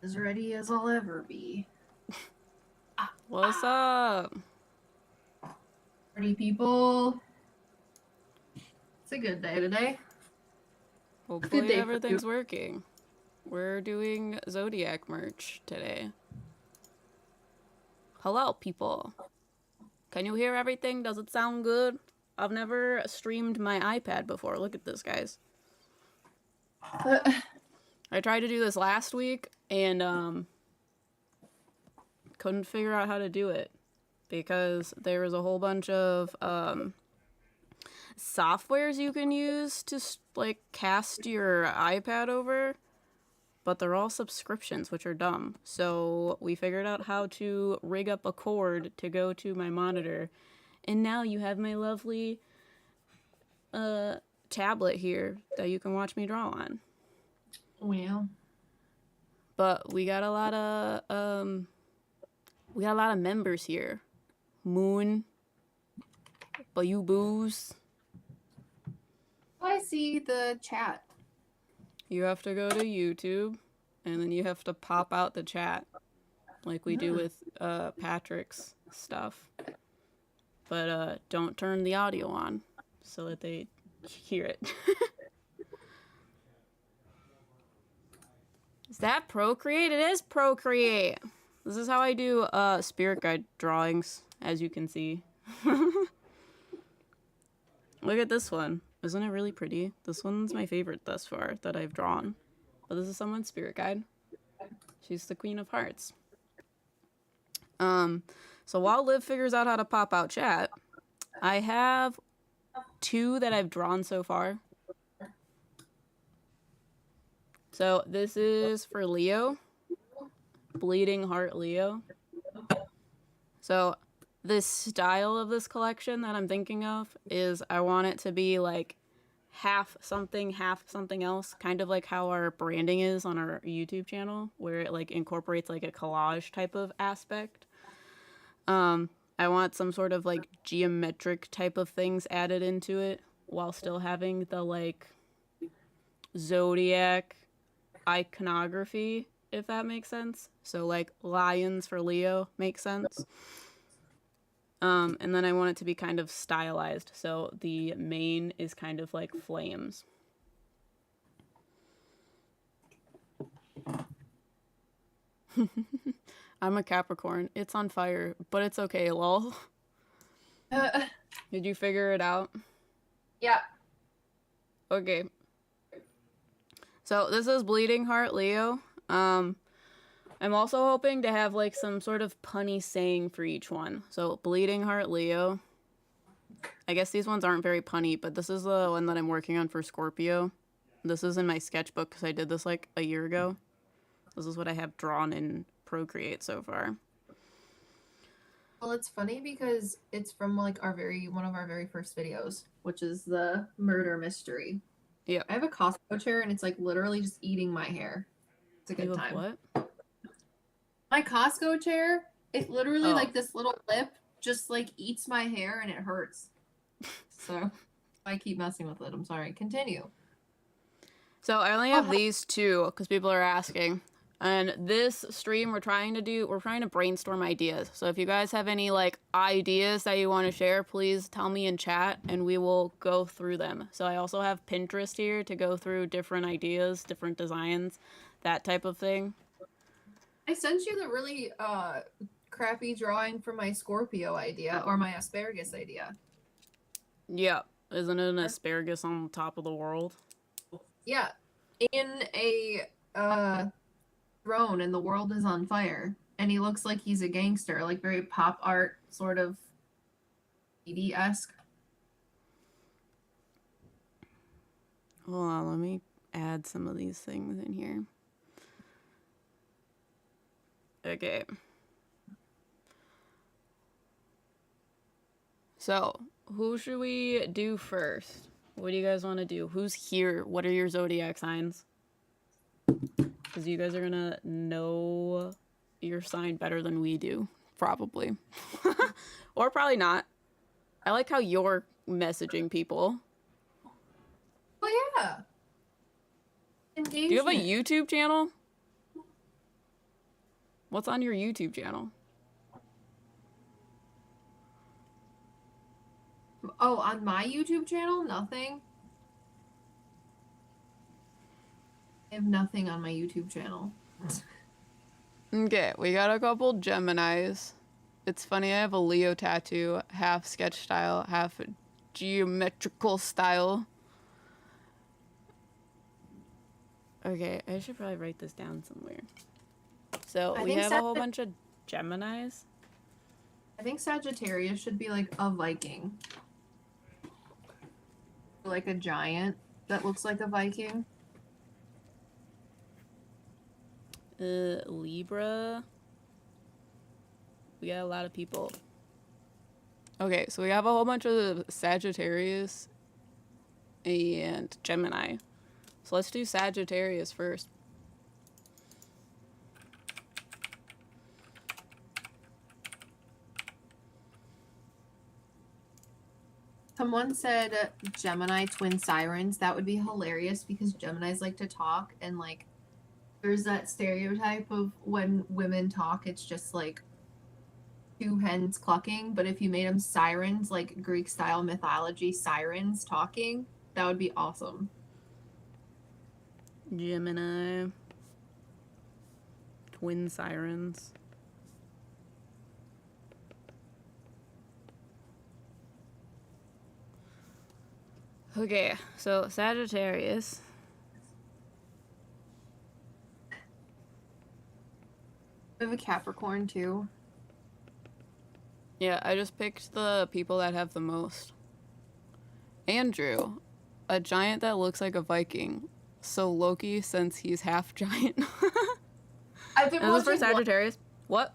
As ready as I'll ever be. What's up? Party people. It's a good day today. Hopefully day for everything's working. We're doing Zodiac merch today. Hello, people. Can you hear everything? Does it sound good? I've never streamed my iPad before. Look at this, guys. I tried to do this last week and couldn't figure out how to do it because there was a whole bunch of softwares you can use to like cast your iPad over, but they're all subscriptions, which are dumb. So we figured out how to rig up a cord to go to my monitor, and now you have my lovely tablet here that you can watch me draw on. Well, but we got a lot of members here. Moon, Bayou Boos. I see the chat. You have to go to YouTube, and then you have to pop out the chat, like we do with Patrick's stuff. But don't turn the audio on, so that they hear it. Is that Procreate? It is Procreate! This is how I do spirit guide drawings, as you can see. Look at this one. Isn't it really pretty? This one's my favorite thus far that I've drawn. But this is someone's spirit guide. She's the Queen of Hearts. So while Liv figures out how to pop out chat, I have 2 that I've drawn so far. So this is for Leo. Bleeding Heart Leo. So this style of this collection that I'm thinking of is I want it to be like half something else, kind of like how our branding is on our YouTube channel, where it like incorporates like a collage type of aspect. I want some sort of like geometric type of things added into it while still having the like Zodiac iconography, if that makes sense. So like lions for Leo makes sense. And then I want it to be kind of stylized. So the mane is kind of like flames. I'm a Capricorn. It's on fire, but it's okay, lol. Did you figure it out? Yeah. Okay. So this is Bleeding Heart Leo. I'm also hoping to have like some sort of punny saying for each one. So Bleeding Heart Leo. I guess these ones aren't very punny, but this is the one that I'm working on for Scorpio. This is in my sketchbook because I did this like a year ago. This is what I have drawn in Procreate so far. Well, it's funny because it's from like one of our very first videos, which is the murder mystery. Yeah. I have a Costco chair and it's like literally just eating my hair. It's a good time. What? My Costco chair, it literally like this little lip just like eats my hair and it hurts. So I keep messing with it. I'm sorry. Continue. So I only have these 2 because people are asking. And this stream we're trying to brainstorm ideas. So if you guys have any like ideas that you want to share, please tell me in chat and we will go through them. So I also have Pinterest here to go through different ideas, different designs, that type of thing. I sent you the really crappy drawing for my Scorpio idea or my asparagus idea. Yeah. Isn't it an asparagus on top of the world? Yeah. In a throne and the world is on fire. And he looks like he's a gangster, like very pop art, sort of ED-esque. Hold on, let me add some of these things in here. Okay. So, who should we do first? What do you guys want to do? Who's here? What are your zodiac signs? Because you guys are gonna know your sign better than we do, probably. Or probably not. I like how you're messaging people. Oh yeah. Engagement. Do you have a YouTube channel? What's on your YouTube channel? Oh, on my YouTube channel? Nothing. I have nothing on my YouTube channel. Okay, we got a couple Geminis. It's funny, I have a Leo tattoo, half sketch style, half geometrical style. Okay, I should probably write this down somewhere. So we have a whole bunch of Geminis. I think Sagittarius should be like a Viking. Like a giant that looks like a Viking. Libra. We got a lot of people. Okay, so we have a whole bunch of Sagittarius and Gemini. So let's do Sagittarius first. Someone said Gemini twin sirens. That would be hilarious because Geminis like to talk, and like there's that stereotype of when women talk, it's just like two hens clucking. But if you made them sirens, like Greek style mythology sirens talking, that would be awesome. Gemini. Twin sirens. Okay, so Sagittarius. I have a Capricorn too. Yeah, I just picked the people that have the most. Andrew, a giant that looks like a Viking. So Loki, since he's half giant. I've been watching for Sagittarius. What?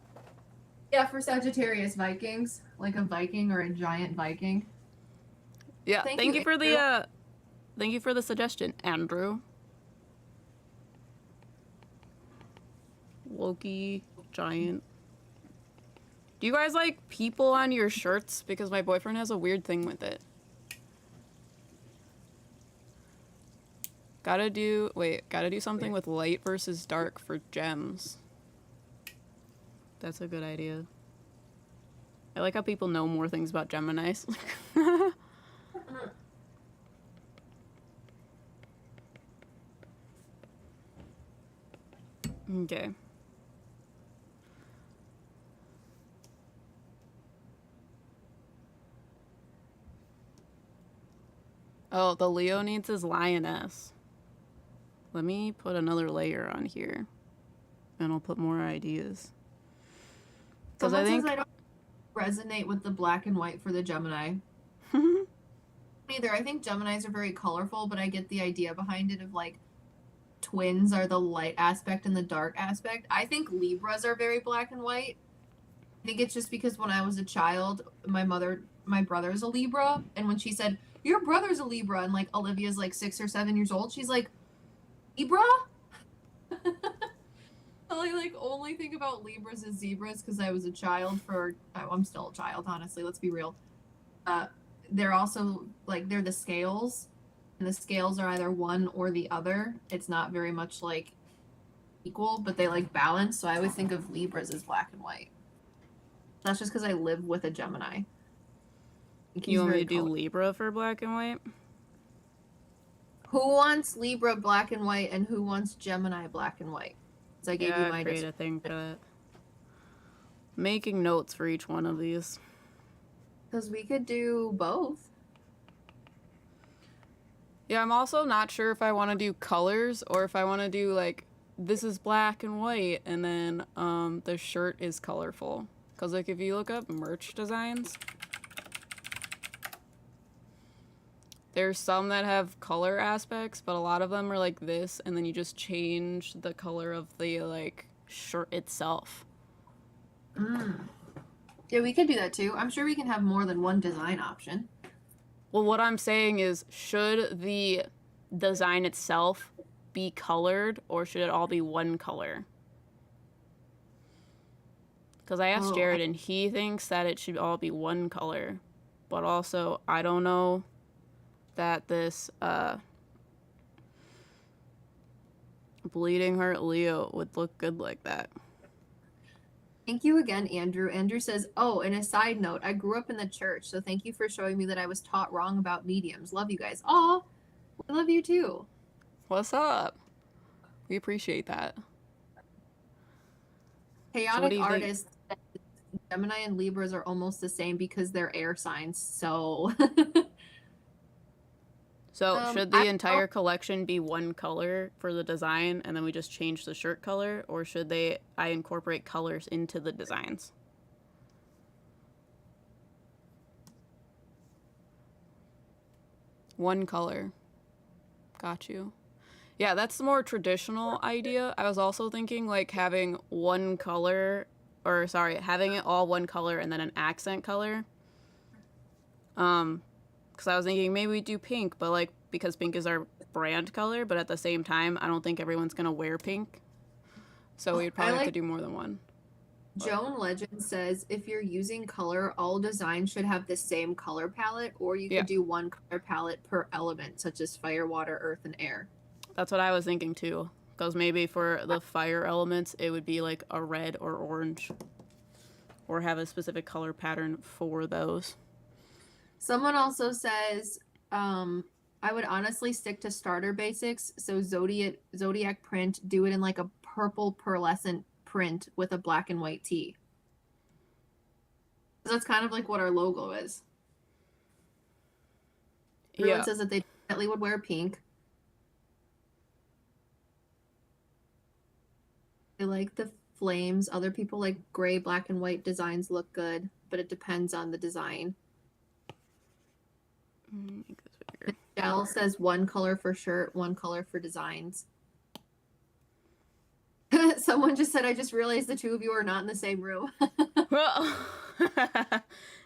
Yeah, for Sagittarius Vikings, like a Viking or a giant Viking. Yeah, thank you for the thank you for the suggestion, Andrew. Loki, giant. Do you guys like people on your shirts? Because my boyfriend has a weird thing with it. Gotta do something with light versus dark for gems. That's a good idea. I like how people know more things about Geminis. Okay. Oh, the Leo needs his lioness. Let me put another layer on here. And I'll put more ideas. Because I think... I don't resonate with the black and white for the Gemini. Neither. I think Geminis are very colorful, but I get the idea behind it of like twins are the light aspect and the dark aspect. I think Libras are very black and white. I think it's just because when I was a child, my brother's a Libra, and when she said, "Your brother's a Libra," and like Olivia's like 6 or 7 years old, she's like, "Libra?" I like only think about Libras as zebras because I was a child I'm still a child, honestly, let's be real. They're also like they're the scales, and the scales are either one or the other. It's not very much like equal, but they like balance, so I always think of Libras as black and white. That's just because I live with a Gemini. You want me to do Libra for black and white? Who wants Libra black and white, and who wants Gemini black and white? So I gave you my create a thing for that. Making notes for each one of these. Because we could do both. Yeah, I'm also not sure if I want to do colors or if I want to do like this is black and white and then the shirt is colorful. Because like if you look up merch designs, there's some that have color aspects, but a lot of them are like this, and then you just change the color of the like shirt itself. Yeah, we could do that too. I'm sure we can have more than one design option. Well, what I'm saying is, should the design itself be colored, or should it all be one color? Because I asked Jared, and he thinks that it should all be one color. But also, I don't know that this Bleeding Heart Leo would look good like that. Thank you again, Andrew. Andrew says, oh, and a side note, I grew up in the church, so thank you for showing me that I was taught wrong about mediums. Love you guys. Aw, we love you too. What's up? We appreciate that. Chaotic Artist, Gemini and Libras are almost the same because they're air signs, so... So should the entire collection be one color for the design and then we just change the shirt color, or should I incorporate colors into the designs? One color. Got you. Yeah, that's the more traditional idea. I was also thinking like having one color, or sorry, having it all one color and then an accent color. Because I was thinking maybe we do pink, but like because pink is our brand color, but at the same time, I don't think everyone's gonna wear pink, so we'd probably have to do more than one. Joan Legend says if you're using color, all designs should have the same color palette, or you could do one color palette per element, such as fire, water, earth, and air. That's what I was thinking too, because maybe for the fire elements, it would be like a red or orange, or have a specific color pattern for those. Someone also says, I would honestly stick to starter basics. So Zodiac print, do it in like a purple pearlescent print with a black and white tee. So that's kind of like what our logo is. Everyone says that they definitely would wear pink. I like the flames. Other people like gray, black, and white designs look good, but it depends on the design. Michelle says one color for shirt, one color for designs. Someone just said, I just realized the two of you are not in the same room. Well,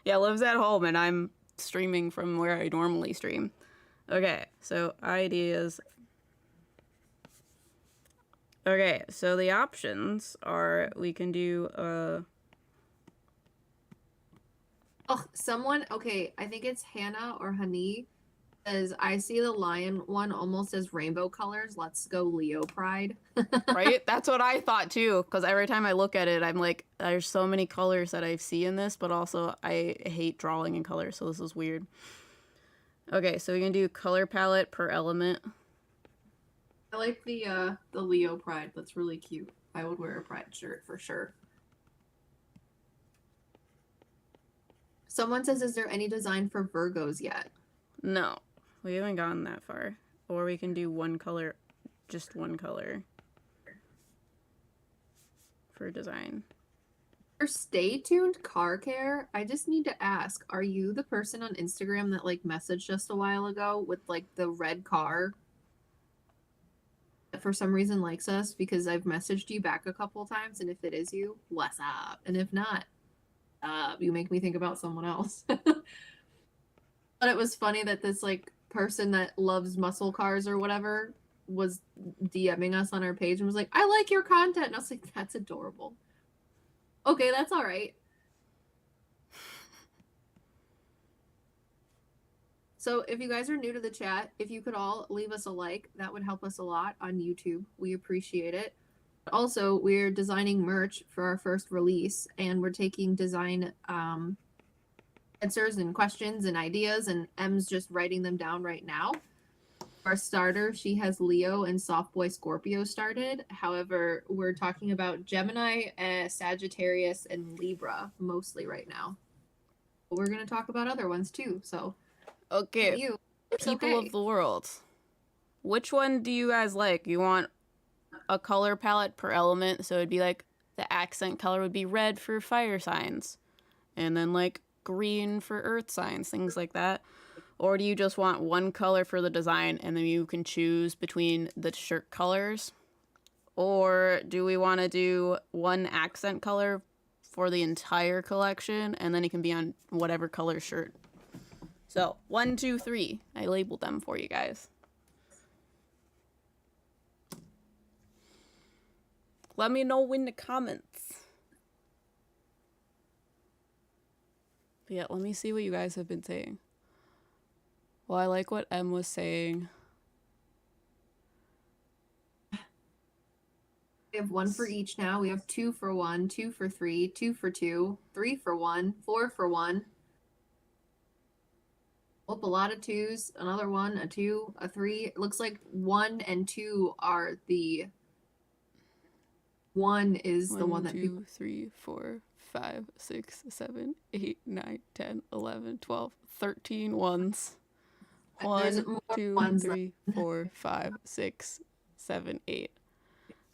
yeah, Liv's at home and I'm streaming from where I normally stream. Okay, so ideas. Okay, so the options are we can do Oh, someone, okay, I think it's Hannah or Honey, says, I see the lion one almost as rainbow colors. Let's go Leo pride. Right? That's what I thought too, because every time I look at it, I'm like, there's so many colors that I see in this, but also I hate drawing in colors, so this is weird. Okay, so we can do color palette per element. I like the Leo pride. That's really cute. I would wear a pride shirt for sure. Someone says, is there any design for Virgos yet? No, we haven't gotten that far. Or we can do one color, just one color for design. For Stay Tuned Car Care, I just need to ask, are you the person on Instagram that like messaged us a while ago with like the red car that for some reason likes us? Because I've messaged you back a couple times, and if it is you, what's up? And if not, you make me think about someone else. But it was funny that this like person that loves muscle cars or whatever was DMing us on our page and was like, I like your content. And I was like, that's adorable. Okay, that's all right. So if you guys are new to the chat, if you could all leave us a like, that would help us a lot on YouTube. We appreciate it. Also, we're designing merch for our first release, and we're taking design answers and questions and ideas, and Em's just writing them down right now. For a starter, she has Leo and Soft Boy Scorpio started. However, we're talking about Gemini, Sagittarius, and Libra mostly right now. But we're going to talk about other ones too. So, okay, people of the world, which one do you guys like? You want a color palette per element, so it'd be like the accent color would be red for fire signs, and then like green for earth signs, things like that? Or do you just want one color for the design and then you can choose between the shirt colors? Or do we want to do one accent color for the entire collection and then it can be on whatever color shirt? So 1, 2, 3, I labeled them for you guys. Let me know in the comments. But yeah, let me see what you guys have been saying. Well, I like what Em was saying. We have 1 for each now. We have 2 for 1, 2 for 3, 2 for 2, 3 for 1, 4 for 1. Oh, a lot of 2s. Another 1, a 2, a 3. It looks like 1 and 2 are the... 1 is the one that 2, 3, 4, 5, 6, 7, 8, 9, 10, 11, 12, 13 ones. 1, 2, 3, 4, 5, 6, 7, 8.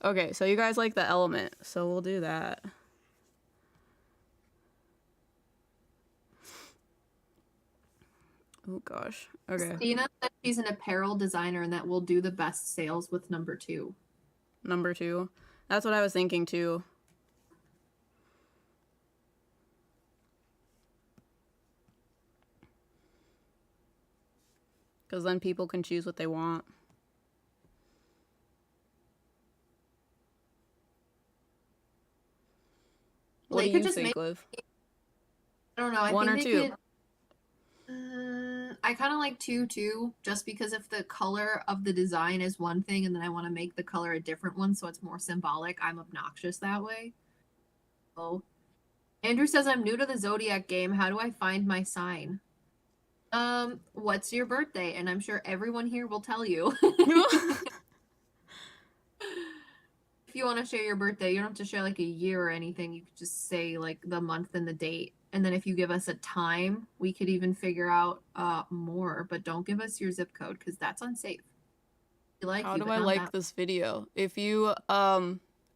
Okay, so you guys like the element, so we'll do that. Oh gosh. Okay. Christina said she's an apparel designer and that will do the best sales with number 2. Number 2. That's what I was thinking too. Because then people can choose what they want. What do you think, Liv? I don't know. I 1 or think 2? I kind of like 2 too, just because if the color of the design is one thing and then I want to make the color a different one so it's more symbolic, I'm obnoxious that way. Oh. Andrew says, I'm new to the Zodiac game. How do I find my sign? What's your birthday? And I'm sure everyone here will tell you. If you want to share your birthday, you don't have to share like a year or anything. You could just say like the month and the date. And then if you give us a time, we could even figure out more. But don't give us your zip code because that's unsafe. How do I like this video? If you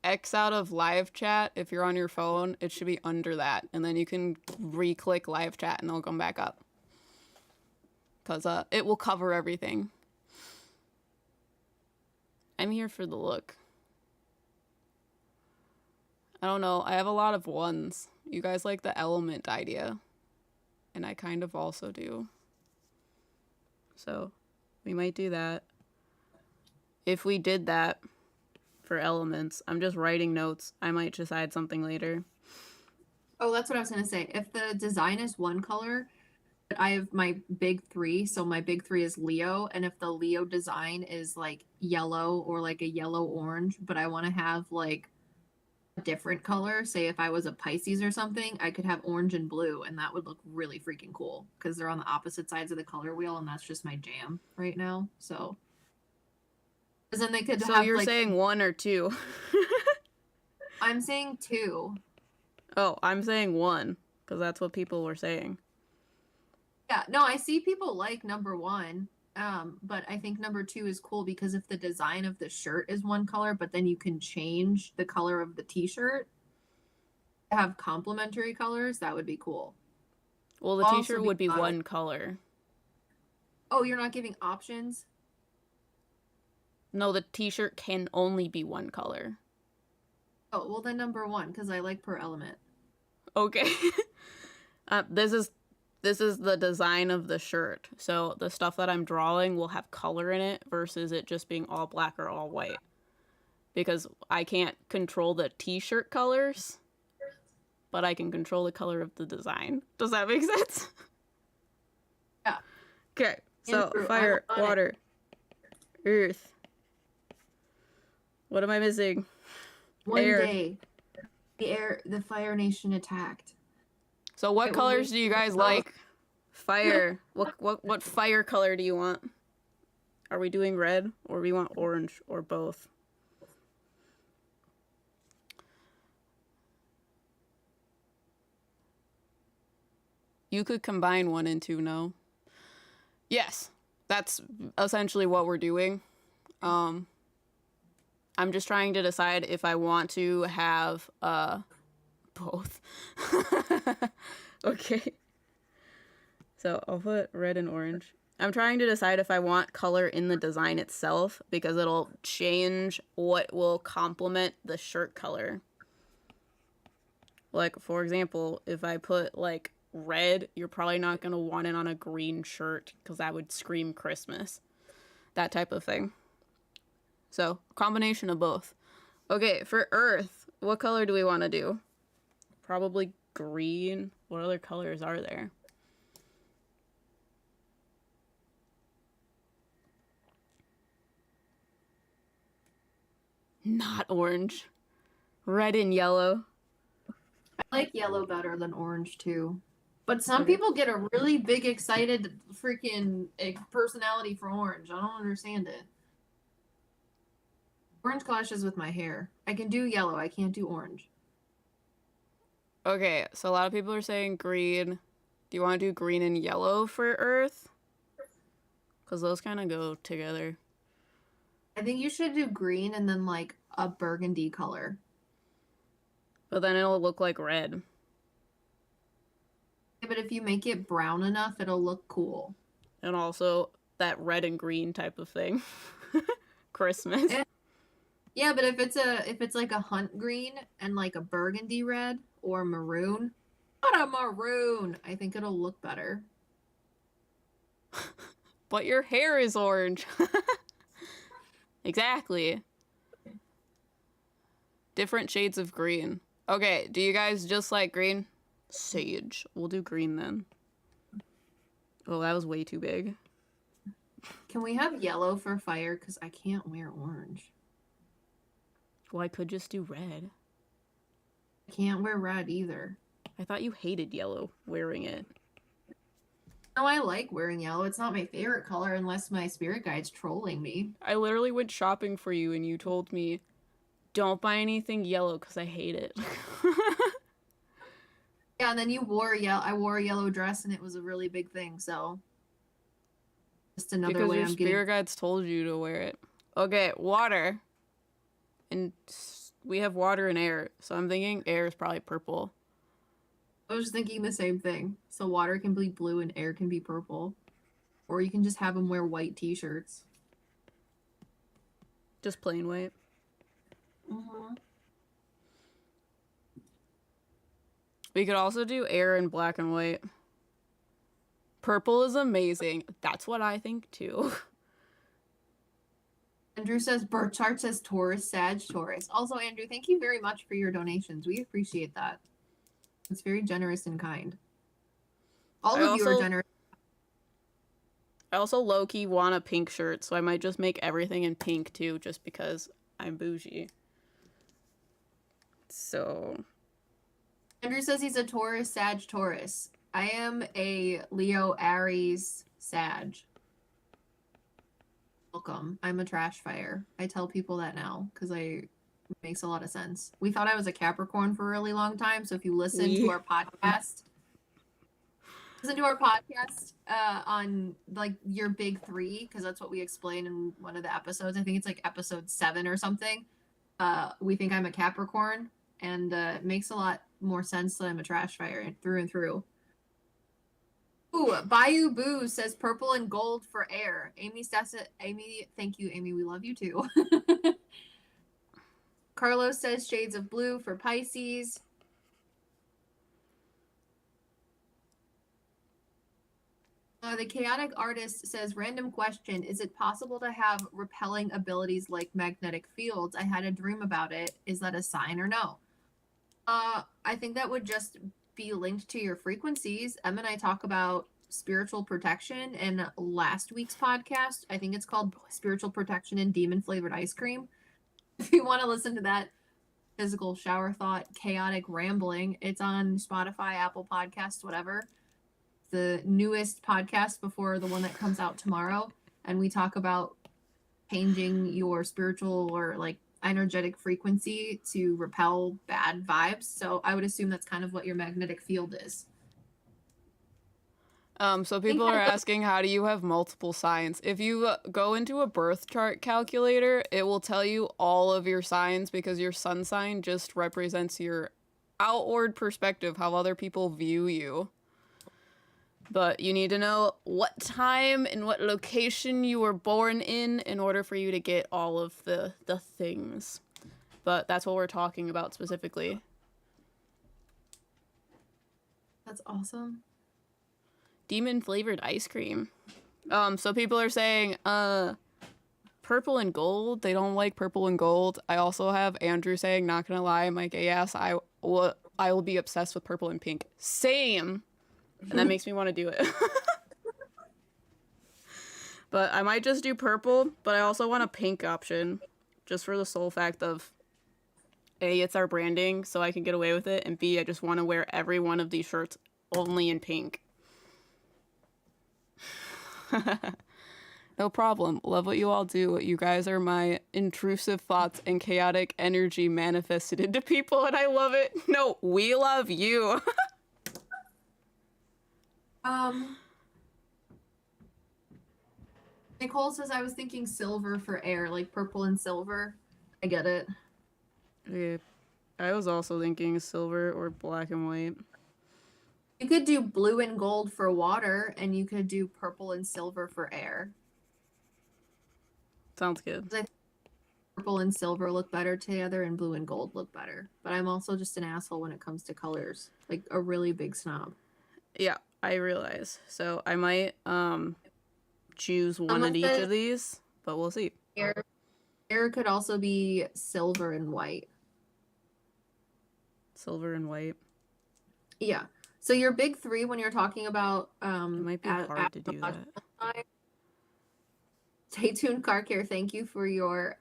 X out of live chat, if you're on your phone, it should be under that. And then you can re-click live chat and it'll come back up. Because it will cover everything. I'm here for the look. I don't know. I have a lot of 1s. You guys like the element idea. And I kind of also do. So we might do that. If we did that for elements, I'm just writing notes. I might decide something later. Oh, that's what I was going to say. If the design is one color, I have my big 3. So my big 3 is Leo. And if the Leo design is like yellow or like a yellow orange, but I want to have like a different color, say if I was a Pisces or something, I could have orange and blue and that would look really freaking cool because they're on the opposite sides of the color wheel and that's just my jam right now. So then they could so you're like, saying 1 or 2? I'm saying 2. Oh, I'm saying 1 because that's what people were saying. Yeah, no, I see people like number 1. But I think number 2 is cool because if the design of the shirt is one color, but then you can change the color of the t-shirt to have complementary colors, that would be cool. Well, the t-shirt would be one color. Oh, you're not giving options? No, the t-shirt can only be one color. Oh, well then number 1, because I like per element. Okay. This is the design of the shirt. So the stuff that I'm drawing will have color in it versus it just being all black or all white. Because I can't control the t-shirt colors, but I can control the color of the design. Does that make sense? Yeah. Okay. So fire, water, earth. What am I missing? One day, the Fire Nation attacked. So what colors do you guys like? Fire. What fire color do you want? Are we doing red or we want orange or both? You could combine 1 and 2, no? Yes. That's essentially what we're doing. I'm just trying to decide if I want to have both. Okay. So I'll put red and orange. I'm trying to decide if I want color in the design itself because it'll change what will complement the shirt color. Like, for example, if I put like red, you're probably not going to want it on a green shirt because that would scream Christmas. That type of thing. So, combination of both. Okay, for earth, what color do we want to do? Probably green. What other colors are there? Not orange. Red and yellow. I like yellow better than orange too. But some people get a really big, excited freaking personality for orange. I don't understand it. Orange clashes with my hair. I can do yellow. I can't do orange. Okay, so a lot of people are saying green. Do you want to do green and yellow for Earth? Because those kind of go together. I think you should do green and then like a burgundy color. But then it'll look like red. Yeah, but if you make it brown enough, it'll look cool. And also that red and green type of thing. Christmas. Yeah, but if it's like a hunt green and like a burgundy red or maroon, not a maroon, I think it'll look better. But your hair is orange. Exactly. Different shades of green. Okay, do you guys just like green? Sage. We'll do green then. Oh, that was way too big. Can we have yellow for fire? Because I can't wear orange. Well, I could just do red. I can't wear red either. I thought you hated yellow wearing it. No, I like wearing yellow. It's not my favorite color unless my spirit guide's trolling me. I literally went shopping for you and you told me, don't buy anything yellow because I hate it. Yeah, and then you wore I wore a yellow dress and it was a really big thing, so just another because way your I'm spirit guides told you to wear it. Okay, water. And we have water and air, so I'm thinking air is probably purple. I was thinking the same thing. So water can be blue and air can be purple. Or you can just have them wear white t-shirts. Just plain white. Mm-hmm. We could also do air in black and white. Purple is amazing. That's what I think too. Andrew says birth chart says Taurus, Sag, Taurus. Also, Andrew, thank you very much for your donations. We appreciate that. It's very generous and kind. All of you are generous. I also low-key want a pink shirt, so I might just make everything in pink too, just because I'm bougie. So... Andrew says he's a Taurus, Sag, Taurus. I am a Leo, Aries, Sag. Welcome. I'm a trash fire. I tell people that now because it makes a lot of sense. We thought I was a Capricorn for a really long time, so if you listen to our podcast, on like your big three, because that's what we explain in one of the episodes. I think it's like episode 7 or something. We think I'm a Capricorn, and it makes a lot more sense that I'm a trash fire through and through. Ooh, Bayou Boo says purple and gold for air. Amy, thank you, Amy. We love you too. Carlos says shades of blue for Pisces. The Chaotic Artist says, random question. Is it possible to have repelling abilities like magnetic fields? I had a dream about it. Is that a sign or no? I think that would just be linked to your frequencies. Em and I talk about spiritual protection in last week's podcast. I think it's called Spiritual Protection and Demon Flavored Ice Cream. If you want to listen to that physical shower thought, chaotic rambling, it's on Spotify, Apple Podcasts, whatever. The newest podcast before the one that comes out tomorrow. And we talk about changing your spiritual or like energetic frequency to repel bad vibes. So I would assume that's kind of what your magnetic field is. So people are asking, how do you have multiple signs? If you go into a birth chart calculator, it will tell you all of your signs because your sun sign just represents your outward perspective, how other people view you. But you need to know what time and what location you were born in order for you to get all of the things. But that's what we're talking about specifically. That's awesome. Demon flavored ice cream. So people are saying, purple and gold. They don't like purple and gold. I also have Andrew saying, not gonna lie, my gay ass, I will be obsessed with purple and pink. Same. And that makes me want to do it. But I might just do purple, but I also want a pink option. just for the sole fact of A, it's our branding, so I can get away with it, and B, I just want to wear every one of these shirts only in pink. No problem. Love what you all do. You guys are my intrusive thoughts and chaotic energy manifested into people, and I love it. No, we love you. Nicole says I was thinking silver for air, like purple and silver. I get it. Yeah, I was also thinking silver or black and white. You could do blue and gold for water, and you could do purple and silver for air. Sounds good. Purple and silver look better together, and blue and gold look better. But I'm also just an asshole when it comes to colors, like a really big snob. Yeah, I realize. So I might choose one of each of these, but we'll see. Air could also be silver and white. Silver and white. Yeah. So your big three when you're talking about it might be hard to do that. Stay tuned, Car Care. Thank you for your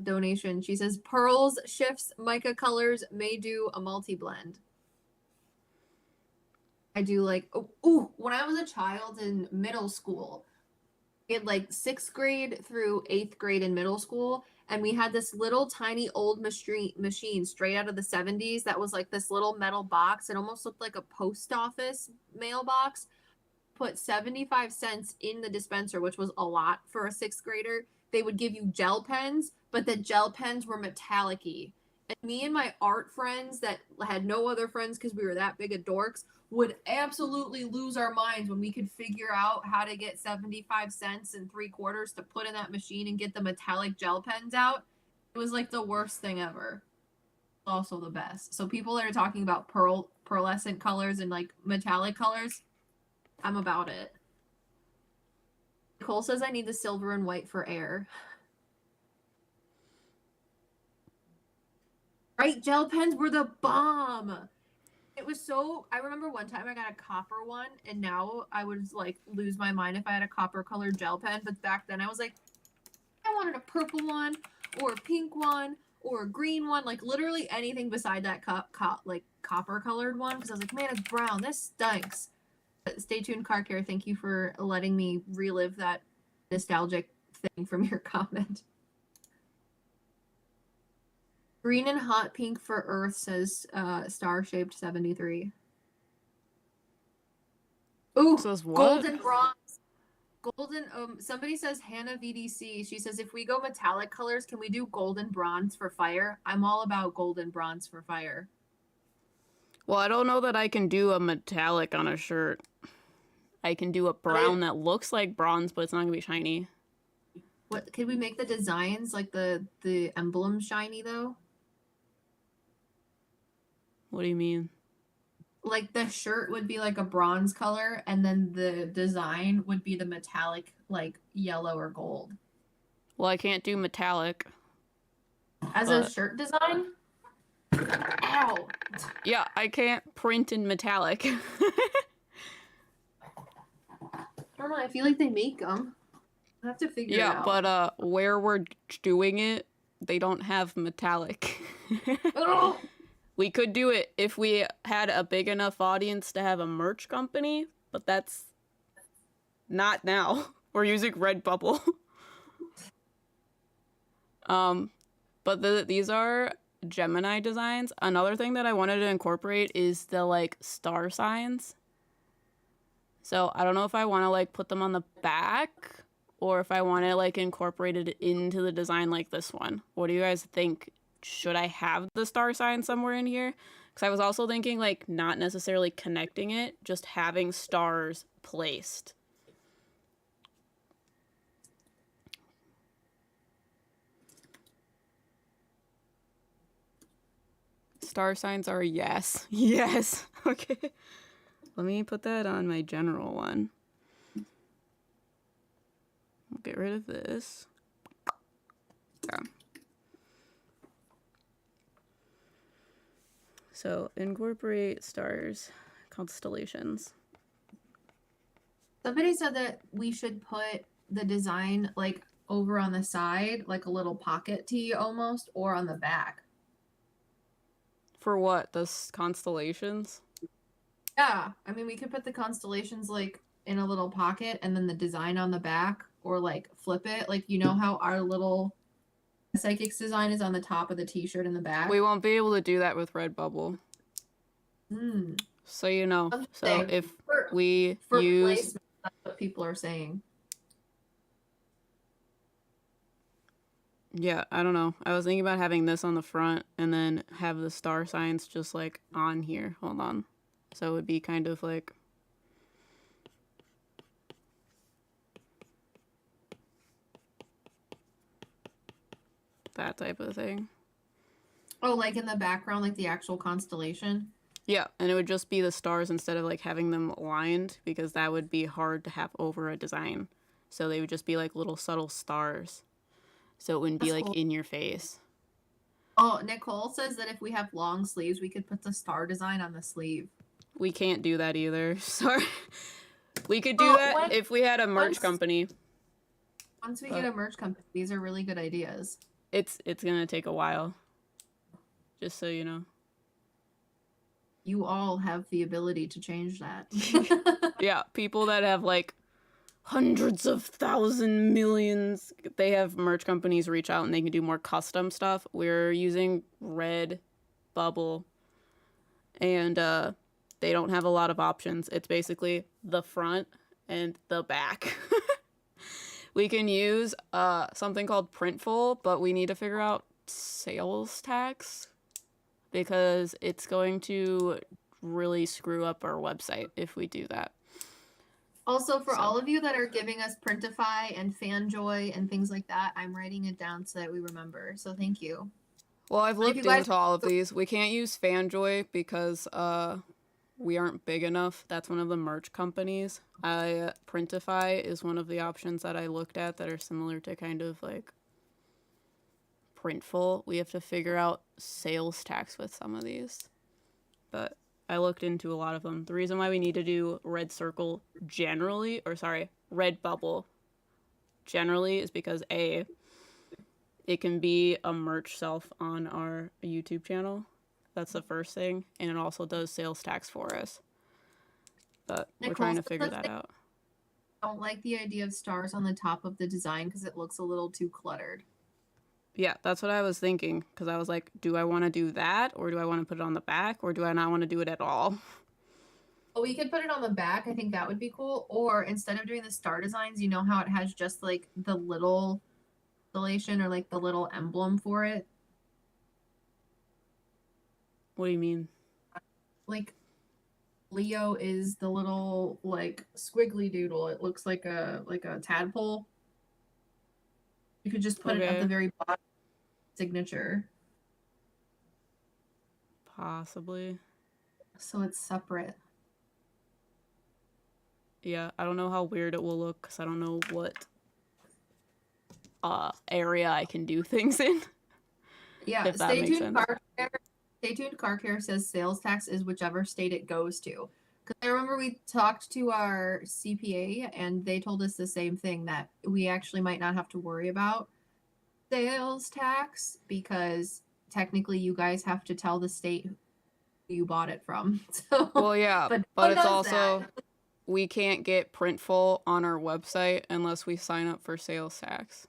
donation. She says pearls, shifts, mica colors may do a multi-blend. I do like when I was a child in middle school, we had like 6th grade through 8th grade in middle school, and we had this little tiny old machine straight out of the 70s that was like this little metal box. It almost looked like a post office mailbox. Put 75 cents in the dispenser, which was a lot for a 6th grader. They would give you gel pens, but the gel pens were metallic-y. And me and my art friends that had no other friends because we were that big of dorks would absolutely lose our minds when we could figure out how to get 75 cents and 3/4 to put in that machine and get the metallic gel pens out. It was like the worst thing ever. Also the best. So people that are talking about pearlescent colors and like metallic colors, I'm about it. Nicole says I need the silver and white for air. Right, gel pens were the bomb. It was so, I remember one time I got a copper one, and now I would like lose my mind if I had a copper colored gel pen, but back then I was like, I wanted a purple one, or a pink one, or a green one, like literally anything beside that like copper colored one, because I was like, man, it's brown, this stinks. But stay tuned, Car Care. Thank you for letting me relive that nostalgic thing from your comment. Green and hot pink for Earth, says Star-Shaped 73. Ooh, Says what? golden bronze. Golden, somebody says Hannah VDC. She says, if we go metallic colors, can we do golden bronze for fire? I'm all about golden bronze for fire. Well, I don't know that I can do a metallic on a shirt. I can do a brown that looks like bronze, but it's not going to be shiny. What, could we make the designs, like the emblem shiny, though? What do you mean? Like the shirt would be like a bronze color, and then the design would be the metallic, like yellow or gold. Well, I can't do metallic. As a shirt design? Ow! Yeah, I can't print in metallic. I don't know, I feel like they make them. I have to figure it out. Yeah, but where we're doing it, they don't have metallic. Oh! We could do it if we had a big enough audience to have a merch company, but that's not now. We're using Redbubble. But these are Gemini designs. Another thing that I wanted to incorporate is the like star signs. So I don't know if I want to like put them on the back or if I want to like incorporate it into the design like this one. What do you guys think? Should I have the star sign somewhere in here? Because I was also thinking like not necessarily connecting it, just having stars placed. Star signs are yes. Yes. Okay. Let me put that on my general one. I'll get rid of this. Yeah. So incorporate stars, constellations. Somebody said that we should put the design, like over on the side, like a little pocket tee almost, or on the back. For what? The constellations? Yeah, I mean, we could put the constellations like in a little pocket and then the design on the back, or like flip it. Like, you know how our little PsycKicks design is on the top of the t-shirt in the back? We won't be able to do that with Redbubble. So you know. So if we use placement, that's what people are saying. Yeah, I don't know. I was thinking about having this on the front and then have the star signs just like on here. Hold on. So it would be kind of like that type of thing. Oh, like in the background, like the actual constellation? Yeah, and it would just be the stars instead of like having them lined, because that would be hard to have over a design. So they would just be like little subtle stars. So it wouldn't be like in your face. Oh, Nicole says that if we have long sleeves, we could put the star design on the sleeve. We can't do that either. Sorry. We could do that if we had a merch company. Once we get a merch company, these are really good ideas. It's gonna take a while. Just so you know. You all have the ability to change that. Yeah, people that have like hundreds of thousand millions, they have merch companies reach out and they can do more custom stuff. We're using Redbubble, and they don't have a lot of options. It's basically the front and the back. We can use something called Printful, but we need to figure out sales tax, because it's going to really screw up our website if we do that. Also, for all of you that are giving us Printify and Fanjoy and things like that, I'm writing it down so that we remember. So thank you. Well, I've looked into all of these. We can't use Fanjoy because we aren't big enough. That's one of the merch companies. Printify is one of the options that I looked at that are similar to kind of like Printful. We have to figure out sales tax with some of these. But I looked into a lot of them. The reason why we need to do Redbubble generally is because A, it can be a merch self on our YouTube channel. That's the first thing. And it also does sales tax for us. But we're trying to figure that out. I don't like the idea of stars on the top of the design because it looks a little too cluttered. Yeah, that's what I was thinking, because I was like, do I want to do that, or do I want to put it on the back, or do I not want to do it at all? Well, we could put it on the back. I think that would be cool. Or instead of doing the star designs, you know how it has just like the little installation or like the little emblem for it? What do you mean? Like Leo is the little like squiggly doodle. It looks like a tadpole. You could just put it at the very bottom signature. Possibly. So it's separate. Yeah, I don't know how weird it will look because I don't know what area I can do things in. Yeah, stay tuned. Stay tuned. Car Care says sales tax is whichever state it goes to. Because I remember we talked to our CPA and they told us the same thing, that we actually might not have to worry about sales tax because technically you guys have to tell the state who you bought it from. So, well, yeah, but it's also we can't get Printful on our website unless we sign up for sales tax.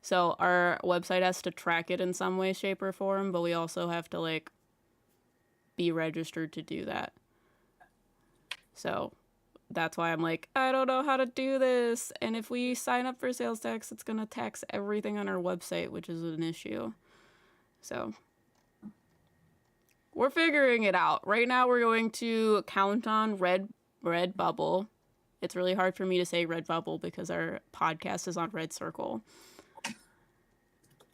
So our website has to track it in some way, shape, or form, but we also have to like be registered to do that. So that's why I'm like, I don't know how to do this. And if we sign up for sales tax, it's going to tax everything on our website, which is an issue. So we're figuring it out. Right now we're going to count on Redbubble. It's really hard for me to say Redbubble because our podcast is on Red Circle.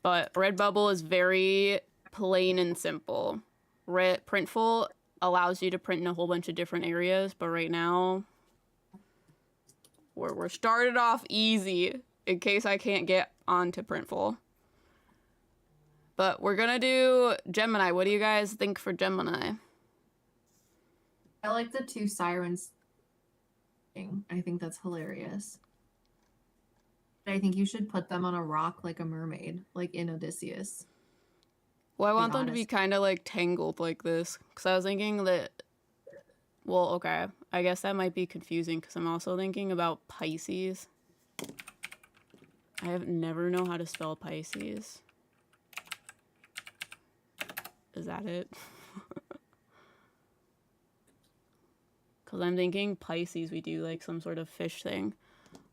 But Redbubble is very plain and simple. Printful allows you to print in a whole bunch of different areas, but right now we're started off easy in case I can't get onto Printful. But we're gonna do Gemini. What do you guys think for Gemini? I like the two sirens thing. I think that's hilarious. I think you should put them on a rock like a mermaid, like in Odysseus. Well, I want Be them to be honest. kind of like tangled like this. Because I was thinking that, well, okay, I guess that might be confusing because I'm also thinking about Pisces. I have never know how to spell Pisces. Is that it? Because I'm thinking Pisces, we do like some sort of fish thing.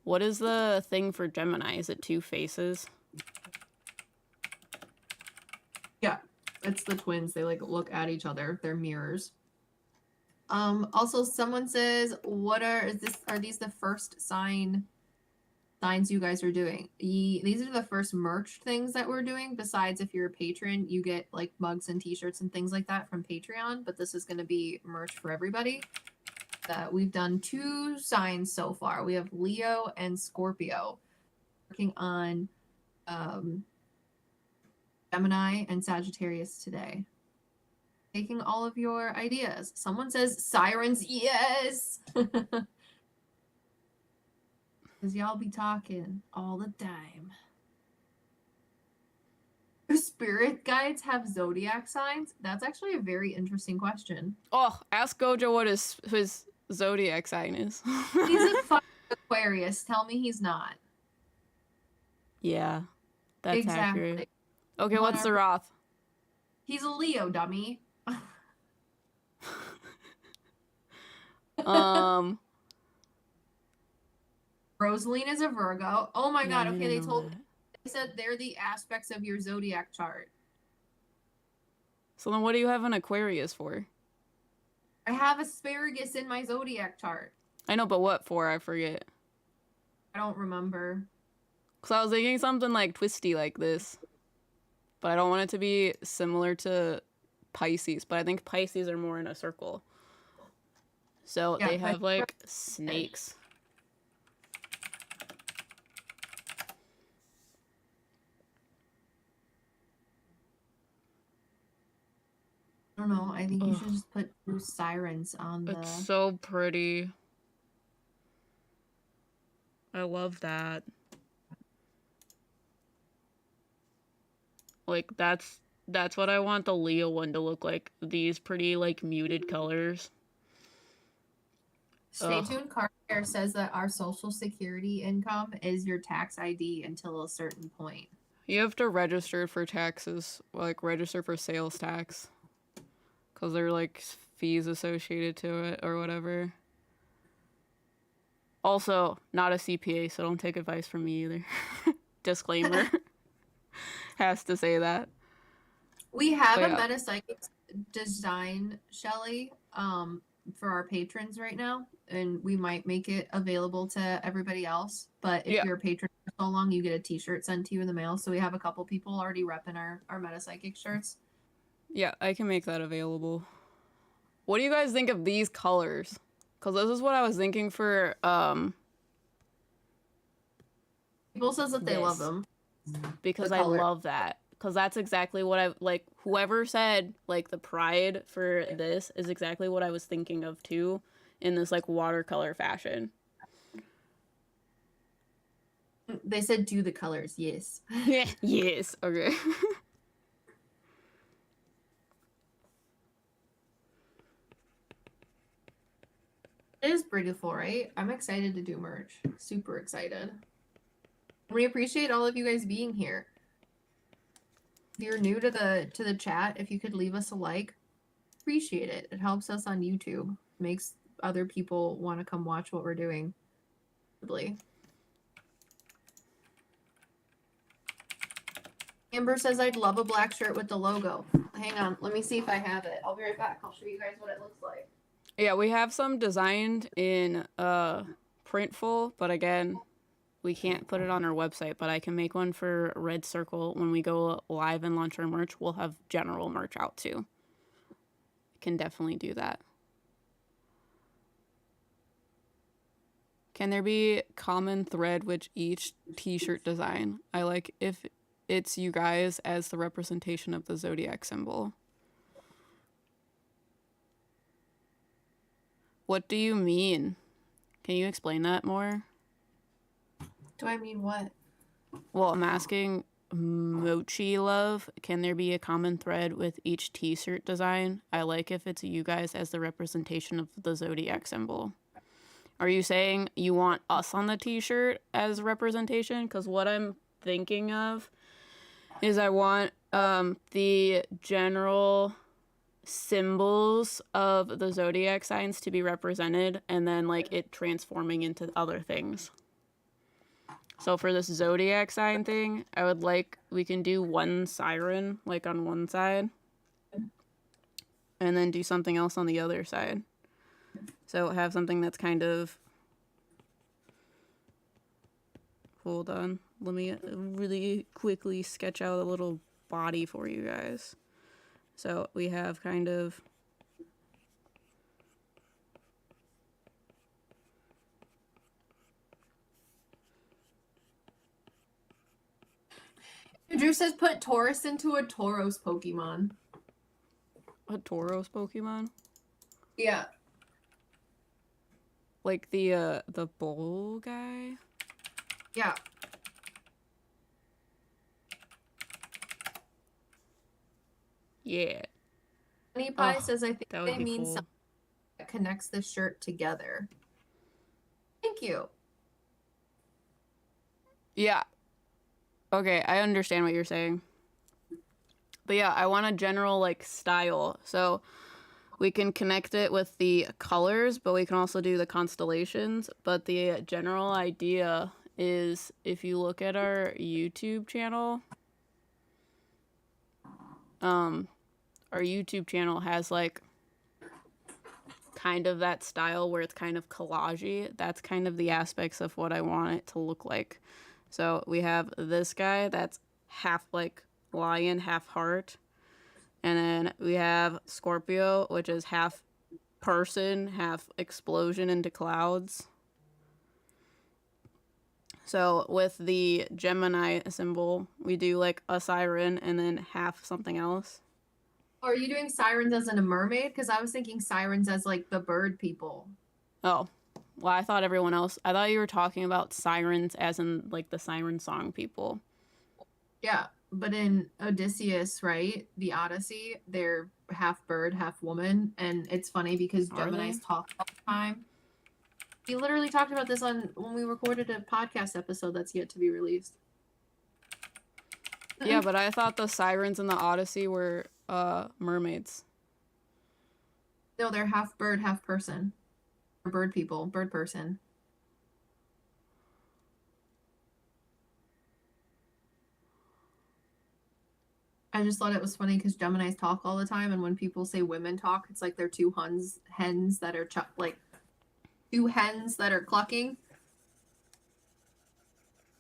What is the thing for Gemini? Is it two faces? Yeah, it's the twins. They like look at each other. They're mirrors. Also someone says, are these the first signs you guys are doing? These are the first merch things that we're doing. Besides, if you're a patron, you get like mugs and t-shirts and things like that from Patreon, but this is going to be merch for everybody. We've done 2 signs so far. We have Leo and Scorpio. Working on Gemini and Sagittarius today. Taking all of your ideas. Someone says sirens, yes! Because y'all be talking all the time. Do spirit guides have zodiac signs? That's actually a very interesting question. Oh, ask Gojo what his zodiac sign is. He's a fucking Aquarius. Tell me he's not. Yeah, that's Exactly. accurate. Okay, what's the Roth? He's a Leo, dummy. Rosaline is a Virgo. Oh my god, okay, they said they're the aspects of your zodiac chart. So then what do you have an Aquarius for? I have asparagus in my zodiac chart. I know, but what for? I forget. I don't remember. Because I was thinking something like twisty like this. But I don't want it to be similar to Pisces. But I think Pisces are more in a circle. So yeah, they have like snakes. I don't know. I think you should just put 2 sirens on the... It's so pretty. I love that. Like, that's what I want the Leo one to look like. These pretty, like, muted colors. Stay tuned. Carter says that our Social Security income is your tax ID until a certain point. You have to register for taxes, like, register for sales tax. Because there are, like, fees associated to it or whatever. Also, not a CPA, so don't take advice from me either. Disclaimer. Has to say that. We have a MetaPsycKicks design, Shelly, for our patrons right now. And we might make it available to everybody else. But if you're a patron for so long, you get a t-shirt sent to you in the mail. So we have a couple people already repping our MetaPsycKicks shirts. Yeah, I can make that available. What do you guys think of these colors? Because this is what I was thinking for, People says that they love them. Because I love that. Because that's exactly what I, like, whoever said, like, the pride for this is exactly what I was thinking of, too, in this, like, watercolor fashion. They said do the colors, yes. Yes, okay. It is beautiful, right? I'm excited to do merch. Super excited. We appreciate all of you guys being here. If you're new to the chat, if you could leave us a like, appreciate it. It helps us on YouTube. Makes other people want to come watch what we're doing. Amber says, I'd love a black shirt with the logo. Hang on, let me see if I have it. I'll be right back. I'll show you guys what it looks like. Yeah, we have some designed in Printful, but again, we can't put it on our website, but I can make one for Red Circle. When we go live and launch our merch, we'll have general merch out too. Can definitely do that. Can there be common thread with each t-shirt design? I like if it's you guys as the representation of the zodiac symbol. What do you mean? Can you explain that more? Do I mean what? Well, I'm asking Mochi Love, can there be a common thread with each t-shirt design? I like if it's you guys as the representation of the Zodiac symbol. Are you saying you want us on the t-shirt as representation? Because what I'm thinking of is I want the general symbols of the Zodiac signs to be represented and then like it transforming into other things. So for this Zodiac sign thing, I would like, we can do one siren like on one side and then do something else on the other side. So have something that's kind of, hold on, let me really quickly sketch out a little body for you guys. So we have kind of, Drew says put Taurus into a Tauros Pokemon. a Tauros Pokemon. Yeah. Like the bull guy. Yeah. Yeah. Honey Pie says I think That would they be mean cool. something that connects the shirt together. Thank you. Yeah. Okay, I understand what you're saying. But yeah, I want a general like style. So we can connect it with the colors, but we can also do the constellations. But the general idea is if you look at our YouTube channel, our YouTube channel has like kind of that style where it's kind of collagey. That's kind of the aspects of what I want it to look like. So we have this guy that's half like lion, half heart. And then we have Scorpio, which is half person, half explosion into clouds. So with the Gemini symbol, we do like a siren and then half something else. Are you doing sirens as in a mermaid? Because I was thinking sirens as like the bird people. Oh, well, I thought everyone else, I thought you were talking about sirens as in like the siren song people. Yeah, but in Odysseus, right? The Odyssey, they're half bird, half woman. And it's funny because Are Geminis they? talk all the time. We literally talked about this on when we recorded a podcast episode that's yet to be released. Yeah, but I thought the sirens in the Odyssey were mermaids. No, they're half bird, half person. Or bird people, bird person. I just thought it was funny because Geminis talk all the time, and when people say women talk, it's like they're two hens that are like two hens that are clucking.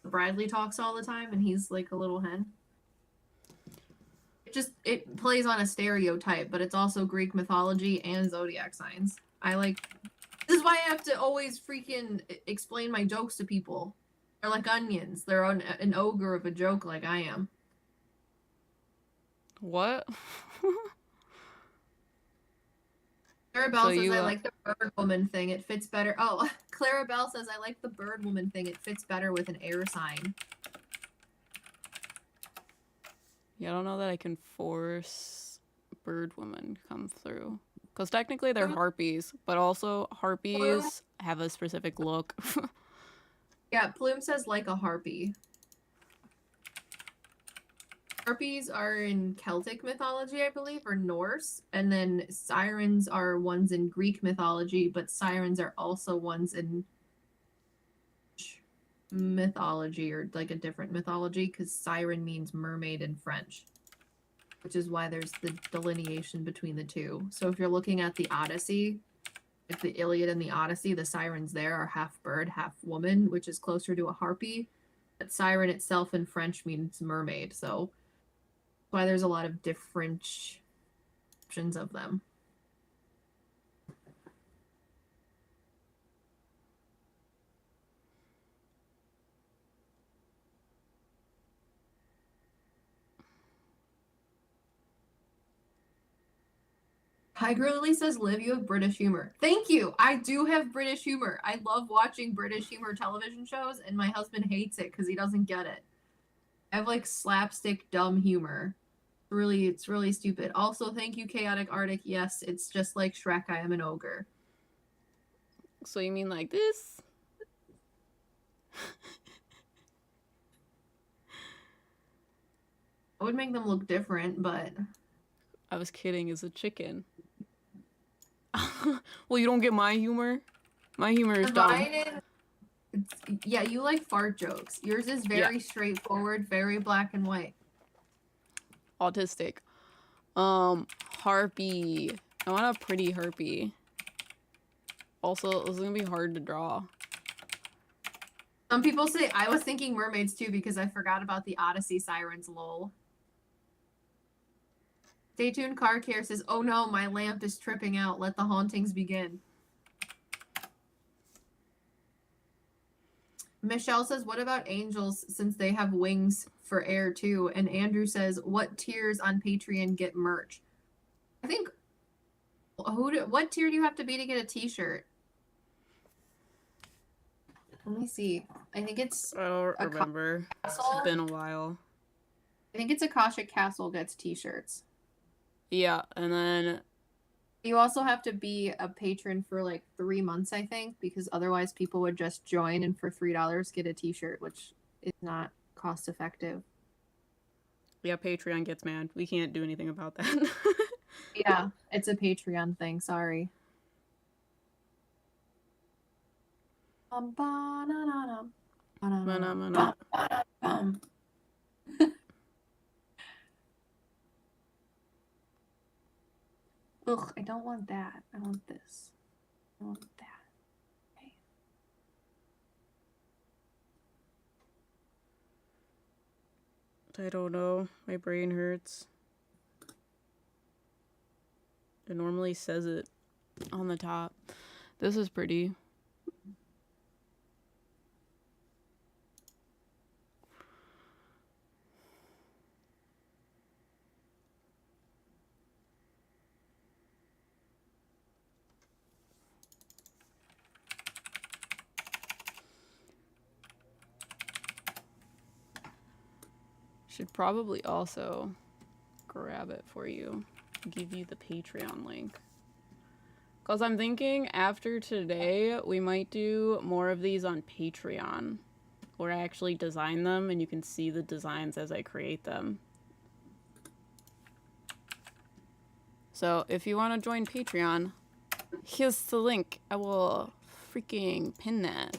Bradley talks all the time, and he's like a little hen. It plays on a stereotype, but it's also Greek mythology and zodiac signs. This is why I have to always freaking explain my jokes to people. They're like onions. They're an ogre of a joke like I am. What? Clarabelle says I like the bird woman thing. It fits better. Oh, Clarabelle says I like the bird woman thing. It fits better with an air sign. Yeah, I don't know that I can force bird woman come through. Because technically they're harpies, but also harpies have a specific look. Yeah, Plume says like a harpy. Harpies are in Celtic mythology, I believe, or Norse. And then sirens are ones in Greek mythology, but sirens are also ones in mythology or like a different mythology because siren means mermaid in French, which is why there's the delineation between the two. So if you're looking at the Odyssey, like the Iliad and the Odyssey, the sirens there are half bird, half woman, which is closer to a harpy. But siren itself in French means mermaid, so that's why there's a lot of different options of them. Tiger Lily says, Liv, you have British humor. Thank you. I do have British humor. I love watching British humor television shows, and my husband hates it because he doesn't get it. I have like slapstick dumb humor. It's really stupid. Also, thank you, Chaotic Arctic. Yes, it's just like Shrek. I am an ogre. So you mean like this? I would make them look different, but I was kidding. It's a chicken. Well, you don't get my humor. My humor is dumb. Yeah, you like fart jokes. Yours is very straightforward, very black and white. Autistic. Harpy. I want a pretty harpy. Also, this is gonna be hard to draw. Some people say I was thinking mermaids too because I forgot about the Odyssey sirens, lol. Stay tuned, Car Care says, oh no, my lamp is tripping out. Let the hauntings begin. Michelle says, what about angels since they have wings for air too? And Andrew says, what tiers on Patreon get merch? I think, what tier do you have to be to get a t-shirt? Let me see. I think it's... I don't remember. It's been a while. I think it's Akashic Castle gets t-shirts. Yeah, and then... You also have to be a patron for like 3 months, I think, because otherwise people would just join and for $3 get a t-shirt, which is not cost effective. Yeah, Patreon gets mad. We can't do anything about that. Yeah, it's a Patreon thing, sorry. Ugh, I don't want that. I want this. I want that. I don't know. My brain hurts. It normally says it on the top. This is pretty. Should probably also grab it for you. Give you the Patreon link. Because I'm thinking after today, we might do more of these on Patreon. Where I actually design them and you can see the designs as I create them. So if you want to join Patreon, here's the link. I will freaking pin that.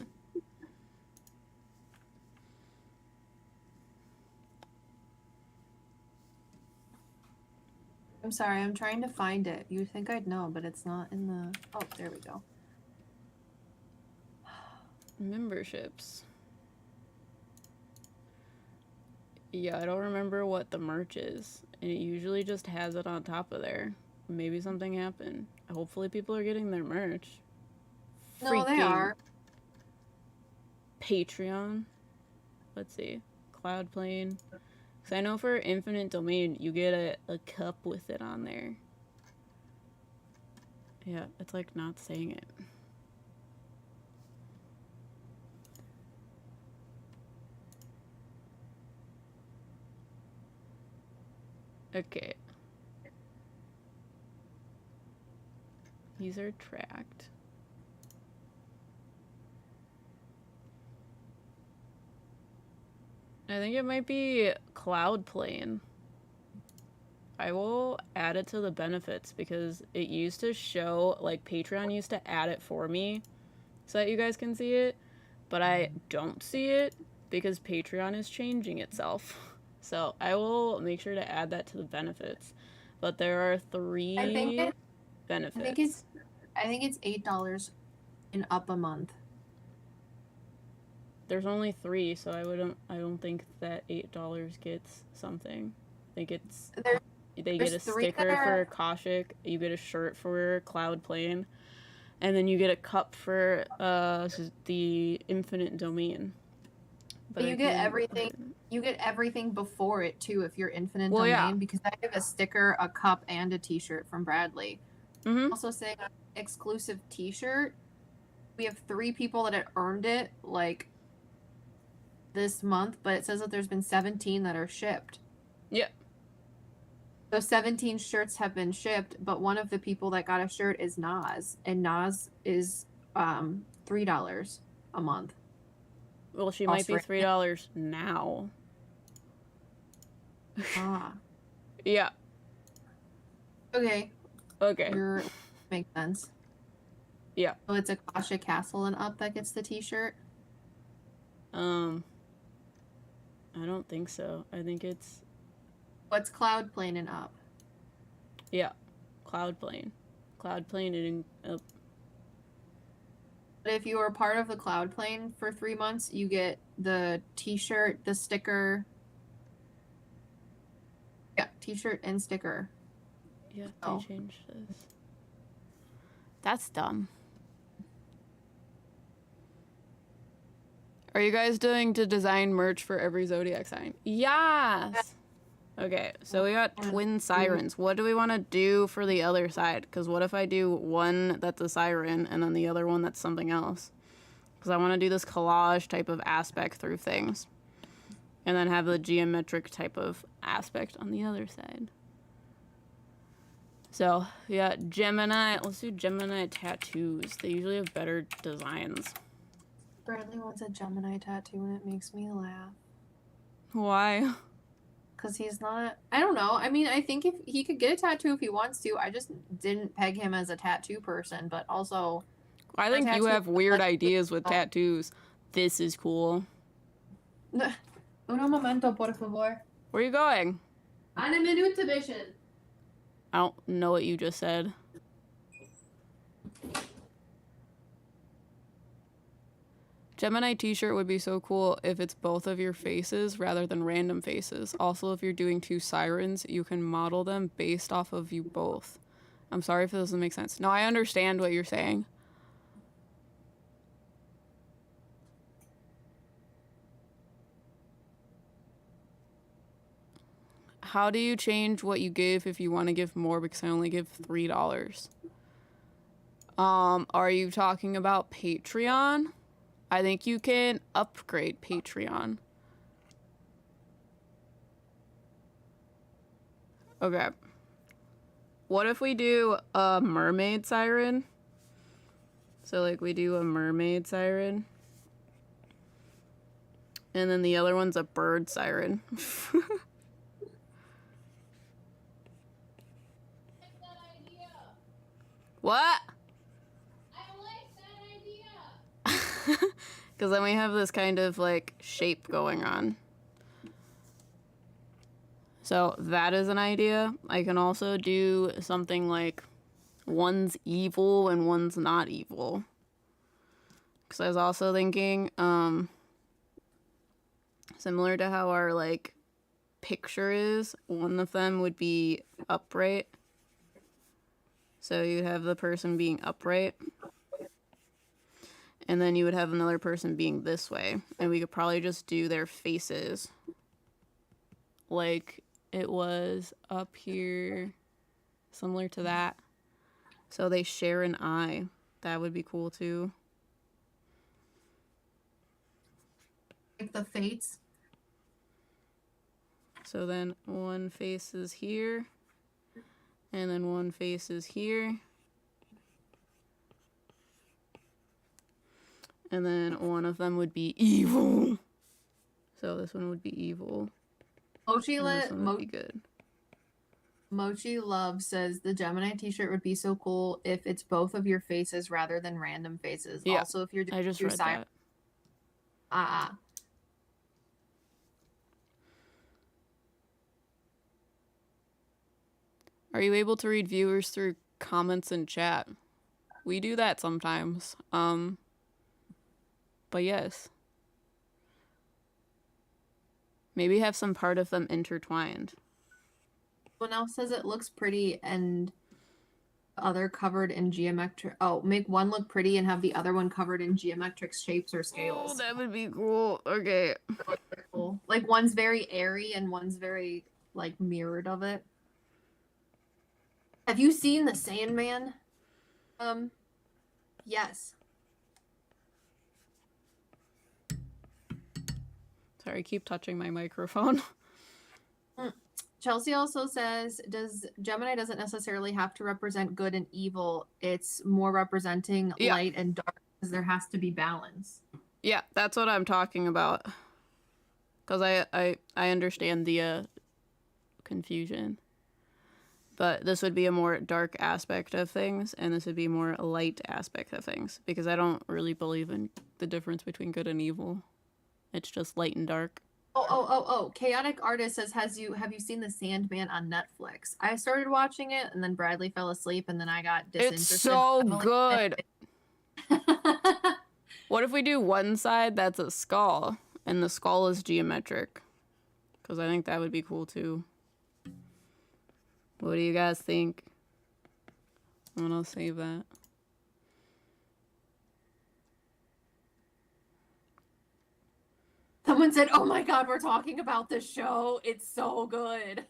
I'm sorry, I'm trying to find it. You'd think I'd know, but it's not in the... Oh, there we go. Memberships. Yeah, I don't remember what the merch is. And it usually just has it on top of there. Maybe something happened. Hopefully people are getting their merch. No, they are. Patreon. Let's see. Cloud Plane. Because I know for Infinite Domain, you get a cup with it on there. Yeah, it's like not saying it. Okay. These are tracked. I think it might be Cloud Plane. I will add it to the benefits because it used to show, like Patreon used to add it for me so that you guys can see it, but I don't see it because Patreon is changing itself. So I will make sure to add that to the benefits. But there are 3 benefits. I think it's $8 and up a month. There's only 3, so I don't think that $8 gets something. I think it's they get a sticker for Akashic, you get a shirt for Cloud Plane, and then you get a cup for the Infinite Domain. But you get everything. You get everything before it too if you're Infinite Domain. Yeah. Because I have a sticker, a cup, and a T-shirt from Bradley. Also saying exclusive T-shirt. We have 3 people that had earned it like this month, but it says that there's been 17 that are shipped. Yeah. So 17 shirts have been shipped, but one of the people that got a shirt is Nas, and Nas is $3 a month. Well, she might be $3 now. Ah. Yeah. Okay. Okay. Makes sense. Yeah. So it's Akasha Castle and up that gets the t-shirt? I don't think so. I think it's... What's Cloud Plane and up? Yeah. Cloud Plane. Cloud Plane and up. But if you are part of the Cloud Plane for 3 months, you get the t-shirt, the sticker. Yeah, t-shirt and sticker. Yeah, they changed this. That's dumb. Are you guys doing to design merch for every zodiac sign? Yes! Okay, so we got twin sirens. What do we want to do for the other side? Because what if I do one that's a siren and then the other one that's something else? Because I want to do this collage type of aspect through things. And then have the geometric type of aspect on the other side. So, yeah, Gemini. Let's do Gemini tattoos. They usually have better designs. Bradley wants a Gemini tattoo and it makes me laugh. Why? Because he's not... I don't know. I mean, I think if he could get a tattoo if he wants to. I just didn't peg him as a tattoo person, but also... I think you have weird ideas with tattoos. This is cool. Uno momento, por favor. Where are you going? Eine Minute, bitte. I don't know what you just said. Gemini t-shirt would be so cool if it's both of your faces rather than random faces. Also, if you're doing two sirens, you can model them based off of you both. I'm sorry if this doesn't make sense. No, I understand what you're saying. How do you change what you give if you want to give more? Because I only give $3. Are you talking about Patreon? I think you can upgrade Patreon. Okay. What if we do a mermaid siren? So, like, we do a mermaid siren. And then the other one's a bird siren. What? I like that idea. Because then we have this kind of like shape going on. So that is an idea. I can also do something like one's evil and one's not evil. Because I was also thinking, similar to how our like picture is, one of them would be upright. So you'd have the person being upright. And then you would have another person being this way. And we could probably just do their faces. Like it was up here. Similar to that. So they share an eye. That would be cool too. Like the fates. So then one face is here. And then one face is here. And then one of them would be evil. So this one would be evil. Mochi would be good. Mochi Love says the Gemini t-shirt would be so cool if it's both of your faces rather than random faces. Yeah, also, if you're doing I just read that. Are you able to read viewers through comments and chat? We do that sometimes. But yes. Maybe have some part of them intertwined. Someone else says it looks pretty and the other covered in geometric. Oh, make one look pretty and have the other one covered in geometric shapes or scales. Oh, that would be cool. Okay. Cool. Like one's very airy and one's very like mirrored of it. Have you seen the Sandman? Yes. Sorry, I keep touching my microphone. Chelsea also says, Gemini doesn't necessarily have to represent good and evil. It's more representing light and dark because there has to be balance. Yeah, that's what I'm talking about. Because I understand the confusion. But this would be a more dark aspect of things, and this would be more a light aspect of things. Because I don't really believe in the difference between good and evil. It's just light and dark. Oh. Chaotic Artist says, have you seen The Sandman on Netflix? I started watching it, and then Bradley fell asleep, and then I got disinterested. It's so good! What if we do one side that's a skull, and the skull is geometric? Because I think that would be cool, too. What do you guys think? I'm gonna save that. Someone said, oh my god, we're talking about this show. It's so good.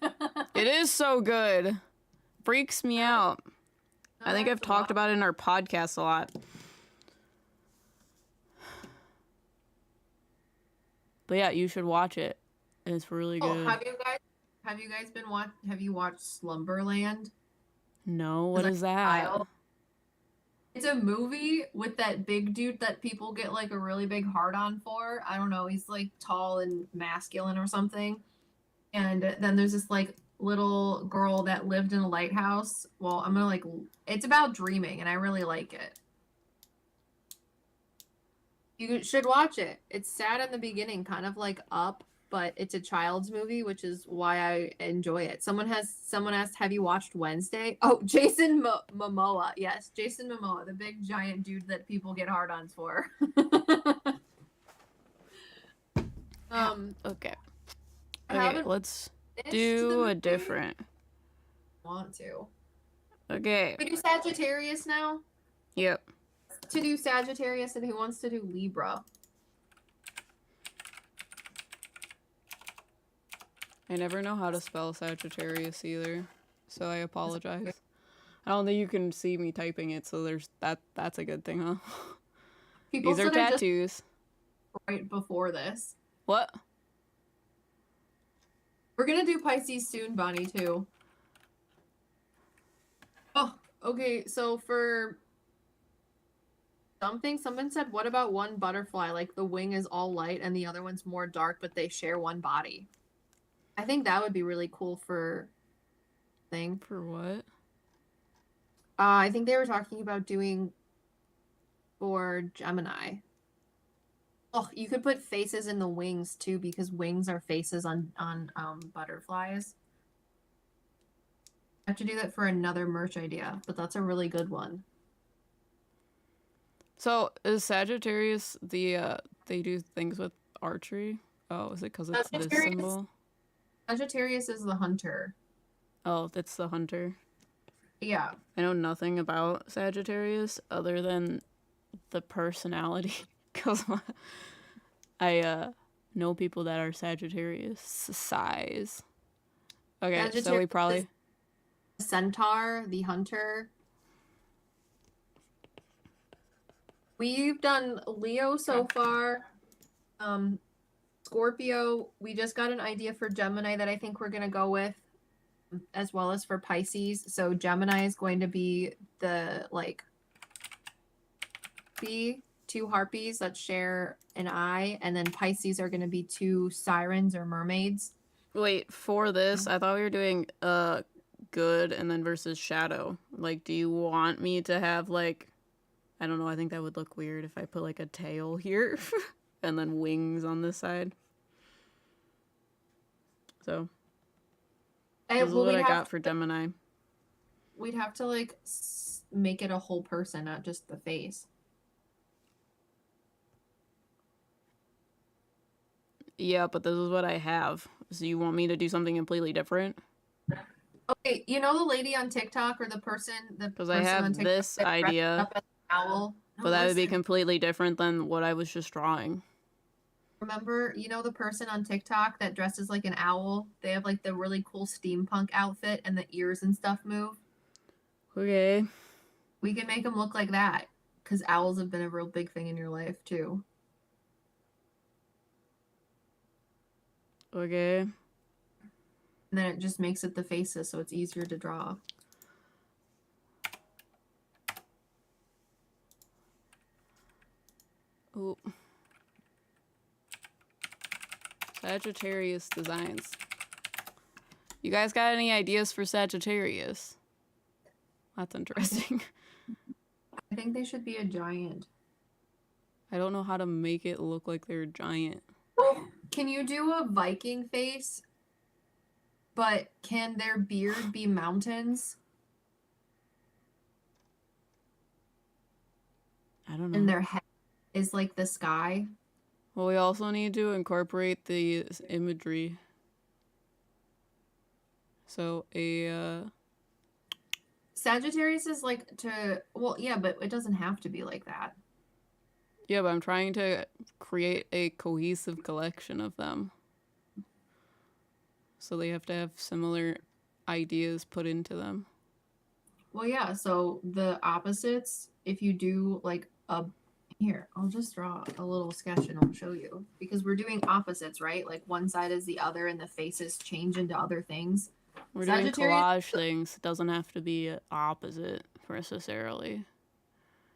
It is so good. Freaks me out. I think I've talked about it in our podcast a lot. But yeah, you should watch it. It's really good. Have you guys have you watched Slumberland? No, what is that? It's a movie with that big dude that people get like a really big hard on for. I don't know, he's like tall and masculine or something. And then there's this like little girl that lived in a lighthouse. Well, it's about dreaming and I really like it. You should watch it. It's sad in the beginning, kind of like Up, but it's a child's movie, which is why I enjoy it. Someone asked, have you watched Wednesday? Oh, Jason Momoa. Yes, Jason Momoa, the big giant dude that people get hard-ons for. Okay, let's do a different. Want to. Okay. We do Sagittarius now? Yep. To do Sagittarius, and who wants to do Libra? I never know how to spell Sagittarius either, so I apologize. I don't think you can see me typing it, so there's that's a good thing, huh? These are tattoos. Right before this. What? We're gonna do Pisces soon, Bonnie, too. Oh, okay, so for someone said, what about one butterfly? Like the wing is all light and the other one's more dark, but they share one body. I think that would be really cool for thing. For what? I think they were talking about doing for Gemini. Oh, you could put faces in the wings too, because wings are faces on butterflies. I have to do that for another merch idea, but that's a really good one. So is Sagittarius they do things with archery? Oh, is it because it's this symbol? Sagittarius is the hunter. Oh, that's the hunter. Yeah. I know nothing about Sagittarius other than the personality, because I know people that are Sagittarius size. Okay, so we probably Centaur, the hunter. We've done Leo so far. Scorpio, we just got an idea for Gemini that I think we're going to go with, as well as for Pisces. So Gemini is going to be the, two harpies that share an eye, and then Pisces are going to be two sirens or mermaids. Wait, for this, I thought we were doing good and then versus shadow. Like, do you want me to have, I don't know, I think that would look weird if I put, a tail here. And then wings on this side. So this is what I got for Gemini. We'd have to make it a whole person, not just the face. Yeah, but this is what I have. So you want me to do something completely different? Okay, you know the lady on TikTok or the person because I have this idea, owl. But that would be completely different than what I was just drawing. Remember, you know the person on TikTok that dresses like an owl? They have the really cool steampunk outfit and the ears and stuff move. Okay. We can make them look like that because owls have been a real big thing in your life too. Okay. And then it just makes it the faces, so it's easier to draw. Ooh. Sagittarius designs. You guys got any ideas for Sagittarius? That's interesting. I think they should be a giant. I don't know how to make it look like they're giant. Can you do a Viking face? But can their beard be mountains? I don't know. And their head is like the sky? Well, we also need to incorporate the imagery. So Sagittarius is like to, well, yeah, but it doesn't have to be like that. yeah, but I'm trying to create a cohesive collection of them. So they have to have similar ideas put into them. Well, yeah, so the opposites, if you do like a, here, I'll just draw a little sketch and I'll show you. Because we're doing opposites, right? Like one side is the other and the faces change into other things. We're doing collage things. It doesn't have to be opposite necessarily.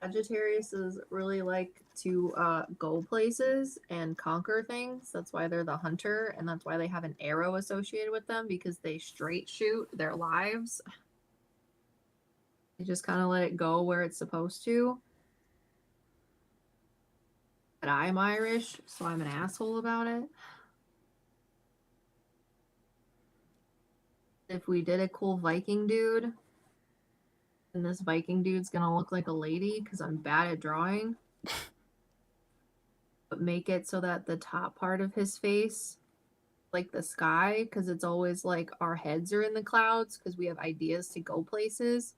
Sagittarius is really like to go places and conquer things. That's why they're the hunter, and that's why they have an arrow associated with them, because they straight shoot their lives. They just kind of let it go where it's supposed to. But I'm Irish, so I'm an asshole about it. If we did a cool Viking dude, and this Viking dude's gonna look like a lady because I'm bad at drawing. But make it so that the top part of his face, like the sky, because it's always like our heads are in the clouds because we have ideas to go places.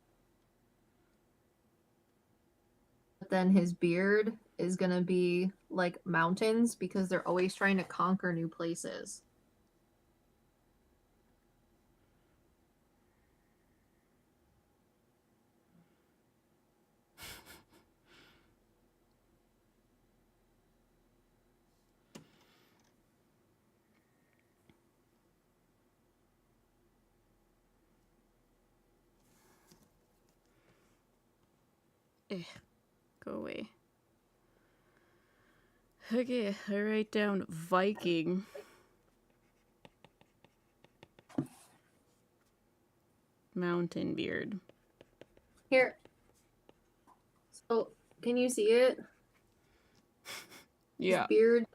But then his beard is gonna be like mountains because they're always trying to conquer new places. Go away. Okay, I write down Viking. Mountain beard. Here. So, can you see it? Yeah. His beards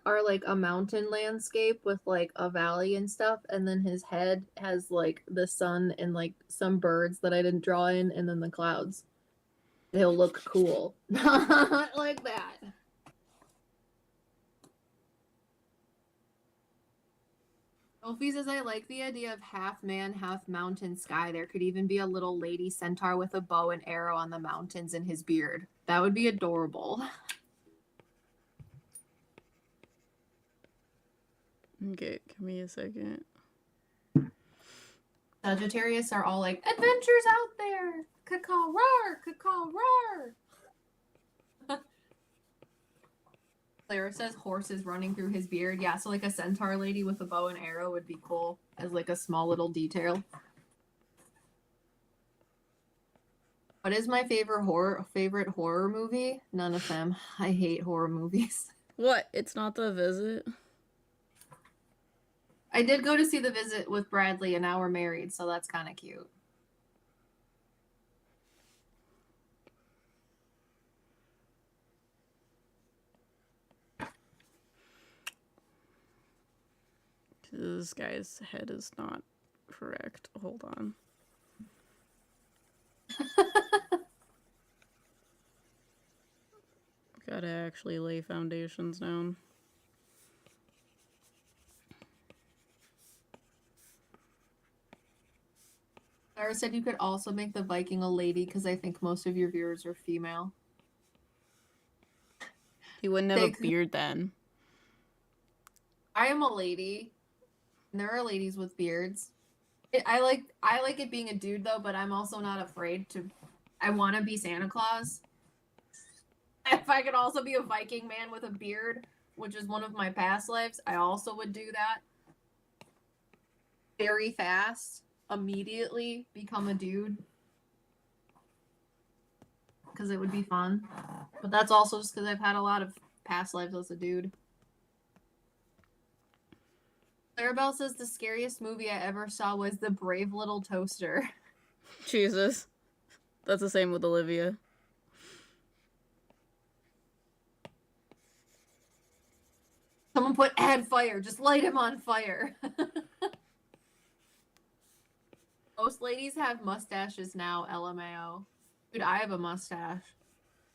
are like a mountain landscape with like a valley and stuff, and then his head has like the sun and like some birds that I didn't draw in, and then the clouds. He'll look cool. Like that. Sophie says, I like the idea of half man, half mountain sky. There could even be a little lady centaur with a bow and arrow on the mountains in his beard. That would be adorable. Okay, give me a second. Sagittarius are all like, adventures out there! Caw roar! Caw roar! Clara says horses running through his beard. Yeah, so like a centaur lady with a bow and arrow would be cool as like a small little detail. What is my favorite horror movie? None of them. I hate horror movies. What? It's not The Visit? I did go to see The Visit with Bradley, and now we're married, so that's kind of cute. This guy's head is not correct. Hold on. Gotta actually lay foundations down. Sarah said you could also make the Viking a lady because I think most of your viewers are female. He wouldn't have a beard then. I am a lady. And there are ladies with beards. I like it being a dude though, but I'm also not afraid to. I want to be Santa Claus. If I could also be a Viking man with a beard, which is one of my past lives, I also would do that. very fast, immediately become a dude. Because it would be fun. But that's also just because I've had a lot of past lives as a dude. Clarabelle says the scariest movie I ever saw was The Brave Little Toaster. Jesus. That's the same with Olivia. Someone put add fire. Just light him on fire. Most ladies have mustaches now, LMAO. Dude, I have a mustache.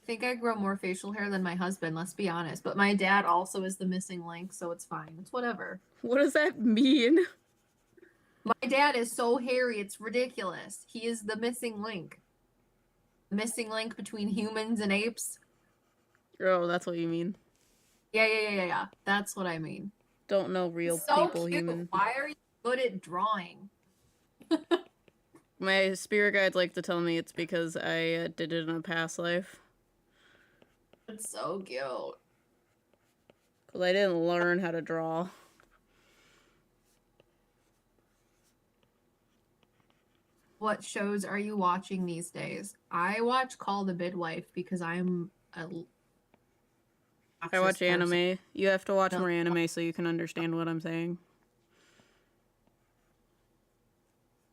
I think I grow more facial hair than my husband, let's be honest. But my dad also is the missing link, so it's fine. It's whatever. What does that mean? My dad is so hairy, it's ridiculous. He is the missing link. The missing link between humans and apes. Oh, that's what you mean. Yeah. That's what I mean. Don't know real So people, cute. human. Why are you good at drawing? My spirit guides like to tell me it's because I did it in a past life. It's so cute. Because I didn't learn how to draw. What shows are you watching these days? I watch Call the Midwife because I'm a... I watch person. anime. You have to watch more anime so you can understand what I'm saying.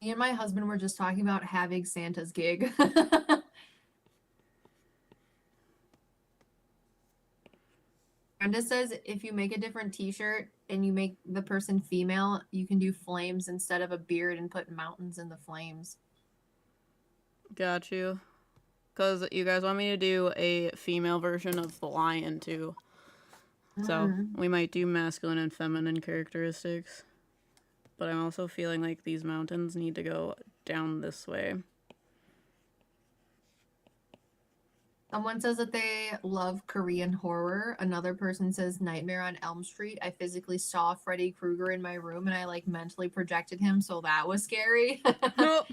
Me and my husband were just talking about having Santa's gig. Brenda says if you make a different t-shirt and you make the person female, you can do flames instead of a beard and put mountains in the flames. Got you. Because you guys want me to do a female version of the lion, too. So, we might do masculine and feminine characteristics. But I'm also feeling like these mountains need to go down this way. Someone says that they love Korean horror. Another person says Nightmare on Elm Street. I physically saw Freddy Krueger in my room and I like mentally projected him, so that was scary. Nope.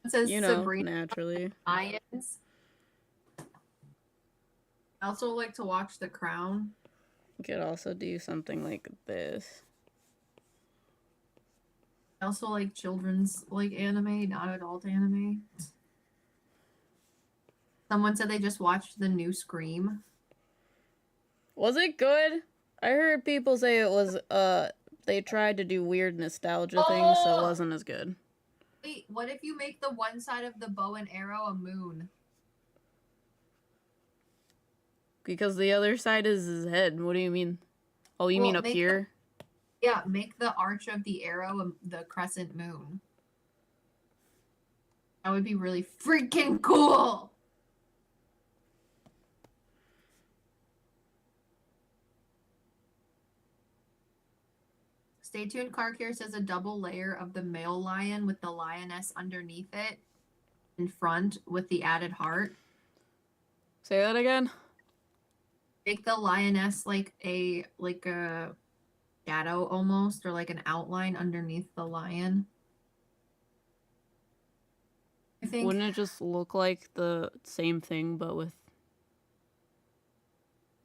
It says You know, Sabrina naturally. Lions. I also like to watch The Crown. You could also do something like this. I also like children's like anime, not adult anime. Someone said they just watched the new Scream. Was it good? I heard people say it was, they tried to do weird nostalgia things, so it wasn't as good. Wait, what if you make the one side of the bow and arrow a moon? Because the other side is his head. What do you mean? Oh, you mean up here? Yeah, make the arch of the arrow the crescent moon. That would be really freaking cool! Stay tuned. Car Care says a double layer of the male lion with the lioness underneath it in front with the added heart. Say that again? Make the lioness like a shadow almost, or like an outline underneath the lion. I think. Wouldn't it just look like the same thing, but with...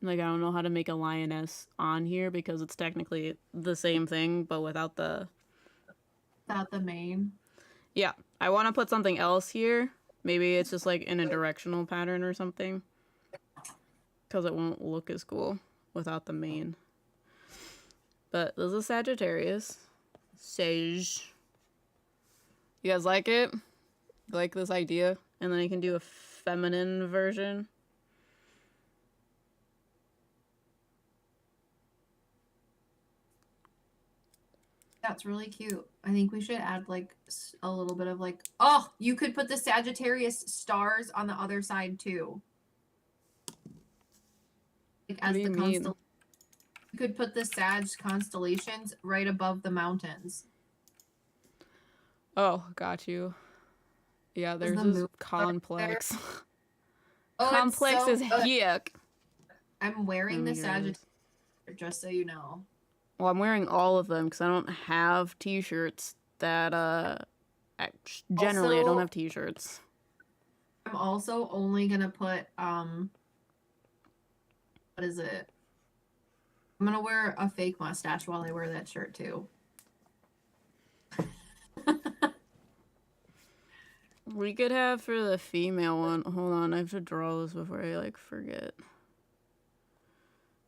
Like, I don't know how to make a lioness on here because it's technically the same thing, but without the... Without the mane. Yeah, I want to put something else here. Maybe it's just like in a directional pattern or something. Because it won't look as cool without the mane. But this is Sagittarius. Sage. You guys like it? You like this idea? And then I can do a feminine version. That's really cute. I think we should add like a little bit of like, oh, you could put the Sagittarius stars on the other side too. Like as the constellation. You could put the Sag constellations right above the mountains. Oh, got you. Yeah, there's this complex. Oh, complex so is yuck. I'm wearing the Sagittarius, just so you know. Well, I'm wearing all of them because I don't have t-shirts that, generally I don't have t-shirts. I'm also only gonna put, what is it? I'm gonna wear a fake mustache while I wear that shirt too. We could have for the female one. Hold on, I have to draw this before I like forget.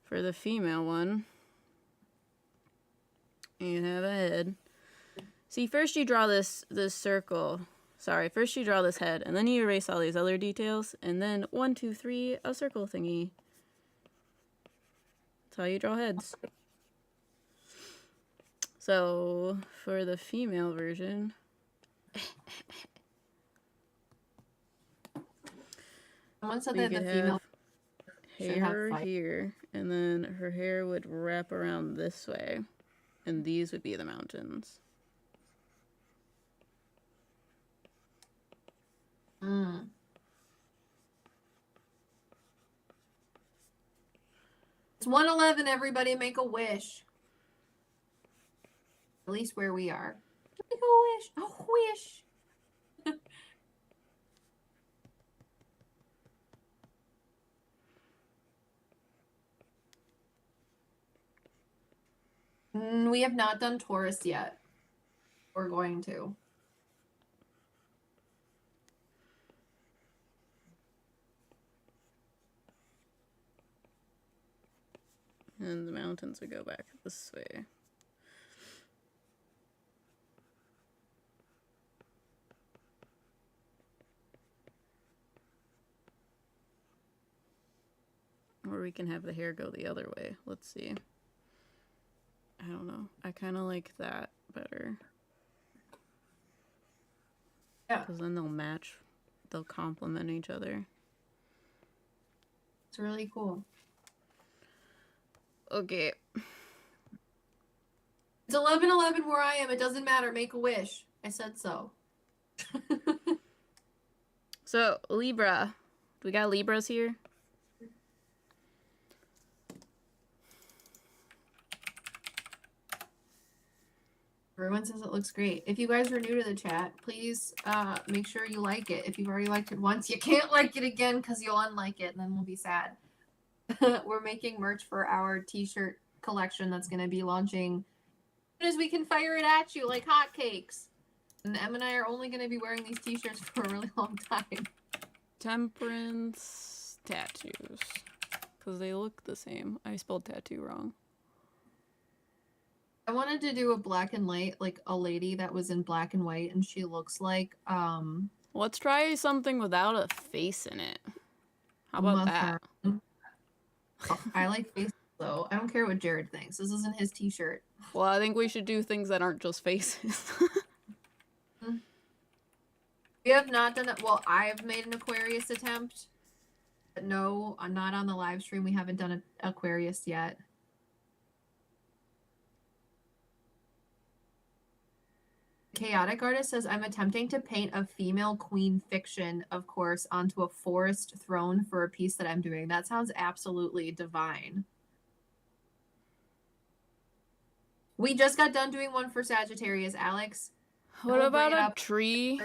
For the female one, you have a head. See, first you draw this circle. Sorry, first you draw this head, and then you erase all these other details, and then 1, 2, 3, a circle thingy. That's how you draw heads. So, for the female version... Someone said that the female hair here, and then her hair would wrap around this way, and these would be the mountains. It's 1:11, everybody make a wish. At least where we are. Make a wish. A wish. We have not done Taurus yet. We're going to. And the mountains would go back this way. Or we can have the hair go the other way. Let's see. I don't know. I kind of like that better. Yeah. Because then they'll match. They'll complement each other. It's really cool. Okay. It's 11:11 where I am. It doesn't matter. Make a wish. I said so. So, Libra. Do we got Libras here? Everyone says it looks great. If you guys are new to the chat, please make sure you like it. If you've already liked it once, you can't like it again because you'll unlike it and then we'll be sad. We're making merch for our t-shirt collection that's going to be launching as soon as we can fire it at you like hotcakes. And Em and I are only going to be wearing these t-shirts for a really long time. Temperance tattoos. Because they look the same. I spelled tattoo wrong. I wanted to do a black and white, like a lady that was in black and white and she looks like Let's try something without a face in it. How about that? I like faces though. I don't care what Jared thinks. This isn't his t-shirt. Well, I think we should do things that aren't just faces. We have not done it. Well, I've made an Aquarius attempt. But no, I'm not on the live stream. We haven't done an Aquarius yet. Chaotic Artist says, I'm attempting to paint a female queen fiction, of course, onto a forest throne for a piece that I'm doing. That sounds absolutely divine. We just got done doing one for Sagittarius, Alex. What about a tree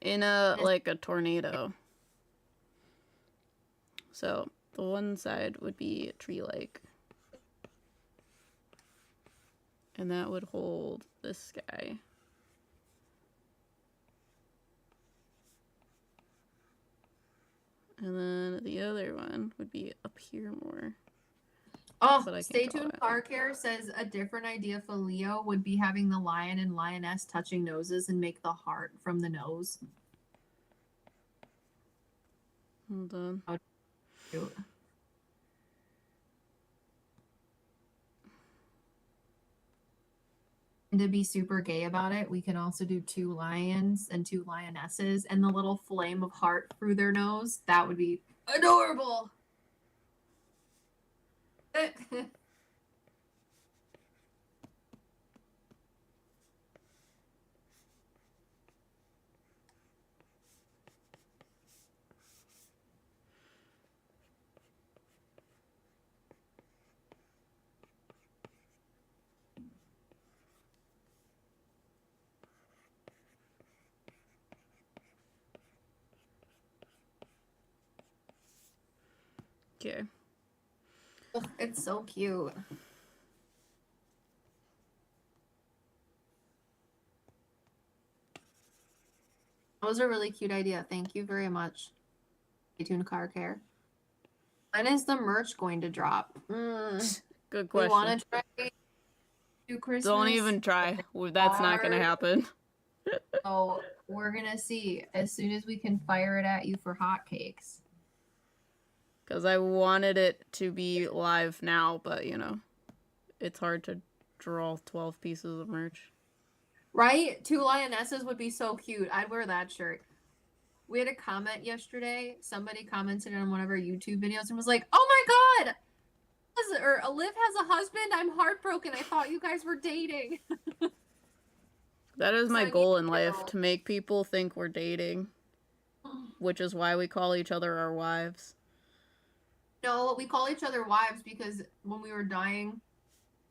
in a tornado? So the one side would be tree-like. And that would hold this guy. And then the other one would be up here more. Oh, Stay Tuned Car Care says a different idea for Leo would be having the lion and lioness touching noses and make the heart from the nose. Hold on. How cute. And to be super gay about it, we can also do 2 lions and 2 lionesses and the little flame of heart through their nose. That would be adorable. Okay. Oh, it's so cute. was a really cute idea. Thank you very much. Stay tuned, car care. When is the merch going to drop? Good We question. want to try do Christmas. Don't even try. That's not gonna happen. So we're gonna see as soon as we can fire it at you for hotcakes. Because I wanted it to be live now, but you know, it's hard to draw 12 pieces of merch. Right? 2 lionesses would be so cute. I'd wear that shirt. We had a comment yesterday. Somebody commented on one of our YouTube videos and was like, "Oh my god! Or Olive has a husband. I'm heartbroken. I thought you guys were dating." That is my So goal you in life, know. to make people think we're dating. Which is why we call each other our wives. No, we call each other wives because when we were dying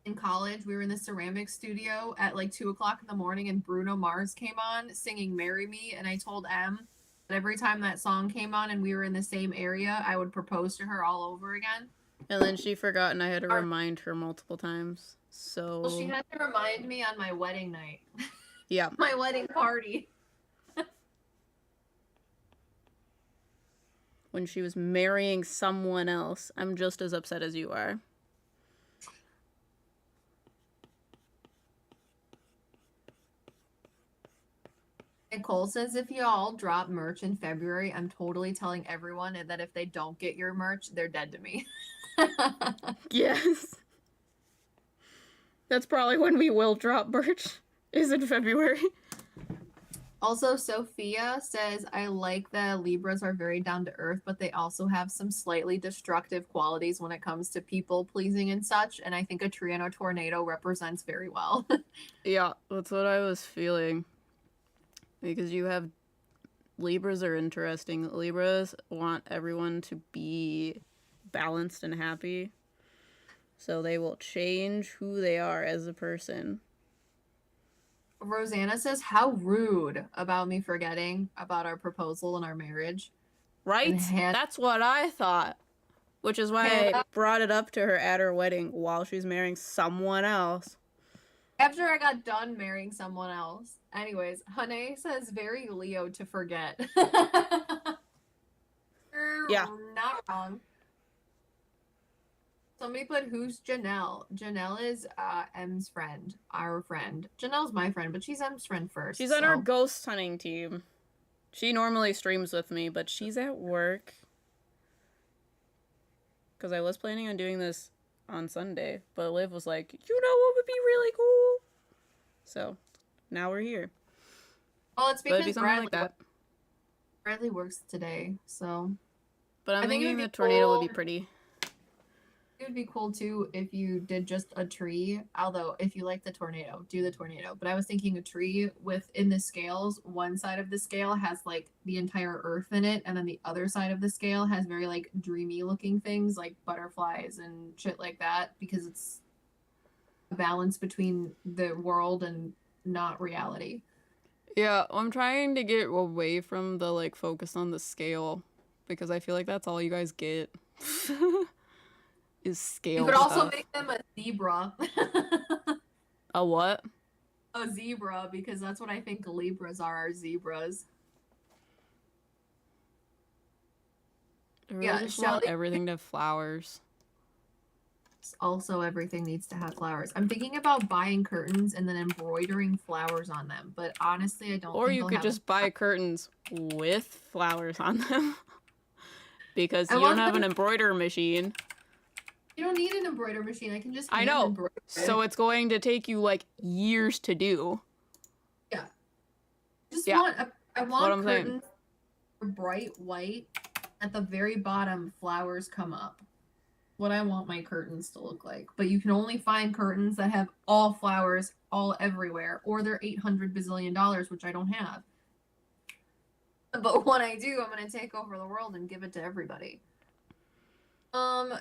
in college, we were in the ceramic studio at like 2 o'clock in the morning, and Bruno Mars came on singing "Marry Me," and I told Em that every time that song came on and we were in the same area, I would propose to her all over again. And then she forgot, and I had to remind her multiple times. So Well, she had to remind me on my wedding night. yeah. My wedding party. When she was marrying someone else. I'm just as upset as you are. Nicole says if y'all drop merch in February, I'm totally telling everyone that if they don't get your merch, they're dead to me. Yes. That's probably when we will drop merch, is in February. Also, Sophia says, I like that Libras are very down to earth, but they also have some slightly destructive qualities when it comes to people pleasing and such. And I think a tree and a tornado represents very well. Yeah, that's what I was feeling. Because you have Libras are interesting. Libras want everyone to be balanced and happy. So they will change who they are as a person. Rosanna says, how rude about me forgetting about our proposal and our marriage. Right? That's what I thought. Which is why I brought it up to her at her wedding while she's marrying someone else. After I got done marrying someone else. Anyways, Hane says, very Leo to forget. Yeah. Not wrong. Somebody put, who's Janelle? Janelle is M's friend, our friend. Janelle's my friend, but she's M's friend first. She's on our ghost hunting team. She normally streams with me, but she's at work. Because I was planning on doing this on Sunday, but Liv was like, you know what would be really cool? So, now we're here. Well, it's because be something like that. Bradley works today, so. But I'm thinking the tornado would be pretty. It would be cool too if you did just a tree. Although if you like the tornado, do the tornado. But I was thinking a tree in the scales, one side of the scale has like the entire earth in it, and then the other side of the scale has very like dreamy looking things like butterflies and shit like that, because it's a balance between the world and not reality. Yeah, I'm trying to get away from the like focus on the scale, because I feel like that's all you guys get. Is scale. You could also make them a zebra. A what? A zebra, because that's what I think Libras are zebras. I really just want everything to have flowers. Also, everything needs to have flowers. I'm thinking about buying curtains and then embroidering flowers on them, but honestly, I don't. Or you could just buy curtains with flowers on them, because you don't have an embroider machine. You don't need an embroider machine. I can just. I know. So it's going to take you like years to do. Yeah. I want curtains that are bright white. At the very bottom, flowers come up. What I want my curtains to look like. But you can only find curtains that have all flowers all everywhere, or they're $800 bazillion, which I don't have. But when I do, I'm going to take over the world and give it to everybody.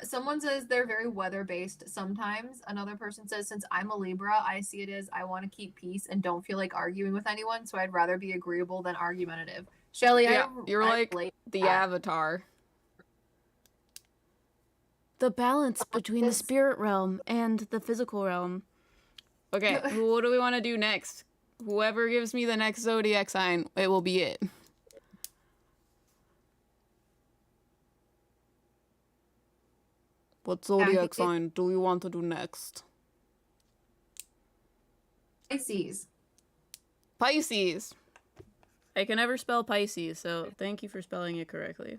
Someone says they're very weather-based sometimes. Another person says, since I'm a Libra, I see it as I want to keep peace and don't feel like arguing with anyone, so I'd rather be agreeable than argumentative. Shelly, yeah, you're like the avatar. The balance between the spirit realm and the physical realm. Okay, what do we want to do next? Whoever gives me the next zodiac sign, it will be it. What zodiac sign do you want to do next? Pisces. Pisces. I can never spell Pisces, so thank you for spelling it correctly.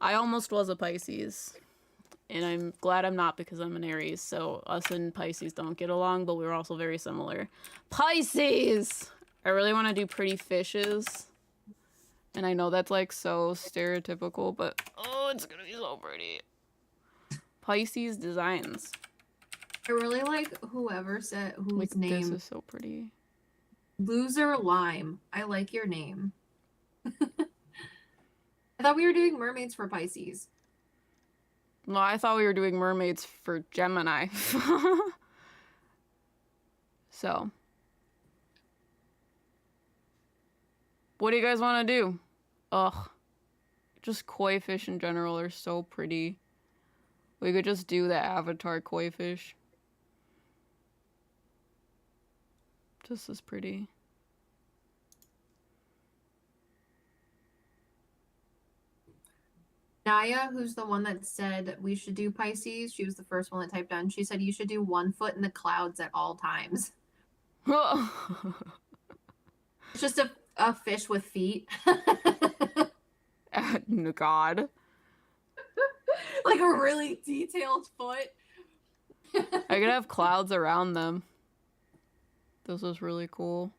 I almost was a Pisces, and I'm glad I'm not because I'm an Aries, so us and Pisces don't get along, but we're also very similar. Pisces! I really want to do pretty fishes, and I know that's like so stereotypical, but oh, it's gonna be so pretty. Pisces designs. I really like whoever said whose Like, name. this is so pretty. Loser Lime. I like your name. I thought we were doing mermaids for Pisces. No, I thought we were doing mermaids for Gemini. So. What do you guys want to do? Ugh. Just koi fish in general are so pretty. We could just do the avatar koi fish. Just as pretty. Naya, who's the one that said we should do Pisces, she was the first one that typed on. She said you should do 1 foot in the clouds at all times. It's just a fish with feet. God. Like a really detailed foot. I could have clouds around them. This is really cool.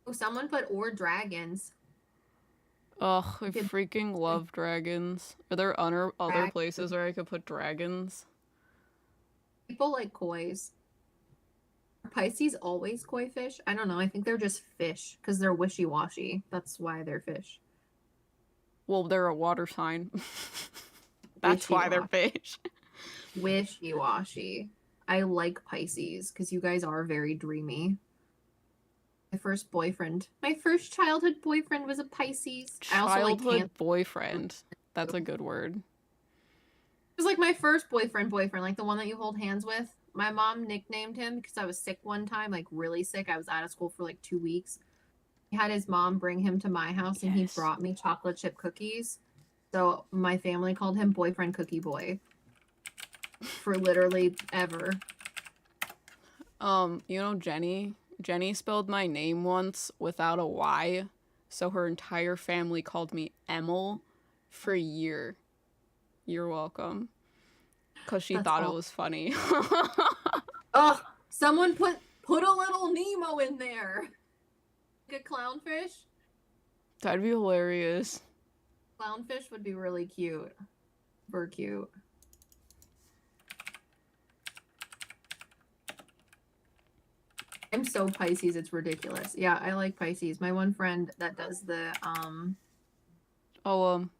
Oh, someone put or dragons. Ugh, I freaking love dragons. Are there other places where I could put dragons? People like kois. Are Pisces always koi fish? I don't know. I think they're just fish because they're wishy-washy. That's why they're fish. Well, they're a water sign. That's why they're fish. Wishy-washy. I like Pisces because you guys are very dreamy. My first childhood boyfriend was a Pisces. Childhood boyfriend. That's a good word. It was like my first boyfriend, like the one that you hold hands with. My mom nicknamed him because I was sick one time, like really sick. I was out of school for like 2 weeks. He had his mom bring him to my house and he brought me chocolate chip cookies. So my family called him Boyfriend Cookie Boy for literally ever. You know Jenny? Jenny spelled my name once without a Y, so her entire family called me Emil for a year. You're welcome. Because she thought it was funny. Oh, someone put a little Nemo in there. Like a clownfish? That'd be hilarious. Clownfish would be really cute. Super cute. I'm so Pisces, it's ridiculous. Yeah, I like Pisces. My one friend that does the OM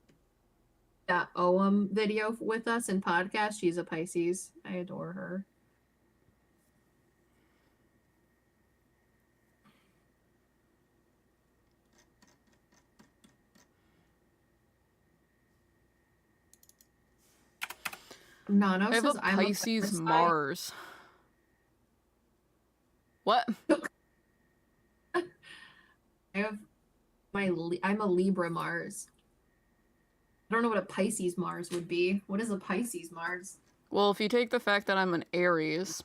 video with us in podcast, she's a Pisces. I adore her. Nano says I'm a Pisces Mars. What? I'm a Libra Mars. I don't know what a Pisces Mars would be. What is a Pisces Mars? Well, if you take the fact that I'm an Aries,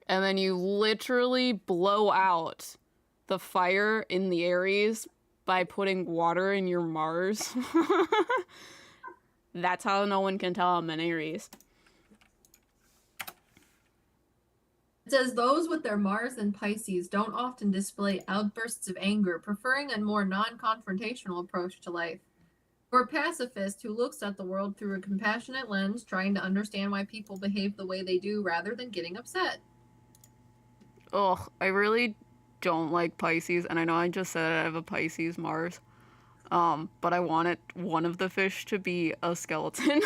and then you literally blow out the fire in the Aries by putting water in your Mars, that's how no one can tell I'm an Aries. It says those with their Mars and Pisces don't often display outbursts of anger, preferring a more non-confrontational approach to life. Or a pacifist who looks at the world through a compassionate lens, trying to understand why people behave the way they do rather than getting upset. Ugh, I really don't like Pisces, and I know I just said I have a Pisces Mars, but I wanted one of the fish to be a skeleton.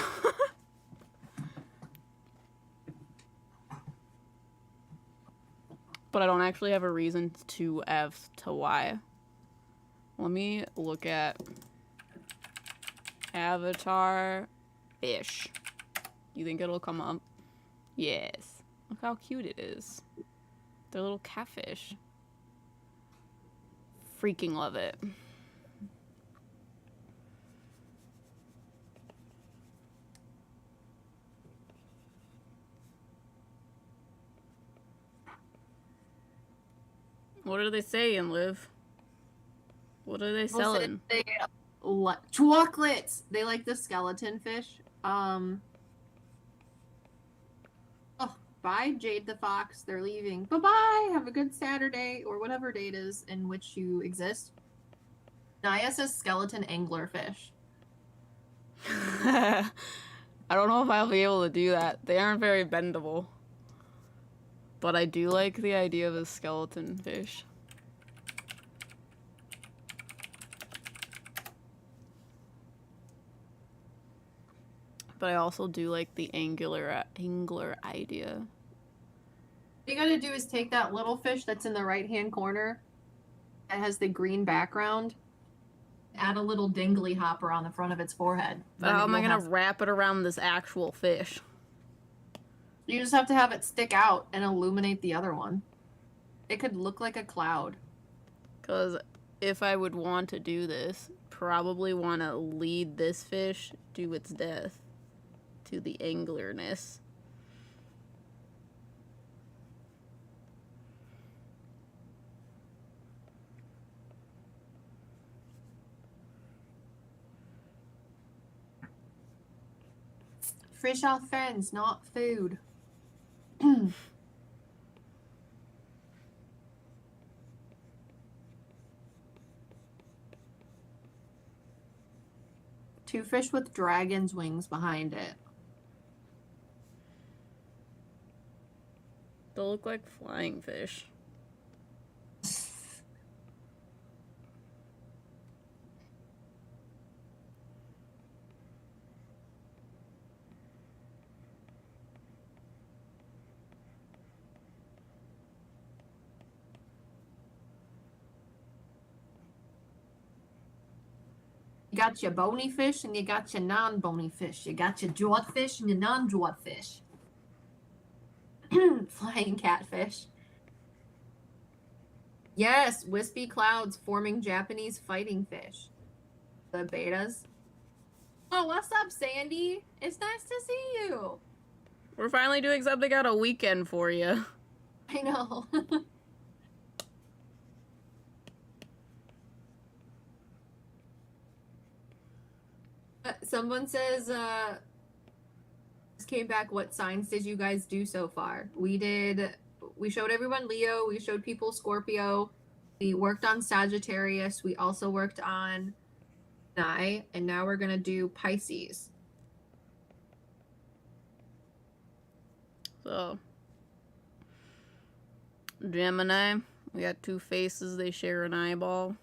But I don't actually have a reason to as to why. Let me look at avatar fish. You think it'll come up? Yes. Look how cute it is. They're little catfish. Freaking love it. What are they saying, Liv? What are they selling? They chocolates. They like the skeleton fish. Oh, bye, Jade the Fox. They're leaving. Bye-bye. Have a good Saturday or whatever date is in which you exist. Naya says skeleton anglerfish. I don't know if I'll be able to do that. They aren't very bendable. But I do like the idea of a skeleton fish. But I also do like the angler idea. What you gotta do is take that little fish that's in the right-hand corner that has the green background, add a little dingly hopper on the front of its forehead. How am I gonna wrap it around this actual fish? You just have to have it stick out and illuminate the other one. It could look like a cloud. Because if I would want to do this, probably want to lead this fish to its death. To the anglerness. Fish are friends, not food. Two fish with dragon's wings behind it. They look like flying fish. You got your bony fish and you got your non-bony fish. You got your jawed fish and your non-jawed fish. Flying catfish. Yes, wispy clouds forming Japanese fighting fish. The betas. Oh, what's up, Sandy? It's nice to see you. We're finally doing something on a weekend for you. I know. Someone says, came back, what signs did you guys do so far? We showed everyone Leo, we showed people Scorpio, we worked on Sagittarius, we also worked on Gemini, and now we're gonna do Pisces. So, Gemini, we got two faces, they share an eyeball.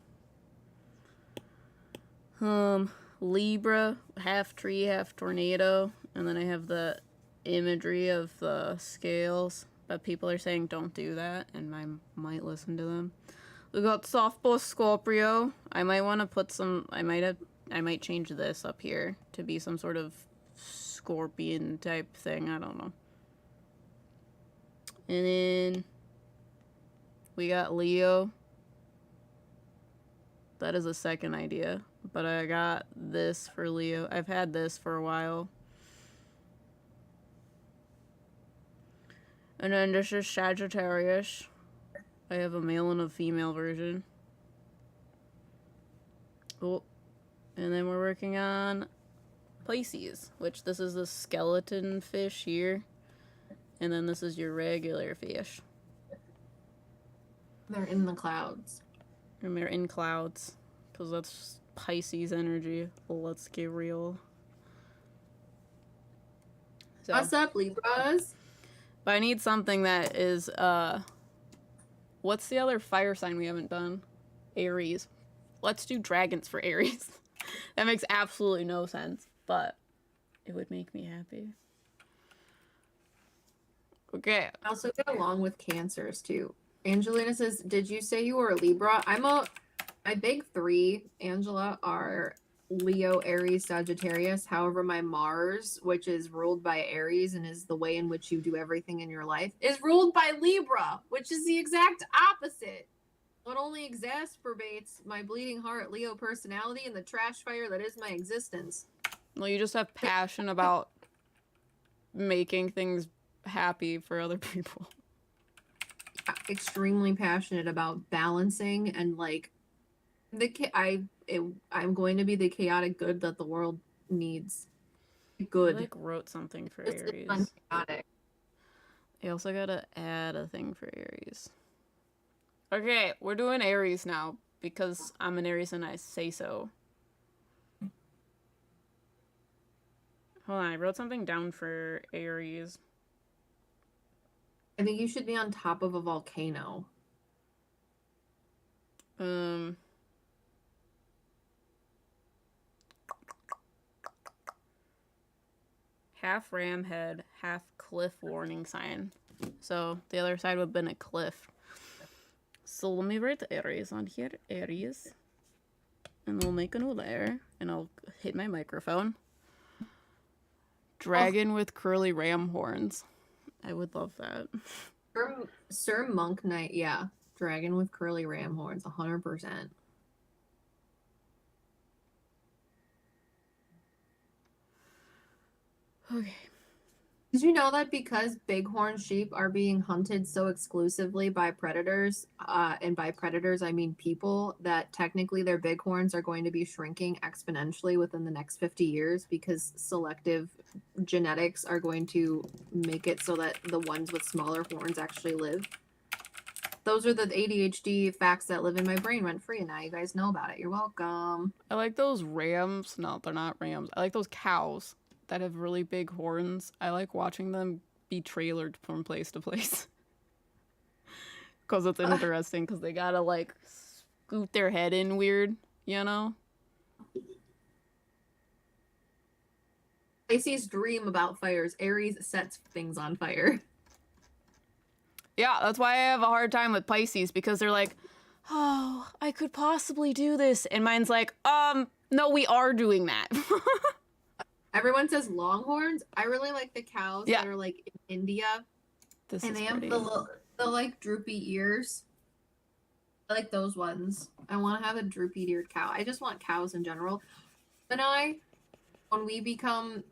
Libra, half tree, half tornado. And then I have the imagery of the scales. But people are saying don't do that, and I might listen to them. We got softball Scorpio. I might want to put some, I might change this up here to be some sort of scorpion type thing. I don't know. And then we got Leo. That is a second idea. But I got this for Leo. I've had this for a while. And then this is Sagittarius. I have a male and a female version. Oh. And then we're working on Pisces, which this is the skeleton fish here. And then this is your regular fish. They're in the clouds. And they're in clouds. Because that's Pisces energy. Let's get real. So, what's up, Libras? But I need something that is, what's the other fire sign we haven't done? Aries. Let's do dragons for Aries. That makes absolutely no sense, but it would make me happy. Okay. I also get along with Cancers, too. Angelina says, did you say you were a Libra? My big three, Angela, are Leo, Aries, Sagittarius. However, my Mars, which is ruled by Aries and is the way in which you do everything in your life, is ruled by Libra, which is the exact opposite. It only exacerbates my bleeding heart Leo personality and the trash fire that is my existence. Well, you just have passion about making things happy for other people. extremely passionate about balancing and like I'm going to be the chaotic good that the world needs. Good. I like wrote something for Just Aries. chaotic. I also gotta add a thing for Aries. Okay, we're doing Aries now because I'm an Aries and I say so. Hold on, I wrote something down for Aries. I think you should be on top of a volcano. Half ram head, half cliff warning sign. So the other side would have been a cliff. So let me write Aries on here, Aries. And we'll make a new layer, and I'll hit my microphone. Dragon with curly ram horns. I would love that. Sir Monk Knight, yeah. Dragon with curly ram horns, 100%. Okay. Did you know that because bighorn sheep are being hunted so exclusively by predators, and by predators I mean people, that technically their bighorns are going to be shrinking exponentially within the next 50 years because selective genetics are going to make it so that the ones with smaller horns actually live? Those are the ADHD facts that live in my brain rent free, and now you guys know about it. You're welcome. I like those rams. No, they're not rams. I like those cows that have really big horns. I like watching them be trailered from place to place. Because it's interesting, because they gotta, like, scoot their head in weird, you know? Pisces dream about fires. Aries sets things on fire. Yeah, that's why I have a hard time with Pisces, because they're like, oh, I could possibly do this. And mine's like, no, we are doing that. Everyone says longhorns. I really like the cows Yeah. that are like in India. This and is they pretty. have the like droopy ears. I like those ones. I want to have a droopy eared cow. I just want cows in general. Gemini, when we become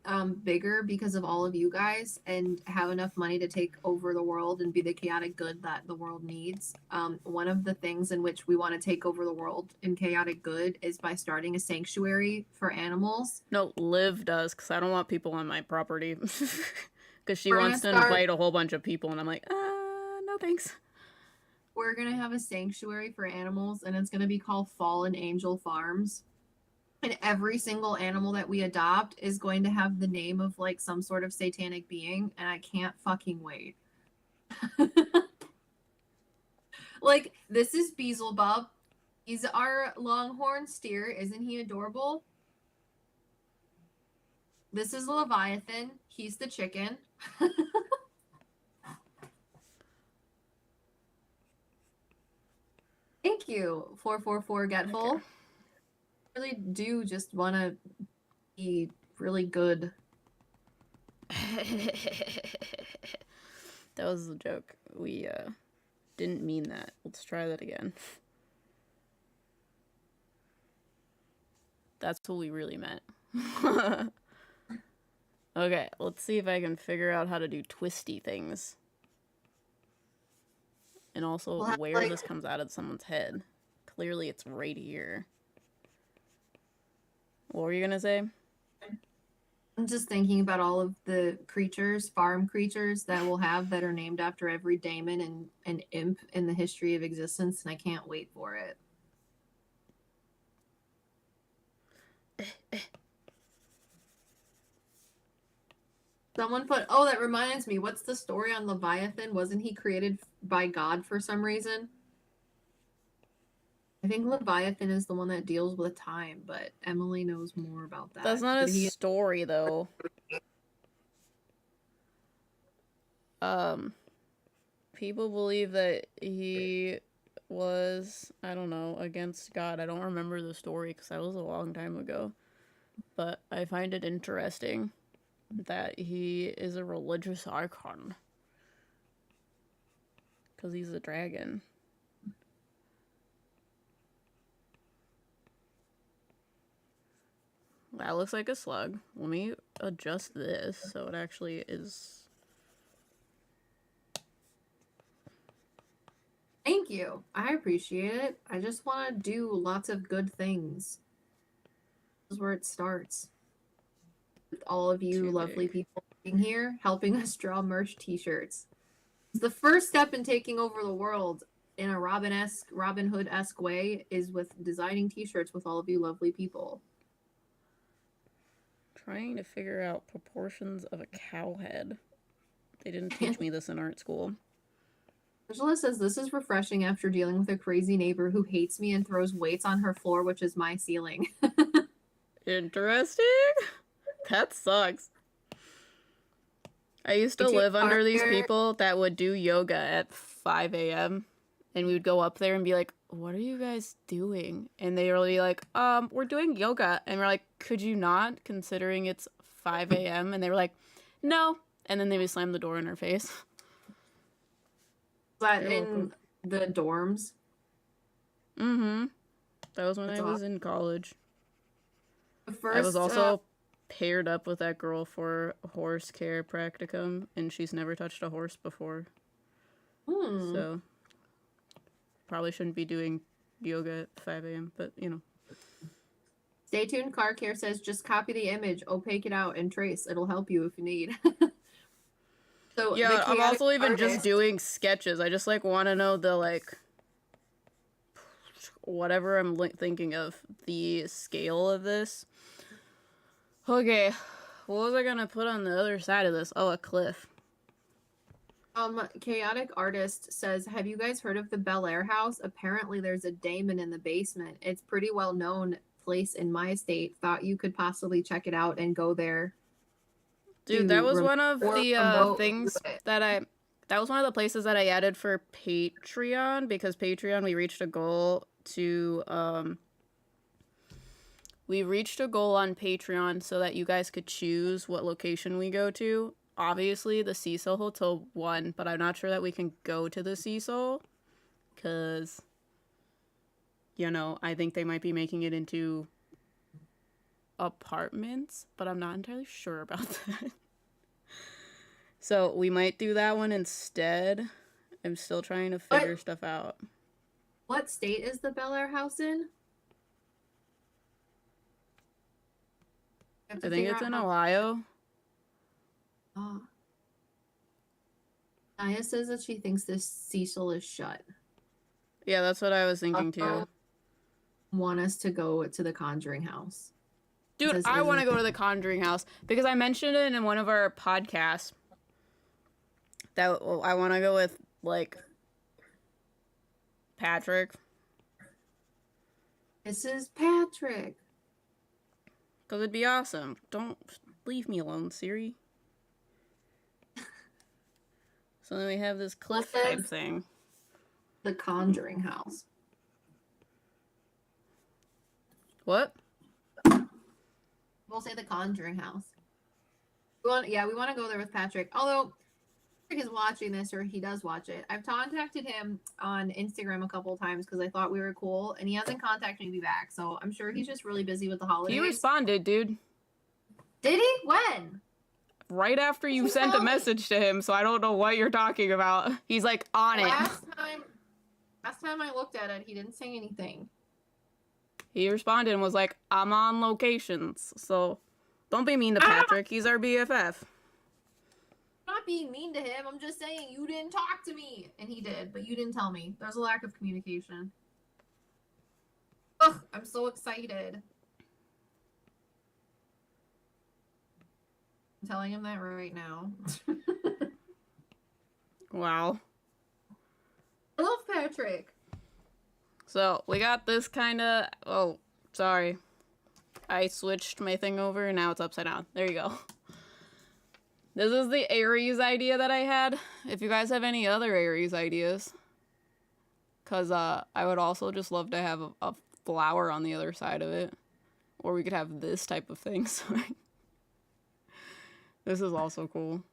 bigger because of all of you guys and have enough money to take over the world and be the chaotic good that the world needs, one of the things in which we want to take over the world in chaotic good is by starting a sanctuary for animals. No, Liv does, because I don't want people on my property. Because she wants to invite a whole bunch of people, and I'm like, no thanks. We're going to have a sanctuary for animals, and it's going to be called Fallen Angel Farms. And every single animal that we adopt is going to have the name of like some sort of satanic being, and I can't fucking wait. Like, this is Beelzebub. He's our longhorn steer. Isn't he adorable? This is Leviathan. He's the chicken. Thank you, 444 Getful. Okay. I really do just want to be really good. That was a joke. We didn't mean that. Let's try that again. That's what we really meant. Okay, let's see if I can figure out how to do twisty things. And also where this comes out of someone's head. Clearly it's right here. What were you gonna say? I'm just thinking about all of the creatures, farm creatures that we'll have that are named after every daemon and imp in the history of existence, and I can't wait for it. Someone put, oh, that reminds me, what's the story on Leviathan? Wasn't he created by God for some reason? I think Leviathan is the one that deals with time, but Emily knows more about that. That's not a story, though. People believe that he was, I don't know, against God. I don't remember the story because that was a long time ago. But I find it interesting that he is a religious icon. Because he's a dragon. That looks like a slug. Let me adjust this so it actually is... Thank you. I appreciate it. I just want to do lots of good things. This is where it starts. With all of you Too lovely big. people being here, helping us draw merch t-shirts. It's the first step in taking over the world in a Robin Hood-esque way is with designing t-shirts with all of you lovely people. Trying to figure out proportions of a cow head. They didn't teach me this in art school. Angela says, this is refreshing after dealing with a crazy neighbor who hates me and throws weights on her floor, which is my ceiling. Interesting. That sucks. I used to live under these people that would do yoga at 5 a.m. and we would go up there and be like, what are you guys doing? And they were like, we're doing yoga. And we're like, could you not, considering it's 5 a.m.? And they were like, no. And then they would slam the door in our face. But in the dorms? Mm-hmm. That was when I was in college. First, I was also paired up with that girl for horse care practicum, and she's never touched a horse before. So, probably shouldn't be doing yoga at 5 a.m., but, you know. Stay tuned. Car Care says, just copy the image, opaque it out, and trace. It'll help you if you need. So yeah, I'm also even artist, just doing sketches. I just, like, want to know the, like, whatever I'm thinking of, the scale of this. Okay, what was I gonna put on the other side of this? Oh, a cliff. Chaotic Artist says, have you guys heard of the Bel Air house? Apparently there's a daemon in the basement. It's pretty well known place in my state. Thought you could possibly check it out and go there. Dude, that was one of the things that that was one of the places that I added for Patreon, because Patreon, we reached a goal on Patreon so that you guys could choose what location we go to. Obviously, the Cecil Hotel won, but I'm not sure that we can go to the Cecil because, you know, I think they might be making it into apartments, but I'm not entirely sure about that. So we might do that one instead. I'm still trying to figure stuff out. What state is the Bel Air house in? I think it's in Ohio. Oh. Naya says that she thinks this Cecil is shut. Yeah, that's what I was thinking too. Want us to go to the Conjuring house. Dude, I want to go to the Conjuring house because I mentioned it in one of our podcasts that I want to go with, like, Patrick. This is Patrick. Because it'd be awesome. Don't leave me alone, Siri. So then we have this cliff type thing. The Conjuring house. What? We'll say the Conjuring house. We want to go there with Patrick. Although Patrick is watching this, or he does watch it. I've contacted him on Instagram a couple of times because I thought we were cool, and he hasn't contacted me back. So I'm sure he's just really busy with the holidays. He responded, dude. Did he? When? Right after you sent a message to him, so I don't know what you're talking about. He's like on it. Last time I looked at it, he didn't say anything. He responded and was like, I'm on locations, so don't be mean to Patrick. He's our BFF. I'm not being mean to him. I'm just saying you didn't talk to me. And he did, but you didn't tell me. There's a lack of communication. Ugh, I'm so excited. I'm telling him that right now. Wow. I love Patrick. So, we got this kind of... Oh, sorry. I switched my thing over, and now it's upside down. There you go. This is the Aries idea that I had. If you guys have any other Aries ideas. Because I would also just love to have a flower on the other side of it. Or we could have this type of thing. Sorry. This is also cool.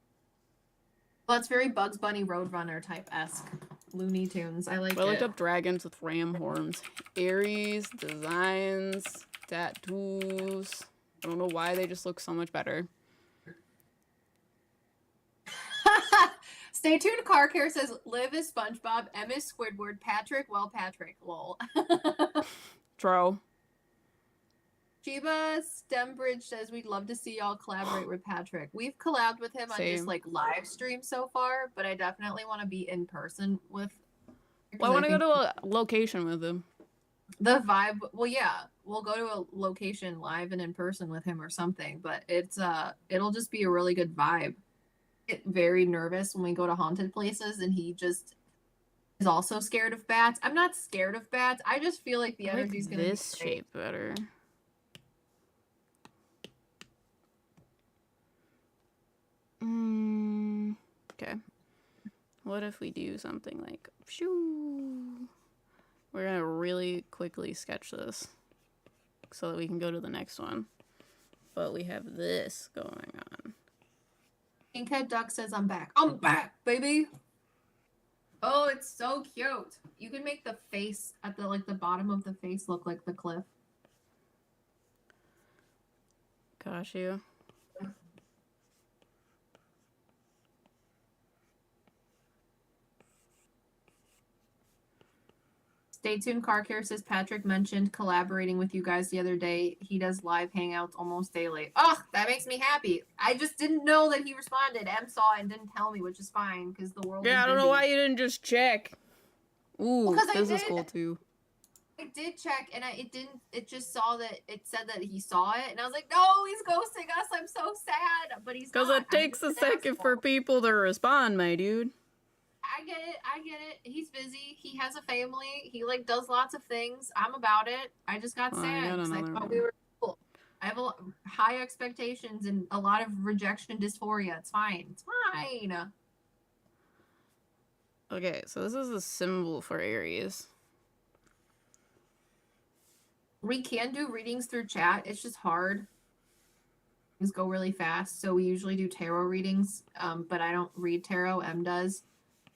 Well, it's very Bugs Bunny Roadrunner type-esque. Looney Tunes. I like it. I looked up dragons with ram horns. Aries, designs, tattoos. I don't know why they just look so much better. Stay tuned. Car Care says Liv is SpongeBob, M is Squidward, Patrick, well, Patrick, lol. Tro. Shiba Stembridge says we'd love to see y'all collaborate with Patrick. We've collabed with him on just like live stream so far, but I definitely want to be in person with. Well, I want to go to a location with him. The vibe, well, yeah, we'll go to a location live and in person with him or something, but it'll just be a really good vibe. I get very nervous when we go to haunted places, and he just is also scared of bats. I'm not scared of bats. I just feel like the energy is going to be this shape better. Okay. What if we do something like shoo? We're gonna really quickly sketch this so that we can go to the next one. But we have this going on. Inkhead Duck says I'm back. I'm back, baby. Oh, it's so cute. You can make the face at the bottom of the face look like the cliff. Gosh, you. Stay tuned. Car Care says Patrick mentioned collaborating with you guys the other day. He does live hangouts almost daily. Oh, that makes me happy. I just didn't know that he responded. M saw it and didn't tell me, which is fine because the world. Yeah, I don't know why you didn't just check. Ooh, well, this is cool too. I did check, and it didn't. It just saw that it said that he saw it, and I was like, "No, he's ghosting us. I'm so sad." But he's because it takes a second for people to respond, my dude. I get it. He's busy. He has a family. He does lots of things. I'm about it. I just got sad because I thought we were cool. I have high expectations and a lot of rejection dysphoria. It's fine. It's fine. Okay, so this is a symbol for Aries. We can do readings through chat. It's just hard. Things go really fast. So we usually do tarot readings, but I don't read tarot. M does.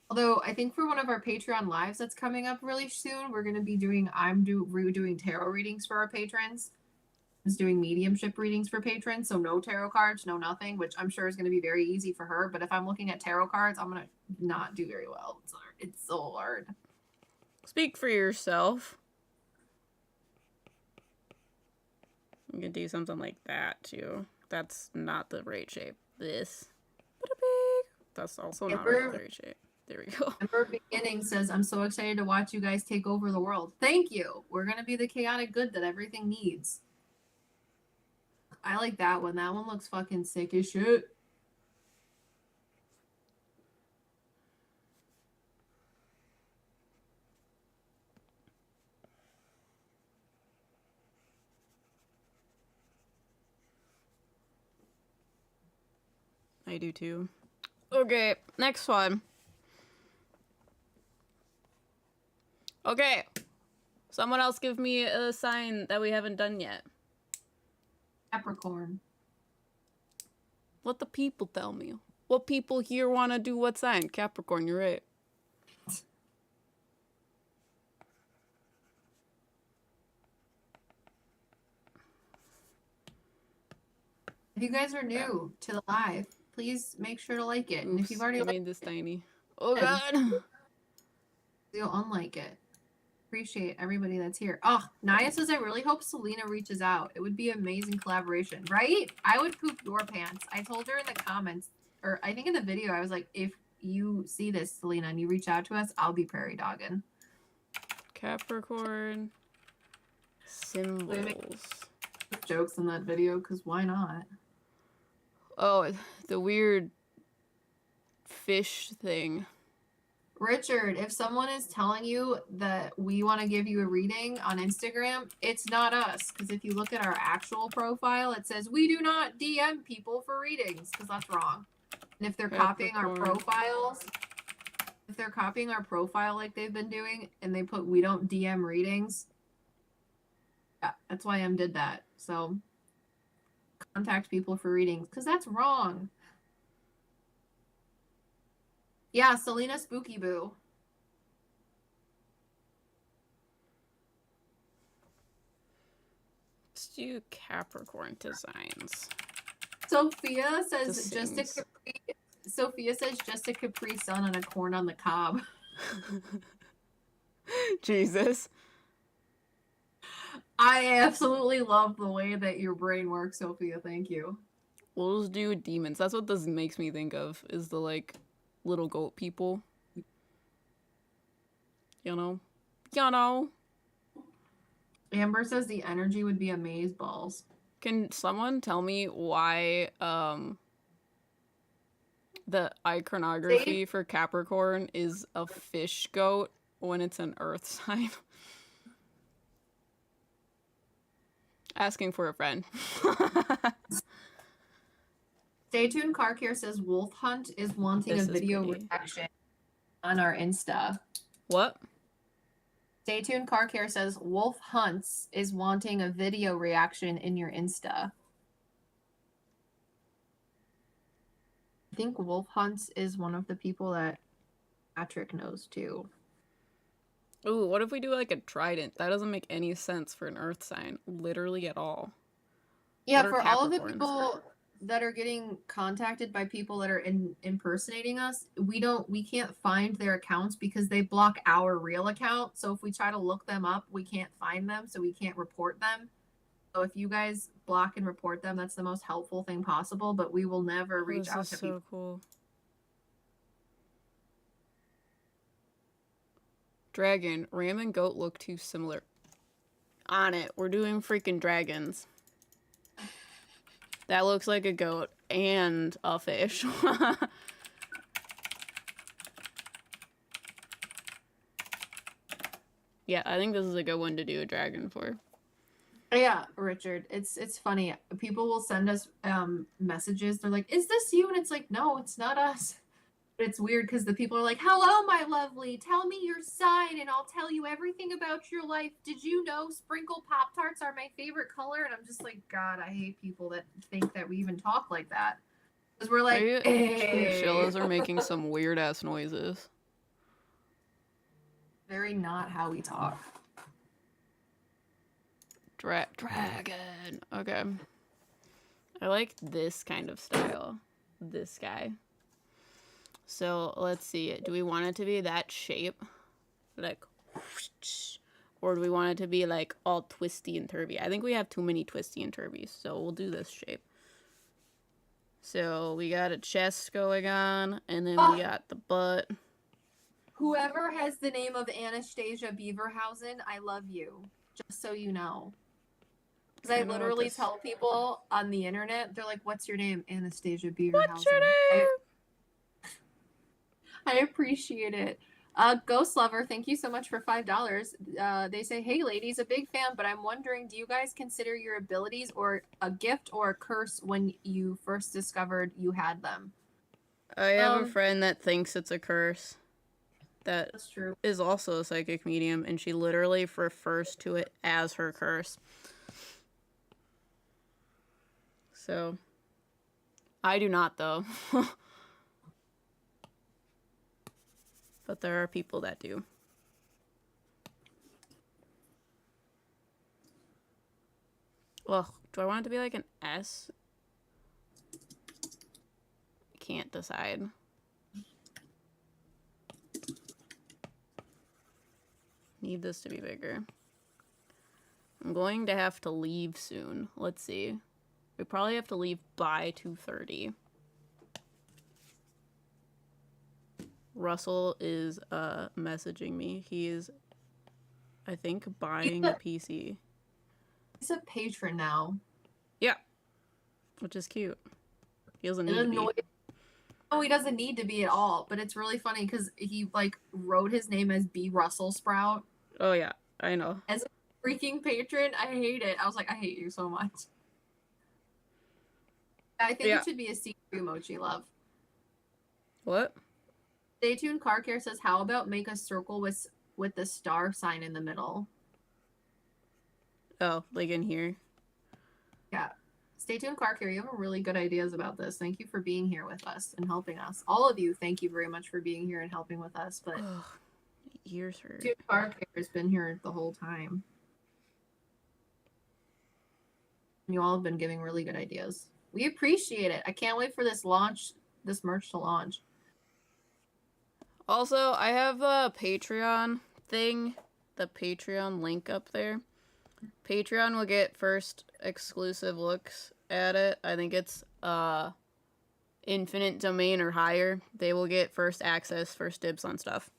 Although I think for one of our Patreon lives that's coming up really soon, we're going to be doing, doing tarot readings for our patrons. I'm doing mediumship readings for patrons, so no tarot cards, no nothing, which I'm sure is going to be very easy for her. But if I'm looking at tarot cards, I'm going to not do very well. It's so hard. Speak for yourself. You can do something like that too. That's not the right shape. This. That's also not the right shape. There we go. Ember Beginning says, I'm so excited to watch you guys take over the world. Thank you. We're going to be the chaotic good that everything needs. I like that one. That one looks fucking sick as shit. I do too. Okay, next one. Okay. Someone else give me a sign that we haven't done yet. Capricorn. Let the people tell me. What people here want to do what sign? Capricorn, you're right. If you guys are new to the live, please make sure to like it. Oops, and if you've already made this tiny. Oh god. You'll unlike it. Appreciate everybody that's here. Oh, Naya says I really hope Selena reaches out. It would be amazing collaboration, right? I would poop your pants. I told her in the comments, or I think in the video, I was like, if you see this, Selena, and you reach out to us, I'll be prairie dogging. Capricorn symbols. Jokes in that video, because why not? Oh, the weird fish thing. Richard, if someone is telling you that we want to give you a reading on Instagram, it's not us. Because if you look at our actual profile, it says we do not DM people for readings, because that's wrong. And if they're copying our profiles, if they're copying our profile like they've been doing, and they put we don't DM readings, yeah, that's why M did that. So contact people for readings, because that's wrong. Yeah, Selena Spooky Boo. Let's do Capricorn designs. Sophia says, just to complete Sophia says just a Capri Sun and a corn on the cob. Jesus. I absolutely love the way that your brain works, Sophia. Thank you. We'll just do demons. That's what this makes me think of, is the, like, little goat people. You know? You know? Amber says the energy would be amazeballs. Can someone tell me why, the iconography for Capricorn is a fish goat when it's an earth sign? Asking for a friend. Stay tuned. Car Care says Wolf Hunt is wanting This a is video pretty. reaction on our Insta. What? Stay tuned. Car Care says Wolf Hunts is wanting a video reaction in your Insta. I think Wolf Hunts is one of the people that Patrick knows too. Ooh, what if we do like a trident? That doesn't make any sense for an earth sign, literally at all. Yeah, What are for all of the Capricorns? people that are getting contacted by people that are impersonating us, we can't find their accounts because they block our real account. So if we try to look them up, we can't find them, so we can't report them. So if you guys block and report them, that's the most helpful thing possible, but we will never reach out to people. So cool. Dragon, ram and goat look too similar. On it, we're doing freaking dragons. That looks like a goat and a fish. Yeah, I think this is a good one to do a dragon for. Yeah, Richard, it's funny. People will send us messages. They're like, "Is this you?" And it's like, "No, it's not us." But it's weird because the people are like, "Hello, my lovely. Tell me your sign, and I'll tell you everything about your life. Did you know sprinkle Pop Tarts are my favorite color?" And I'm just like, God, I hate people that think that we even talk like that. Because we're like, chinchillas are making some weird ass noises. Very not how we talk. Dragon. Okay. I like this kind of style. This guy. So let's see. Do we want it to be that shape? Like, or do we want it to be like all twisty and turvy? I think we have too many twisty and turvies, so we'll do this shape. So we got a chest going on, and then we got the butt. Whoever has the name of Anastasia Beaverhausen, I love you. Just so you know. Because I literally tell people on the internet, they're like, "What's your name?" Anastasia Beaverhausen. What's your name? I appreciate it. Ghost Lover, thank you so much for $5. They say, "Hey ladies, a big fan, but I'm wondering, do you guys consider your abilities or a gift or a curse when you first discovered you had them?" I have a friend that thinks it's a curse. That's true. Is also a psychic medium, and she literally refers to it as her curse. So, I do not, though. But there are people that do. Well, do I want it to be like an S? I can't decide. Need this to be bigger. I'm going to have to leave soon. Let's see. We probably have to leave by 2:30. Russell is messaging me. He is, I think, buying a PC. He's a patron now. Yeah. Which is cute. He doesn't need to be. No, he doesn't need to be at all. But it's really funny because he like wrote his name as B. Russell Sprout. Oh yeah, I know. As a freaking patron, I hate it. I was like, I hate you so much. I think it should be a secret emoji, love. What? Stay tuned. Car Care says, "How about make a circle with the star sign in the middle?" Oh, like in here? Yeah. Stay tuned, Car Care. You have really good ideas about this. Thank you for being here with us and helping us. All of you, thank you very much for being here and helping with us. But ears hurt. Car Care has been here the whole time. You all have been giving really good ideas. We appreciate it. I can't wait for this launch this merch to launch. Also, I have a Patreon thing, the Patreon link up there. Patreon will get first exclusive looks at it. I think it's infinite domain or higher. They will get first access, first dibs on stuff.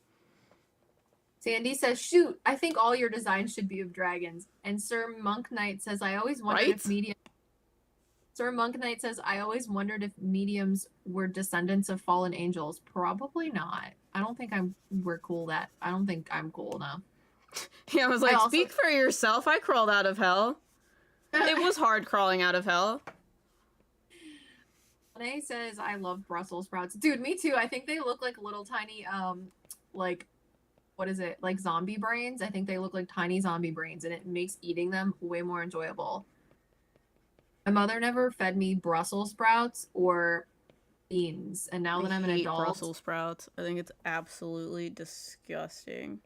Sandy says, shoot, I think all your designs should be of dragons. And Sir Monk Knight says, I always wondered if mediums... Sir Monk Knight says, I always wondered if mediums were descendants of fallen angels. Probably not. I don't think we're cool that... I don't think I'm cool enough. Yeah, I was like, speak for yourself. I crawled out of hell. It was hard crawling out of hell. Renee says, I love Brussels sprouts. Dude, me too. I think they look like little tiny, like... what is it, like zombie brains? I think they look like tiny zombie brains, and it makes eating them way more enjoyable. My mother never fed me Brussels sprouts or beans, and now that I'm an adult, Brussels sprouts. I think it's absolutely disgusting.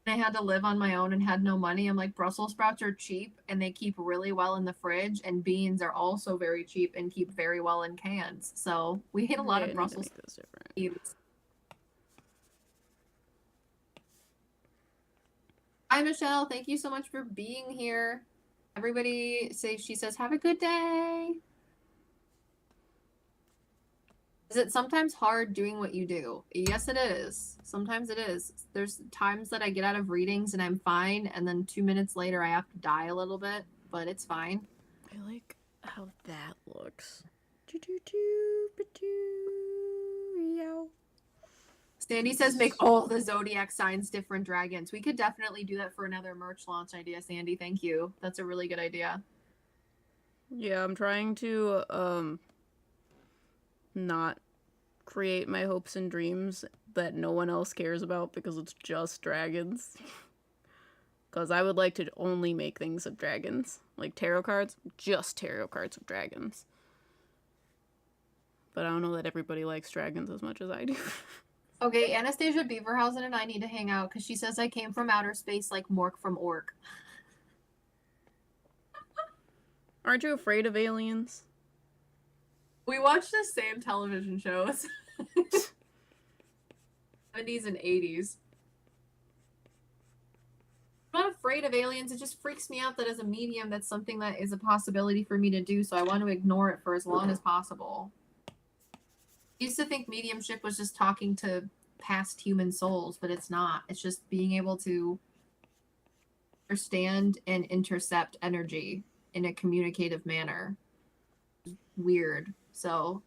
I had to live on my own and had no money. I'm like, Brussels sprouts are cheap and they keep really well in the fridge, and beans are also very cheap and keep very well in cans. So we ate a lot of Brussels sprouts. Hi, Michelle. Thank you so much for being here. Everybody she says, have a good day. Is it sometimes hard doing what you do? Yes, it is. Sometimes it is. There's times that I get out of readings and I'm fine, and then 2 minutes later I have to die a little bit, but it's fine. I like how that looks. Sandy says make all the zodiac signs different dragons. We could definitely do that for another merch launch idea, Sandy. Thank you. That's a really good idea. Yeah, I'm trying to not create my hopes and dreams that no one else cares about because it's just dragons. Because I would like to only make things of dragons. Like tarot cards, just tarot cards of dragons. But I don't know that everybody likes dragons as much as I do. Okay, Anastasia Beaverhausen and I need to hang out because she says I came from outer space like Mork from Orc. Aren't you afraid of aliens? We watch the same television shows. 70s and 80s. I'm not afraid of aliens. It just freaks me out that as a medium, that's something that is a possibility for me to do, so I want to ignore it for as long as possible. I used to think mediumship was just talking to past human souls, but it's not. It's just being able to understand and intercept energy in a communicative manner. Weird. So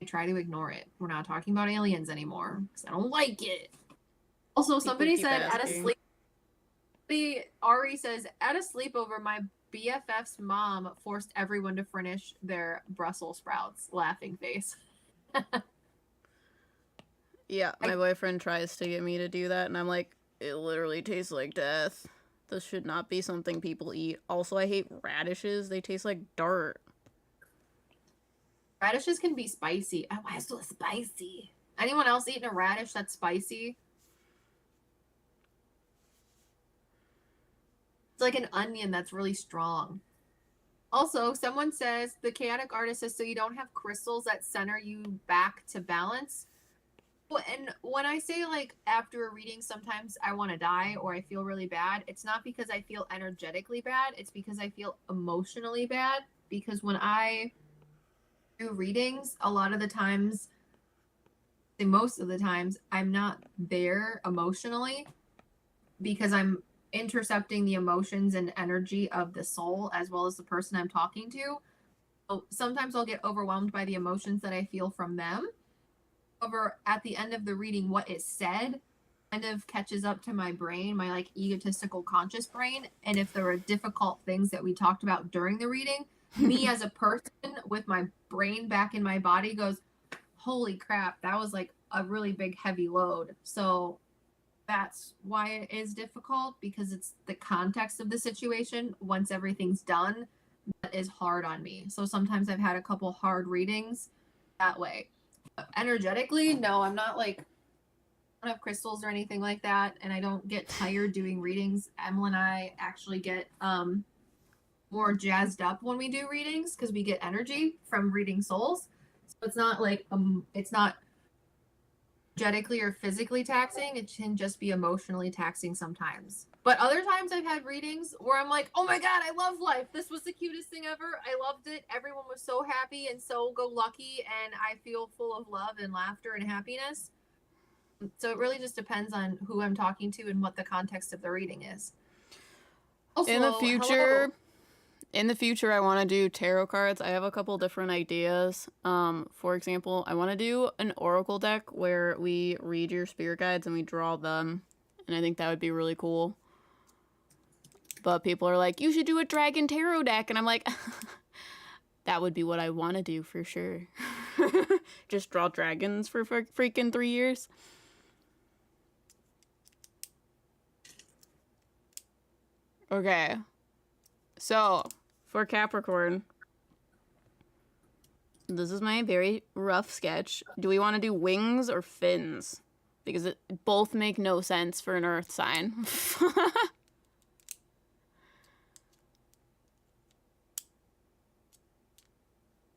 I try to ignore it. We're not talking about aliens anymore because I don't like it. Also, somebody said at a sleep. Ari says at a sleepover, my BFF's mom forced everyone to furnish their Brussels sprouts. Laughing face. Yeah, my boyfriend tries to get me to do that, and I'm like, it literally tastes like death. This should not be something people eat. Also, I hate radishes. They taste like dirt. Radishes can be spicy. Oh, why is so spicy? Anyone else eating a radish that's spicy? It's like an onion that's really strong. Also, someone says, the chaotic artist says, so you don't have crystals that center you back to balance. Well, and when I say, like, after a reading, sometimes I want to die or I feel really bad, it's not because I feel energetically bad. It's because I feel emotionally bad. Because when I do readings, a lot of the times, most of the times, I'm not there emotionally because I'm intercepting the emotions and energy of the soul as well as the person I'm talking to. So sometimes I'll get overwhelmed by the emotions that I feel from them. However, at the end of the reading, what is said kind of catches up to my brain, my like egotistical conscious brain. And if there are difficult things that we talked about during the reading, me as a person with my brain back in my body goes, holy crap, that was like a really big heavy load. So that's why it is difficult, because it's the context of the situation. Once everything's done, that is hard on me. So sometimes I've had a couple hard readings that way. But energetically, no, I'm not like, I don't have crystals or anything like that, and I don't get tired doing readings. Emma and I actually get more jazzed up when we do readings because we get energy from reading souls. So it's not like it's not energetically or physically taxing. It can just be emotionally taxing sometimes. But other times I've had readings where I'm like, oh my God, I love life. This was the cutest thing ever. I loved it. Everyone was so happy and so go lucky, and I feel full of love and laughter and happiness. So it really just depends on who I'm talking to and what the context of the reading is. Also, In the future, hello. in the future, I want to do tarot cards. I have a couple different ideas. For example, I want to do an oracle deck where we read your spirit guides and we draw them, and I think that would be really cool. But people are like, you should do a dragon tarot deck, and I'm like, that would be what I want to do for sure. Just draw dragons for freaking 3 years. Okay. So, for Capricorn, this is my very rough sketch. Do we want to do wings or fins? Because both make no sense for an earth sign.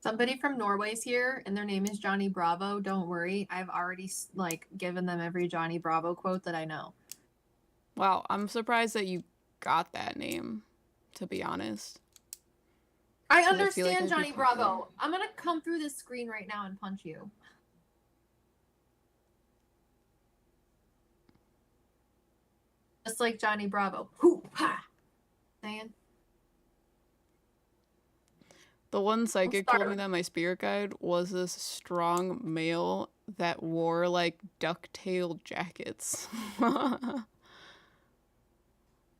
Somebody from Norway's here, and their name is Johnny Bravo. Don't worry, I've already like given them every Johnny Bravo quote that I know. Wow, I'm surprised that you got that name, to be honest. I understand, Johnny Bravo. I'm gonna come through this screen right now and punch you. Just like Johnny Bravo. Hoo ha! Saying. The one psychic told me that my spirit guide was this strong male that wore like ducktail jackets.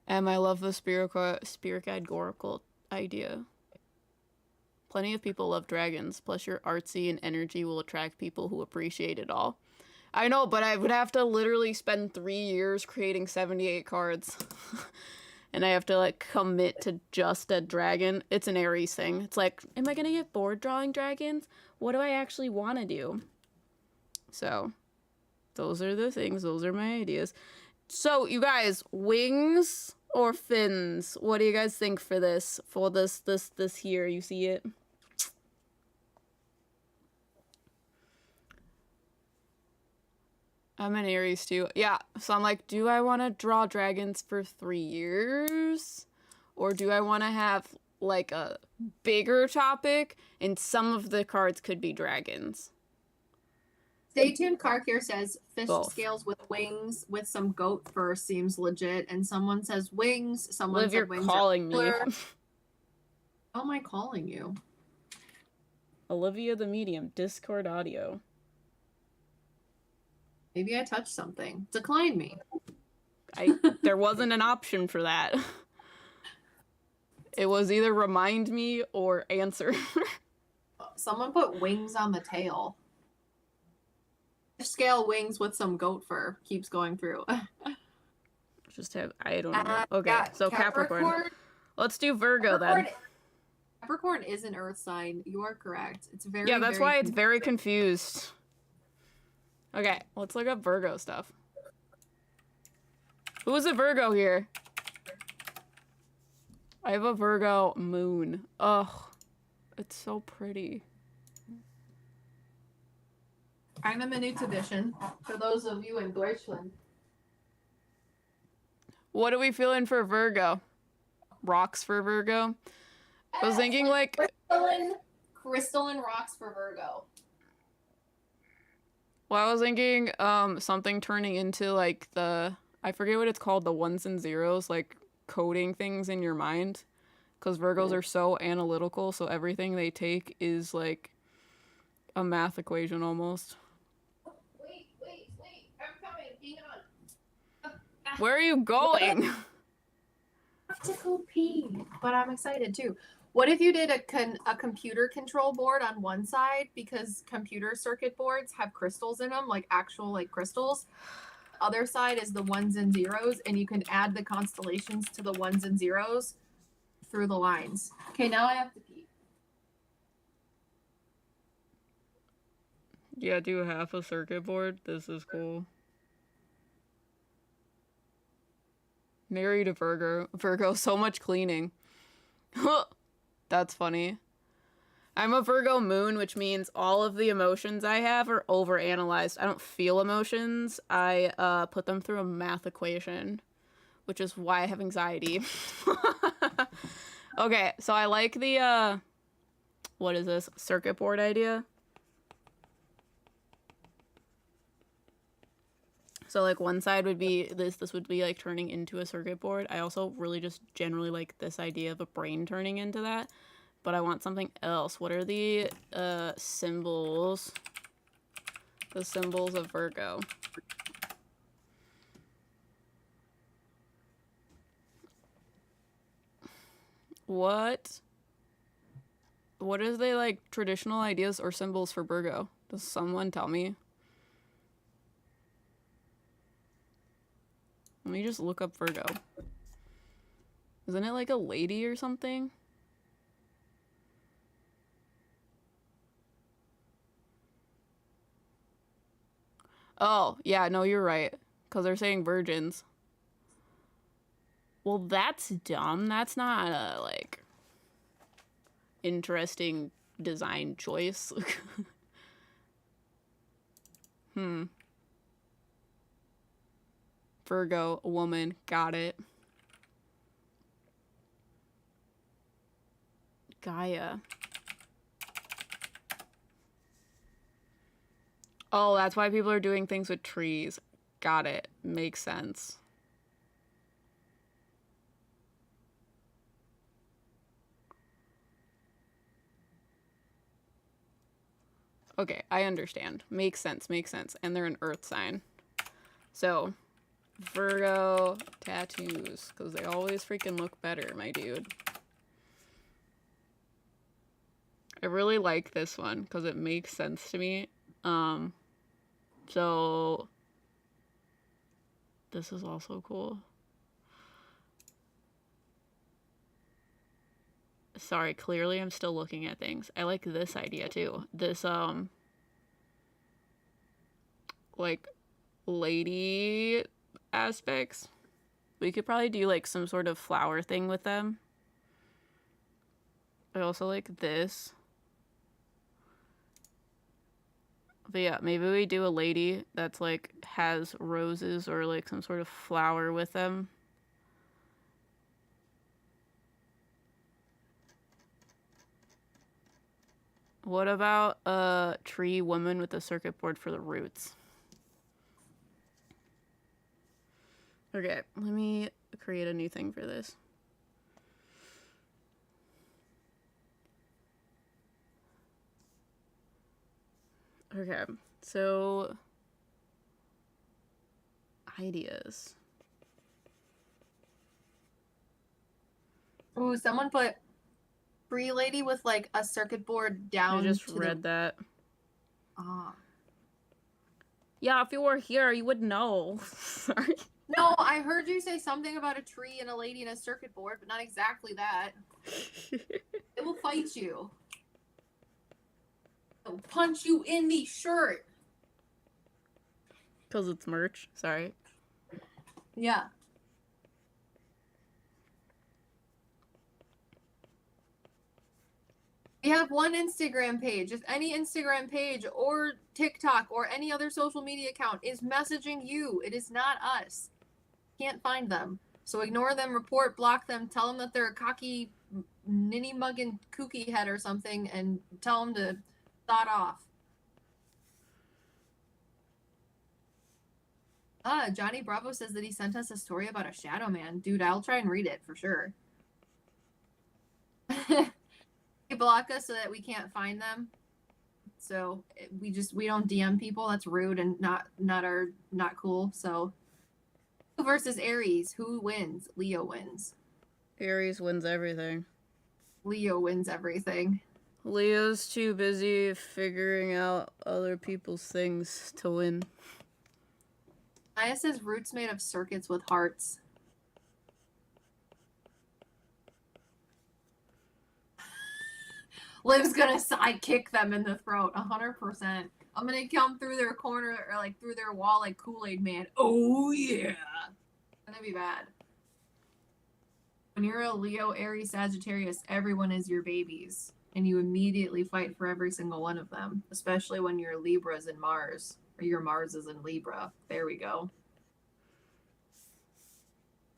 And I love the spirit guide oracle idea. Plenty of people love dragons, plus your artsy and energy will attract people who appreciate it all. I know, but I would have to literally spend 3 years creating 78 cards. And I have to like commit to just a dragon. It's an Aries thing. It's like, am I gonna get bored drawing dragons? What do I actually want to do? So, those are the things. Those are my ideas. So, you guys, wings or fins? What do you guys think for this? For this here, you see it? I'm an Aries too. Yeah, so I'm like, do I want to draw dragons for 3 years? Or do I want to have like a bigger topic and some of the cards could be dragons? Stay tuned. Kark here says fish Both. scales with wings with some goat fur seems legit. And someone says wings. Someone Liv, said you're wings calling me. How am I calling you? Olivia the Medium, Discord audio. Maybe I touched something. Decline me. There wasn't an option for that. It was either remind me or answer. Someone put wings on the tail. Scale wings with some goat fur keeps going through. Just have, I don't know. Okay, yeah, so Capricorn. Let's do Virgo then. Capricorn is an earth sign. You are correct. It's very, yeah, that's why it's very confused. Okay, let's look up Virgo stuff. Who's a Virgo here? I have a Virgo moon. Ugh, it's so pretty. I'm a minute edition for those of you in Deutschland. What are we feeling for Virgo? Rocks for Virgo? I was thinking like... Crystalline rocks for Virgo. Well, I was thinking something turning into like the, I forget what it's called, the ones and zeros, like coding things in your mind. Because Virgos are so analytical, so everything they take is like a math equation almost. Wait, I'm coming, hang on. Where are you going? I have to go pee, but I'm excited too. What if you did a computer control board on one side, because computer circuit boards have crystals in them, like actual like crystals. The other side is the ones and zeros, and you can add the constellations to the ones and zeros through the lines. Okay, now I have to pee. Yeah, do half a circuit board. This is cool. Married a Virgo. Virgo, so much cleaning. That's funny. I'm a Virgo moon, which means all of the emotions I have are overanalyzed. I don't feel emotions. I put them through a math equation, which is why I have anxiety. Okay, so I like the, what is this? Circuit board idea. So, like, one side would be this would be, like, turning into a circuit board. I also really just generally like this idea of a brain turning into that. But I want something else. What are the symbols? The symbols of Virgo. What is they like traditional ideas or symbols for Virgo? Does someone tell me? Let me just look up Virgo. Isn't it like a lady or something? Oh, yeah, no, you're right. Because they're saying virgins. Well, that's dumb. That's not a, like, interesting design choice. Virgo, a woman. Got it. Gaia. Oh, that's why people are doing things with trees. Got it. Makes sense. Okay, I understand. Makes sense, makes sense. And they're an earth sign. So, Virgo tattoos, because they always freaking look better, my dude. I really like this one, because it makes sense to me. So, this is also cool. Sorry, clearly I'm still looking at things. I like this idea too. This, like, lady aspects. We could probably do, like, some sort of flower thing with them. I also like this. But yeah, maybe we do a lady that's, like, has roses or, like, some sort of flower with them. What about a tree woman with a circuit board for the roots? Okay, let me create a new thing for this. Okay, so ideas. Ooh, someone put free lady with like a circuit board down. I just read that. Ah. Yeah, if you were here, you would know. Sorry. No, I heard you say something about a tree and a lady and a circuit board, but not exactly that. It will fight you. It'll punch you in the shirt. Because it's merch. Sorry. Yeah. We have one Instagram page. If any Instagram page or TikTok or any other social media account is messaging you, it is not us. Can't find them. So ignore them, report, block them, tell them that they're a cocky, ninny mugging kooky head or something, and tell them to thought off. Johnny Bravo says that he sent us a story about a shadow man. Dude, I'll try and read it for sure. They block us so that we can't find them. So we don't DM people. That's rude and not cool. So versus Aries, who wins? Leo wins. Aries wins everything. Leo wins everything. Leo's too busy figuring out other people's things to win. Maya says roots made of circuits with hearts. Liv's gonna sidekick them in the throat, 100%. I'm gonna come through their corner or like through their wall like Kool-Aid Man. Oh yeah, it's gonna be bad. When you're a Leo, Aries, Sagittarius, everyone is your babies. and you immediately fight for every single one of them, especially when your Libra's in Mars, or your Mars is in Libra. There we go.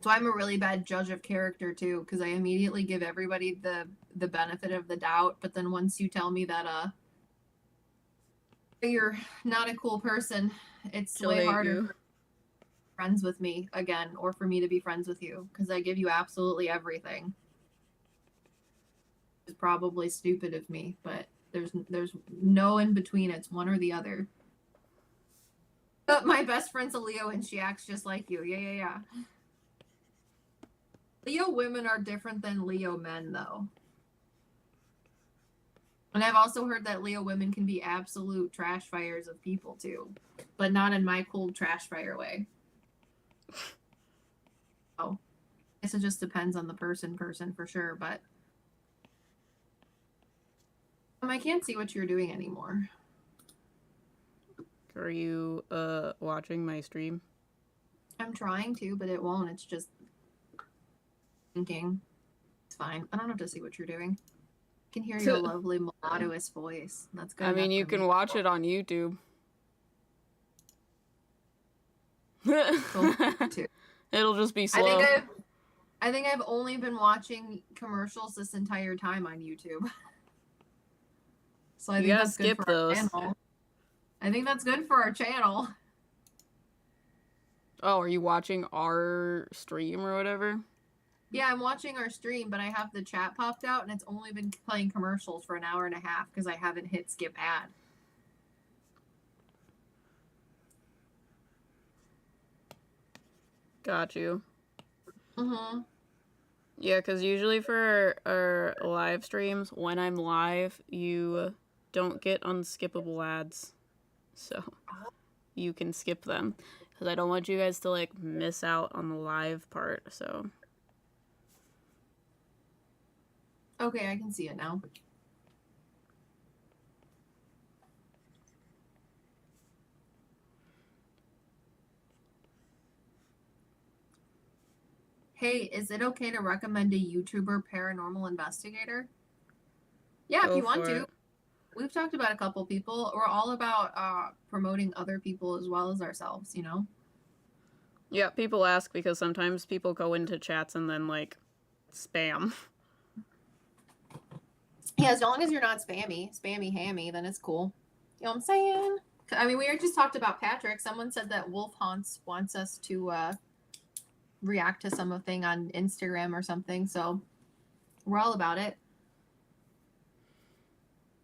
So I'm a really bad judge of character too, because I immediately give everybody the benefit of the doubt, but then once you tell me that you're not a cool person, it's way harder for friends with me again, or for me to be friends with you, because I give you absolutely everything. It's probably stupid of me, but there's no in between. It's one or the other. But my best friend's a Leo and she acts just like you. Yeah. Leo women are different than Leo men, though. And I've also heard that Leo women can be absolute trash fires of people, too. But not in my cool trash fire way. Oh. I guess it just depends on the person for sure, but... I can't see what you're doing anymore. Are you, watching my stream? I'm trying to, but it won't. It's just... thinking. It's fine. I don't have to see what you're doing. I can hear your lovely melodious voice. That's good. I mean, you can watch it on YouTube. It'll just be slow. I think I've only been watching commercials this entire time on YouTube. So I think that's good for our channel. I think that's good for our channel. Oh, are you watching our stream or whatever? Yeah, I'm watching our stream, but I have the chat popped out, and it's only been playing commercials for an hour and a half because I haven't hit skip ad. Got you. Mm-hmm. Yeah, because usually for our live streams, when I'm live, you don't get unskippable ads. So you can skip them. Because I don't want you guys to, like, miss out on the live part, so... Okay, I can see it now. Hey, is it okay to recommend a YouTuber paranormal investigator? Yeah, if you want to. We've talked about a couple people. We're all about promoting other people as well as ourselves, you know? Yeah, people ask because sometimes people go into chats and then, like, spam. Yeah, as long as you're not spammy hammy, then it's cool. You know what I'm saying? I mean, we just talked about Patrick. Someone said that Wolf Haunts wants us to react to something on Instagram or something, so we're all about it.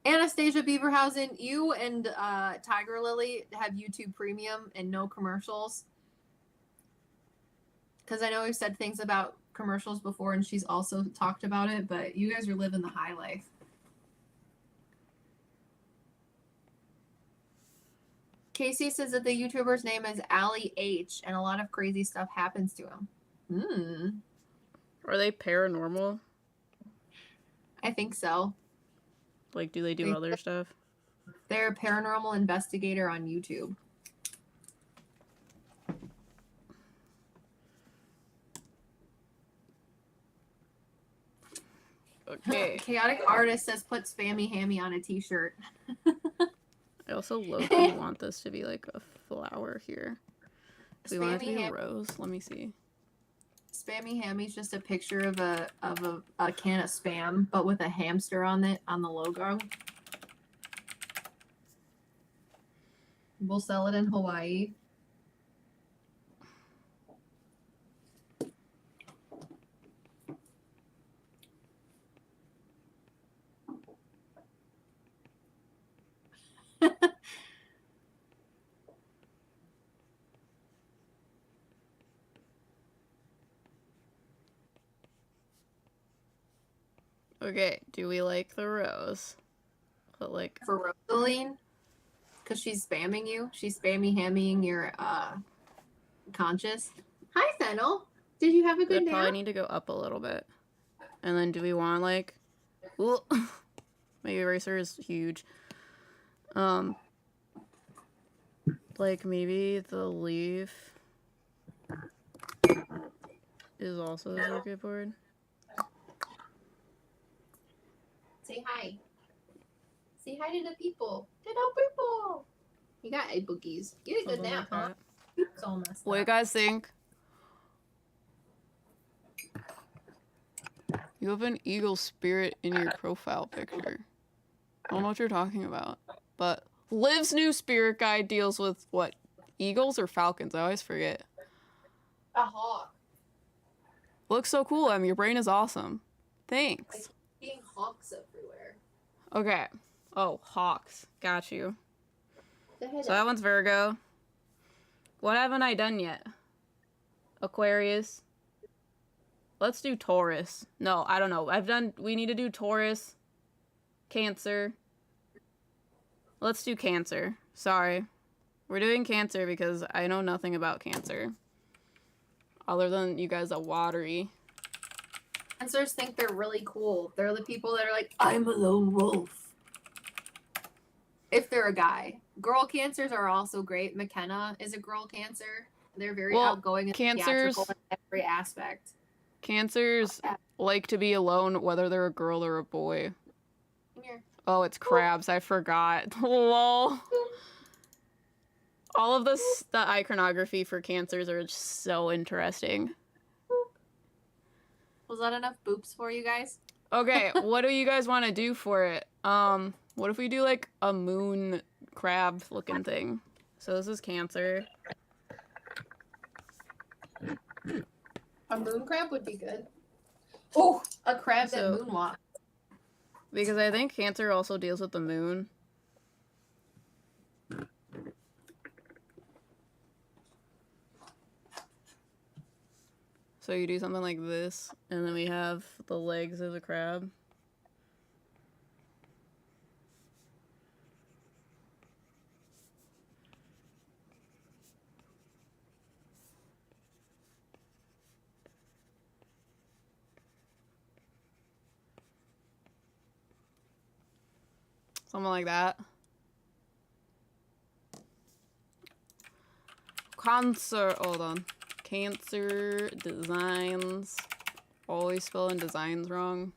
Anastasia Beaverhausen, you and Tiger Lily have YouTube Premium and no commercials. Because I know we've said things about commercials before, and she's also talked about it, but you guys are living the high life. Casey says that the YouTuber's name is Ali H, and a lot of crazy stuff happens to him. Are they paranormal? I think so. Like, do they do other stuff? They're a paranormal investigator on YouTube. Okay. Chaotic Artist says put Spammy Hammy on a t-shirt. I also low-key want this to be like a flower here. Do we want it to be a rose? Let me see. Spammy Hammy's just a picture of a can of Spam, but with a hamster on it on the logo. We'll sell it in Hawaii. Okay, do we like the rose? But like for Rosaline, because she's spamming you. She's spammy hammying your conscious. Hi, Fennel. Did you have a good nap? Probably need to go up a little bit. And then do we want like... Ooh, my eraser is huge. Like maybe the leaf is also a circuit board. Say hi. Say hi to the people. To the people. You got 8 boogies. You had a good Something nap, like huh? that. It's all messed What do you up. guys think? You have an eagle spirit in your profile picture. I don't know what you're talking about. But Liv's new spirit guide deals with what? Eagles or falcons? I always forget. A hawk. Looks so cool, Em. Your brain is awesome. Thanks. Like seeing hawks everywhere. Okay. Oh, hawks. Got you. Go ahead. So that one's Virgo. What haven't I done yet? Aquarius. Let's do Taurus. No, I don't know. We need to do Taurus. Cancer. Let's do Cancer. Sorry. We're doing Cancer because I know nothing about Cancer. Other than you guys are watery. Cancers think they're really cool. They're the people that are like, I'm a lone wolf. If they're a guy. Girl cancers are also great. McKenna is a girl cancer. They're very outgoing and theatrical in every aspect. Cancers like to be alone whether they're a girl or a boy. Come here. Oh, it's crabs. I forgot. Lol. All of the iconography for cancers are just so interesting. Was that enough boops for you guys? Okay, what do you guys want to do for it? What if we do like a moon crab looking thing? So this is Cancer. A moon crab would be good. Oh, a crab that moonwalks. Because I think Cancer also deals with the moon. So you do something like this, and then we have the legs of the crab. Something like that. Cancer, hold on. Cancer designs. Always spelling designs wrong.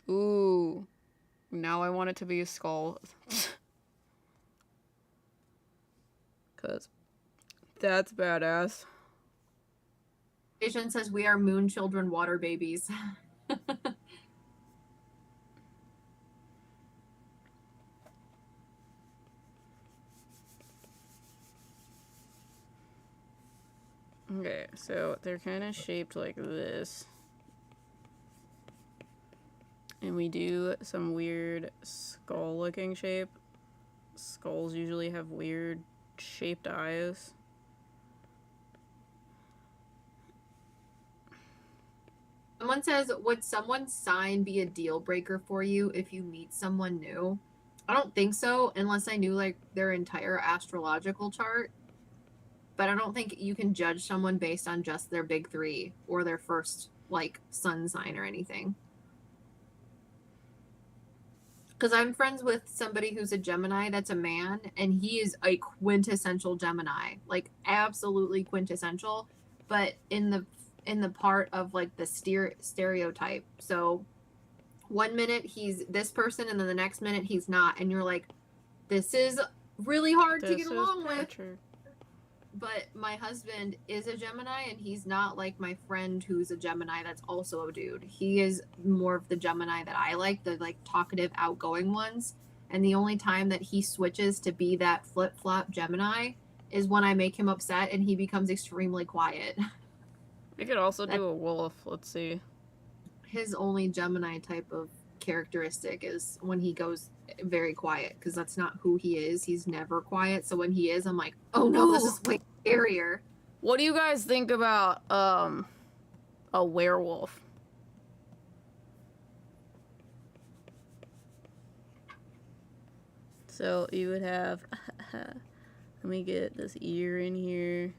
Ooh. Now I want it to be a skull. Cause that's badass. Asian says we are moon children, water babies. Okay, so they're kind of shaped like this. And we do some weird skull-looking shape. Skulls usually have weird shaped eyes. Someone says, would someone's sign be a deal breaker for you if you meet someone new? I don't think so, unless I knew like their entire astrological chart. But I don't think you can judge someone based on just their big 3 or their first like sun sign or anything. Because I'm friends with somebody who's a Gemini that's a man, and he is a quintessential Gemini, like absolutely quintessential, but in the part of like the stereotype. So one minute he's this person, and then the next minute he's not, and you're like, this is really hard to get along with. But my husband is a Gemini, and he's not like my friend who's a Gemini that's also a dude. He is more of the Gemini that I like, the like talkative, outgoing ones. And the only time that he switches to be that flip-flop Gemini is when I make him upset and he becomes extremely quiet. We could also do a wolf. Let's see. His only Gemini type of characteristic is when he goes very quiet, because that's not who he is. He's never quiet. So when he is, I'm like, oh no, this is way scarier. What do you guys think about a werewolf? So you would have let me get this ear in here,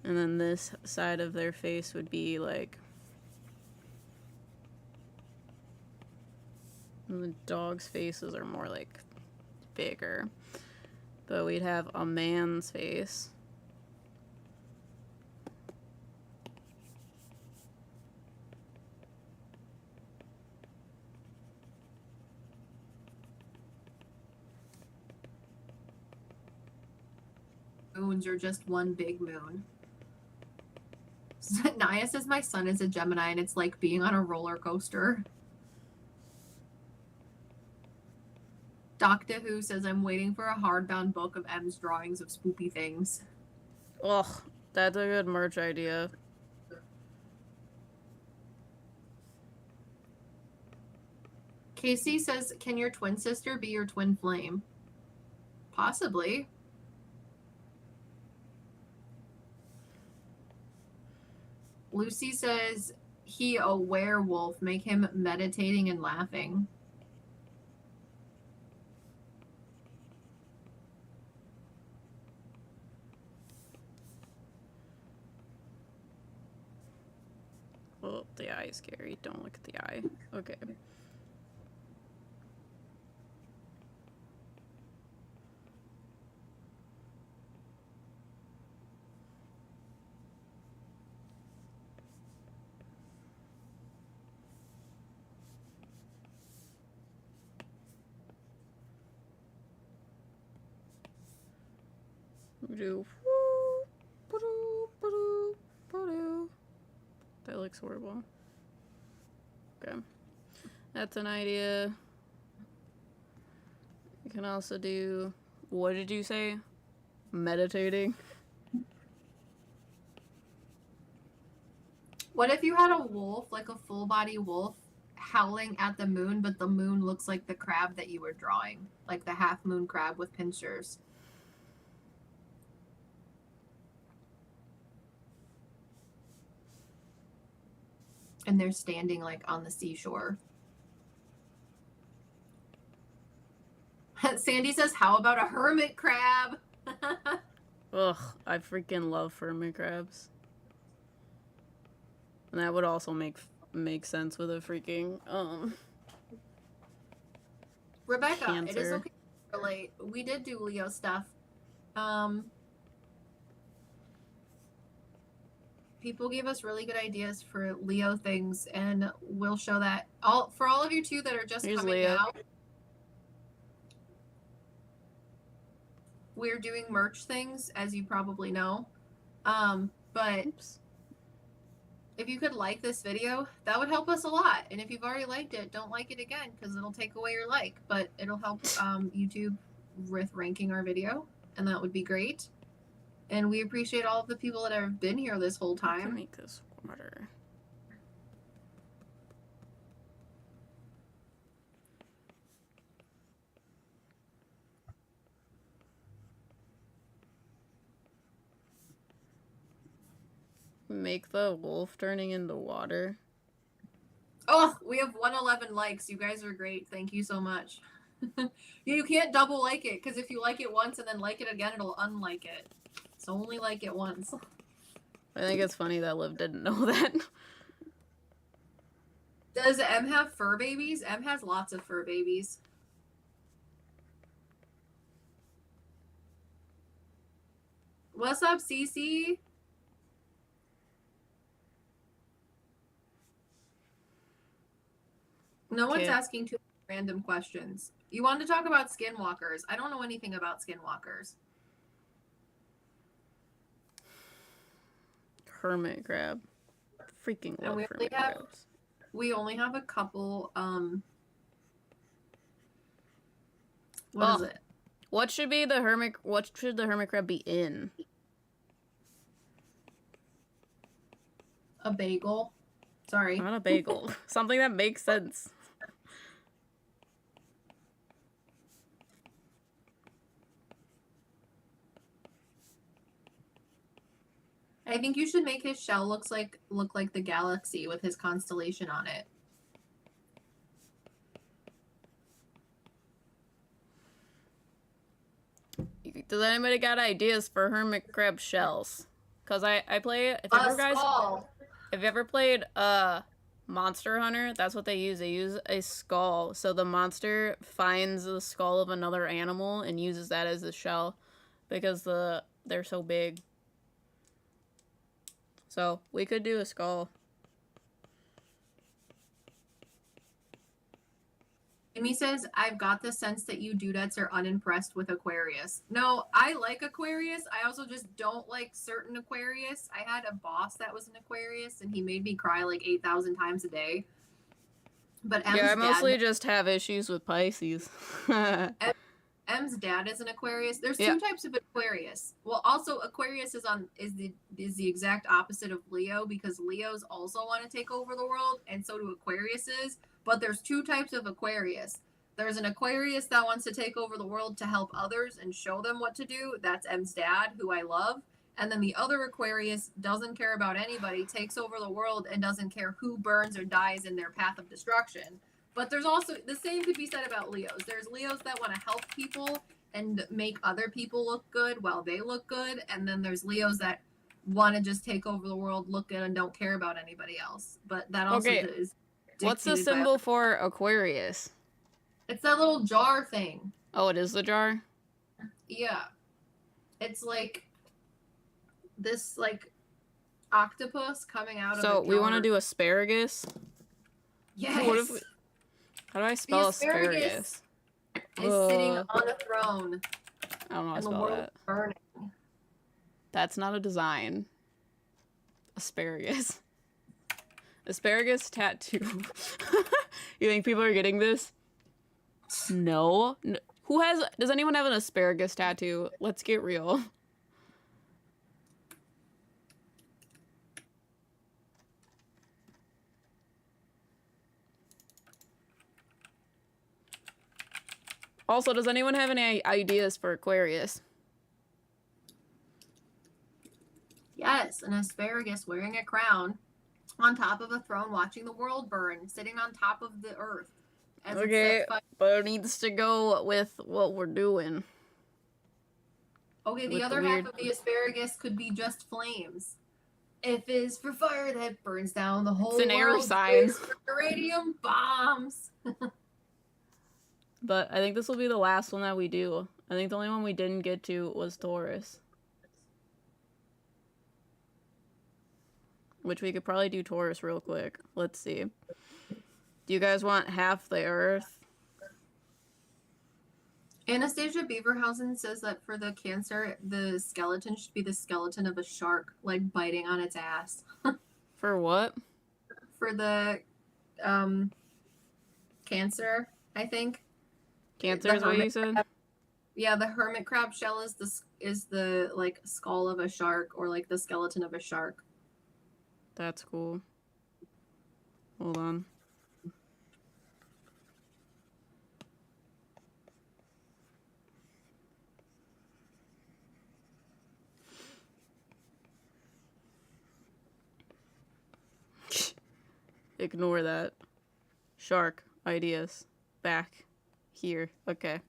and then this side of their face would be like, and the dog's faces are more like bigger, but we'd have a man's face. moons or just one big moon. Naya says my son is a Gemini and it's like being on a roller coaster. Doctor Who says I'm waiting for a hardbound book of M's drawings of spoopy things. Ugh, that's a good merch idea. Casey says, can your twin sister be your twin flame? Possibly. Lucy says, he a werewolf, make him meditating and laughing. Oh, the eye is scary. Don't look at the eye. Okay. That looks horrible. Okay. That's an idea. You can also do, what did you say? Meditating? What if you had a wolf, like a full body wolf, howling at the moon, but the moon looks like the crab that you were drawing? Like the half moon crab with pincers. And they're standing like on the seashore. Sandy says, how about a hermit crab? Ugh, I freaking love hermit crabs. And that would also make sense with a freaking, Rebecca, Cancer. it is okay to relate. We did do Leo stuff. People gave us really good ideas for Leo things, and we'll show that. For all of you two that are just Here's coming Leo. out, we're doing merch things, as you probably know. But Oops. if you could like this video, that would help us a lot. And if you've already liked it, don't like it again, because it'll take away your like. But it'll help YouTube with ranking our video, and that would be great. And we appreciate all of the people that have been here this whole I can time. make this water. Make the wolf turning into water. Oh, we have 111 likes. You guys are great. Thank you so much. You can't double like it, because if you like it once and then like it again, it'll unlike it. So only like it once. I think it's funny that Liv didn't know that. Does M have fur babies? M has lots of fur babies. What's up, Cece? No one's asking too many random questions. You want to talk about skinwalkers? I don't know anything about skinwalkers. Hermit crab. Freaking love hermit crabs. We only have a couple, what is it? What should the hermit crab be in? A bagel. Sorry. Not a bagel. Something that makes sense. I think you should make his shell look like the galaxy with his constellation on it. Does anybody got ideas for hermit crab shells? Cause I play if you ever played Monster Hunter, that's what they use. They use a skull. So the monster finds the skull of another animal and uses that as a shell because they're so big. So we could do a skull. Amy says, I've got the sense that you dudettes are unimpressed with Aquarius. No, I like Aquarius. I also just don't like certain Aquarius. I had a boss that was an Aquarius, and he made me cry like 8,000 times a day. But I mostly just have issues with Pisces. M's dad is an Aquarius. There's two types of Aquarius. Well, also Aquarius is the exact opposite of Leo, because Leos also want to take over the world, and so do Aquariuses. But there's two types of Aquarius. There's an Aquarius that wants to take over the world to help others and show them what to do. That's M's dad, who I love. And then the other Aquarius doesn't care about anybody, takes over the world, and doesn't care who burns or dies in their path of destruction. But there's also, the same could be said about Leos. There's Leos that want to help people and make other people look good while they look good. And then there's Leos that want to just take over the world, look good, and don't care about anybody else. But that also is... What's the symbol for Aquarius? It's that little jar thing. Oh, it is the jar? Yeah. It's like this, like, octopus coming out of a jar. So we want to do asparagus? Yes! What if we... How do I spell asparagus? Is sitting on a throne. I don't know how to spell that. And the world burning. That's not a design. Asparagus. Asparagus tattoo. You think people are getting this? No. Does anyone have an asparagus tattoo? Let's get real. Also, does anyone have any ideas for Aquarius? Yes, an asparagus wearing a crown on top of a throne watching the world burn, sitting on top of the earth. Okay, but it needs to go with what we're doing. Okay, the other half of the asparagus could be just flames. If is for fire that burns down the whole world. It's an air sign. For radium bombs. But I think this will be the last one that we do. I think the only one we didn't get to was Taurus. Which we could probably do Taurus real quick. Let's see. Do you guys want half the Earth? Anastasia Beaverhausen says that for the Cancer, the skeleton should be the skeleton of a shark, like biting on its ass. For what? For the Cancer, I think. Cancer is what you said? Yeah, the hermit crab shell is the like skull of a shark, or like the skeleton of a shark. That's cool. Hold on. Ignore that. Shark ideas. Back here. Okay.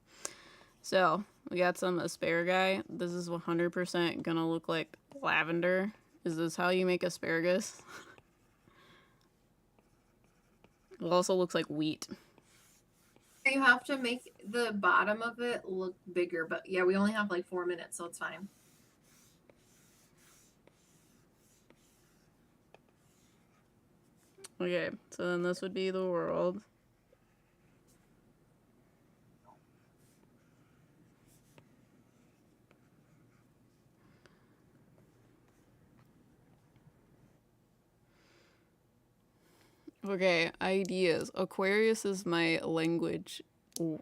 So, we got some asparagus. This is 100% gonna look like lavender. Is this how you make asparagus? It also looks like wheat. You have to make the bottom of it look bigger, but yeah, we only have like 4 minutes, so it's fine. Okay, so then this would be the world. Okay, ideas. Aquarius is my language.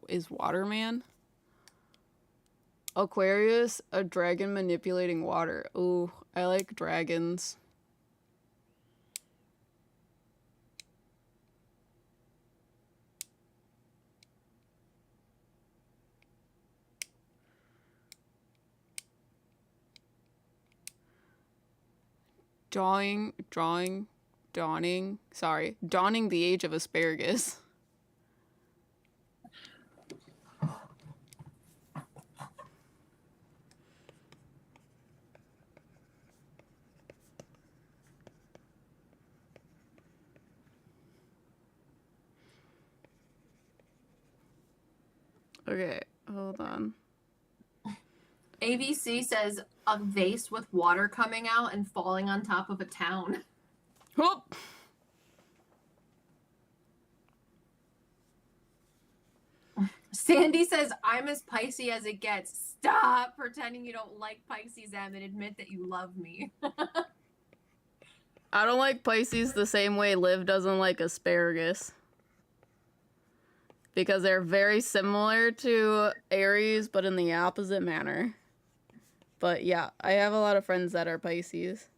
Is Waterman? Aquarius, a dragon manipulating water. Ooh, I like dragons. Dawning the age of asparagus. Okay, hold on. ABC says a vase with water coming out and falling on top of a town. Whoop! Sandy says, I'm as Pisces as it gets. Stop pretending you don't like Pisces, Em, and admit that you love me. I don't like Pisces the same way Liv doesn't like asparagus. Because they're very similar to Aries, but in the opposite manner. But yeah, I have a lot of friends that are Pisces.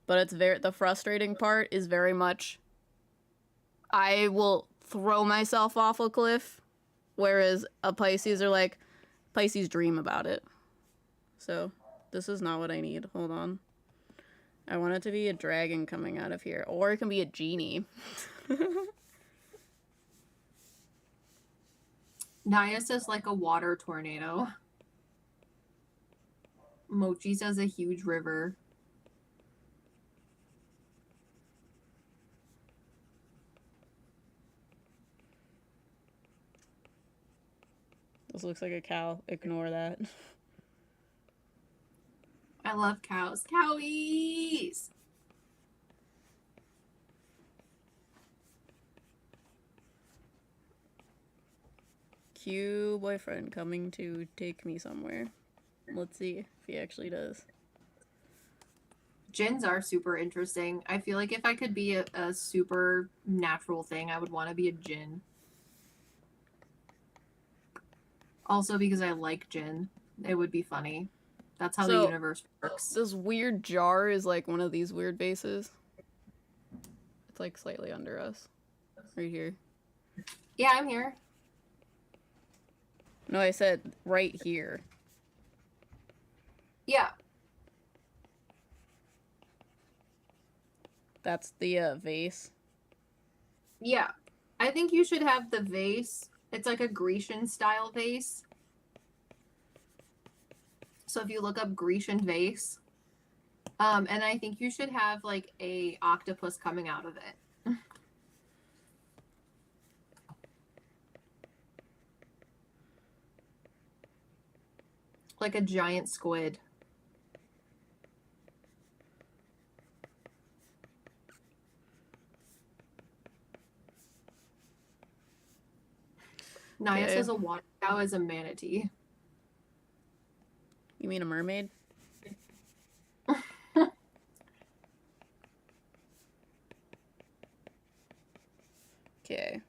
But it's the frustrating part is very much, I will throw myself off a cliff, whereas a Pisces are like, Pisces dream about it. So, this is not what I need. Hold on. I want it to be a dragon coming out of here. Or it can be a genie. Naya says like a water tornado. Mochi says a huge river. This looks like a cow. Ignore that. I love cows. Cowies! Cue boyfriend coming to take me somewhere. Let's see if he actually does. Jinns are super interesting. I feel like if I could be a super natural thing, I would want to be a Jinn. Also because I like Jinn. It would be funny. That's how the universe works. This weird jar is like one of these weird bases. It's like slightly under us. Right here. Yeah, I'm here. No, I said right here. Yeah. That's the vase. Yeah. I think you should have the vase. It's like a Grecian style vase. So if you look up Grecian vase, and I think you should have like a octopus coming out of it. Like a giant squid. Naya says a water cow is a manatee. You mean a mermaid? Okay.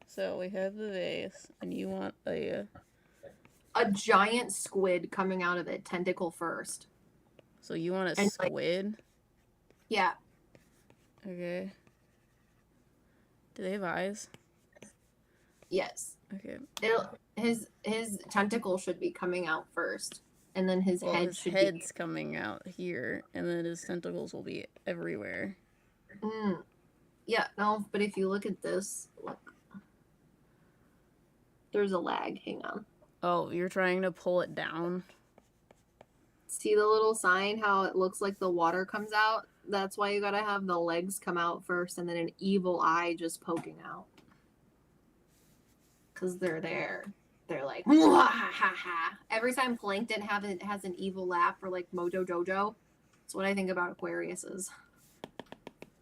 So we have the vase, and you want a giant squid coming out of it, tentacle first. So you want a squid? Like, yeah. Okay. Do they have eyes? Yes. Okay. His tentacle should be coming out first, and then his head's coming out here, and then his tentacles will be everywhere. Yeah, no, but if you look at this, look. There's a lag. Hang on. Oh, you're trying to pull it down? See the little sign, how it looks like the water comes out? That's why you gotta have the legs come out first and then an evil eye just poking out. Because they're there. They're like, ha. Every time Plankton has an evil laugh or like Mojo Jojo, that's what I think about Aquariuses.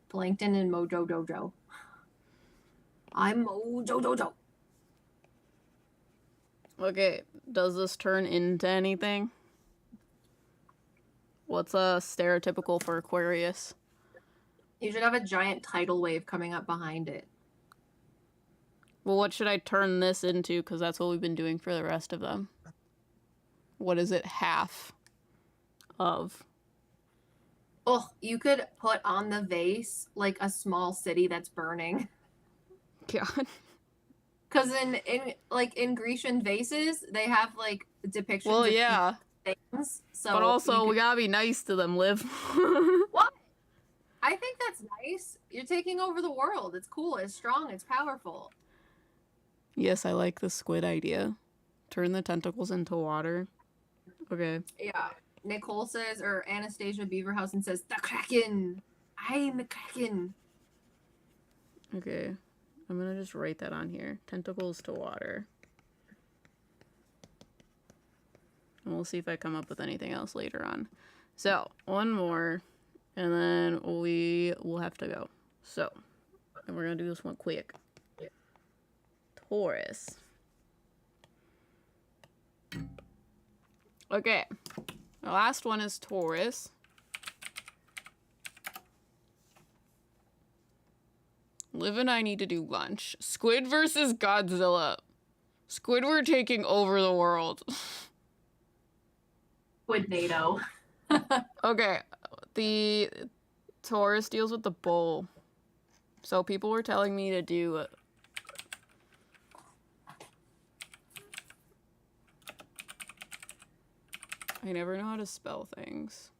Plankton and Mojo Jojo. I'm Mojo Jojo. Okay, does this turn into anything? What's stereotypical for Aquarius? You should have a giant tidal wave coming up behind it. Well, what should I turn this into? Because that's what we've been doing for the rest of them. What is it half of? Oh, you could put on the vase like a small city that's burning. God. Because in Grecian vases, they have like depictions. Well, of yeah. Things. So but also, we gotta be nice to them, Liv. What? I think that's nice. You're taking over the world. It's cool. It's strong. It's powerful. Yes, I like the squid idea. Turn the tentacles into water. Okay. Yeah. Nicole says, or Anastasia Beaverhausen says, the Kraken. I'm the Kraken. Okay. I'm gonna just write that on here. Tentacles to water. And we'll see if I come up with anything else later on. So, one more, and then we will have to go. So, and we're gonna do this one quick. Taurus. Okay. The last one is Taurus. Liv and I need to do lunch. Squid versus Godzilla. Squidward taking over the world. Squid NATO. Okay. The Taurus deals with the bull. So people were telling me to do... I never know how to spell things.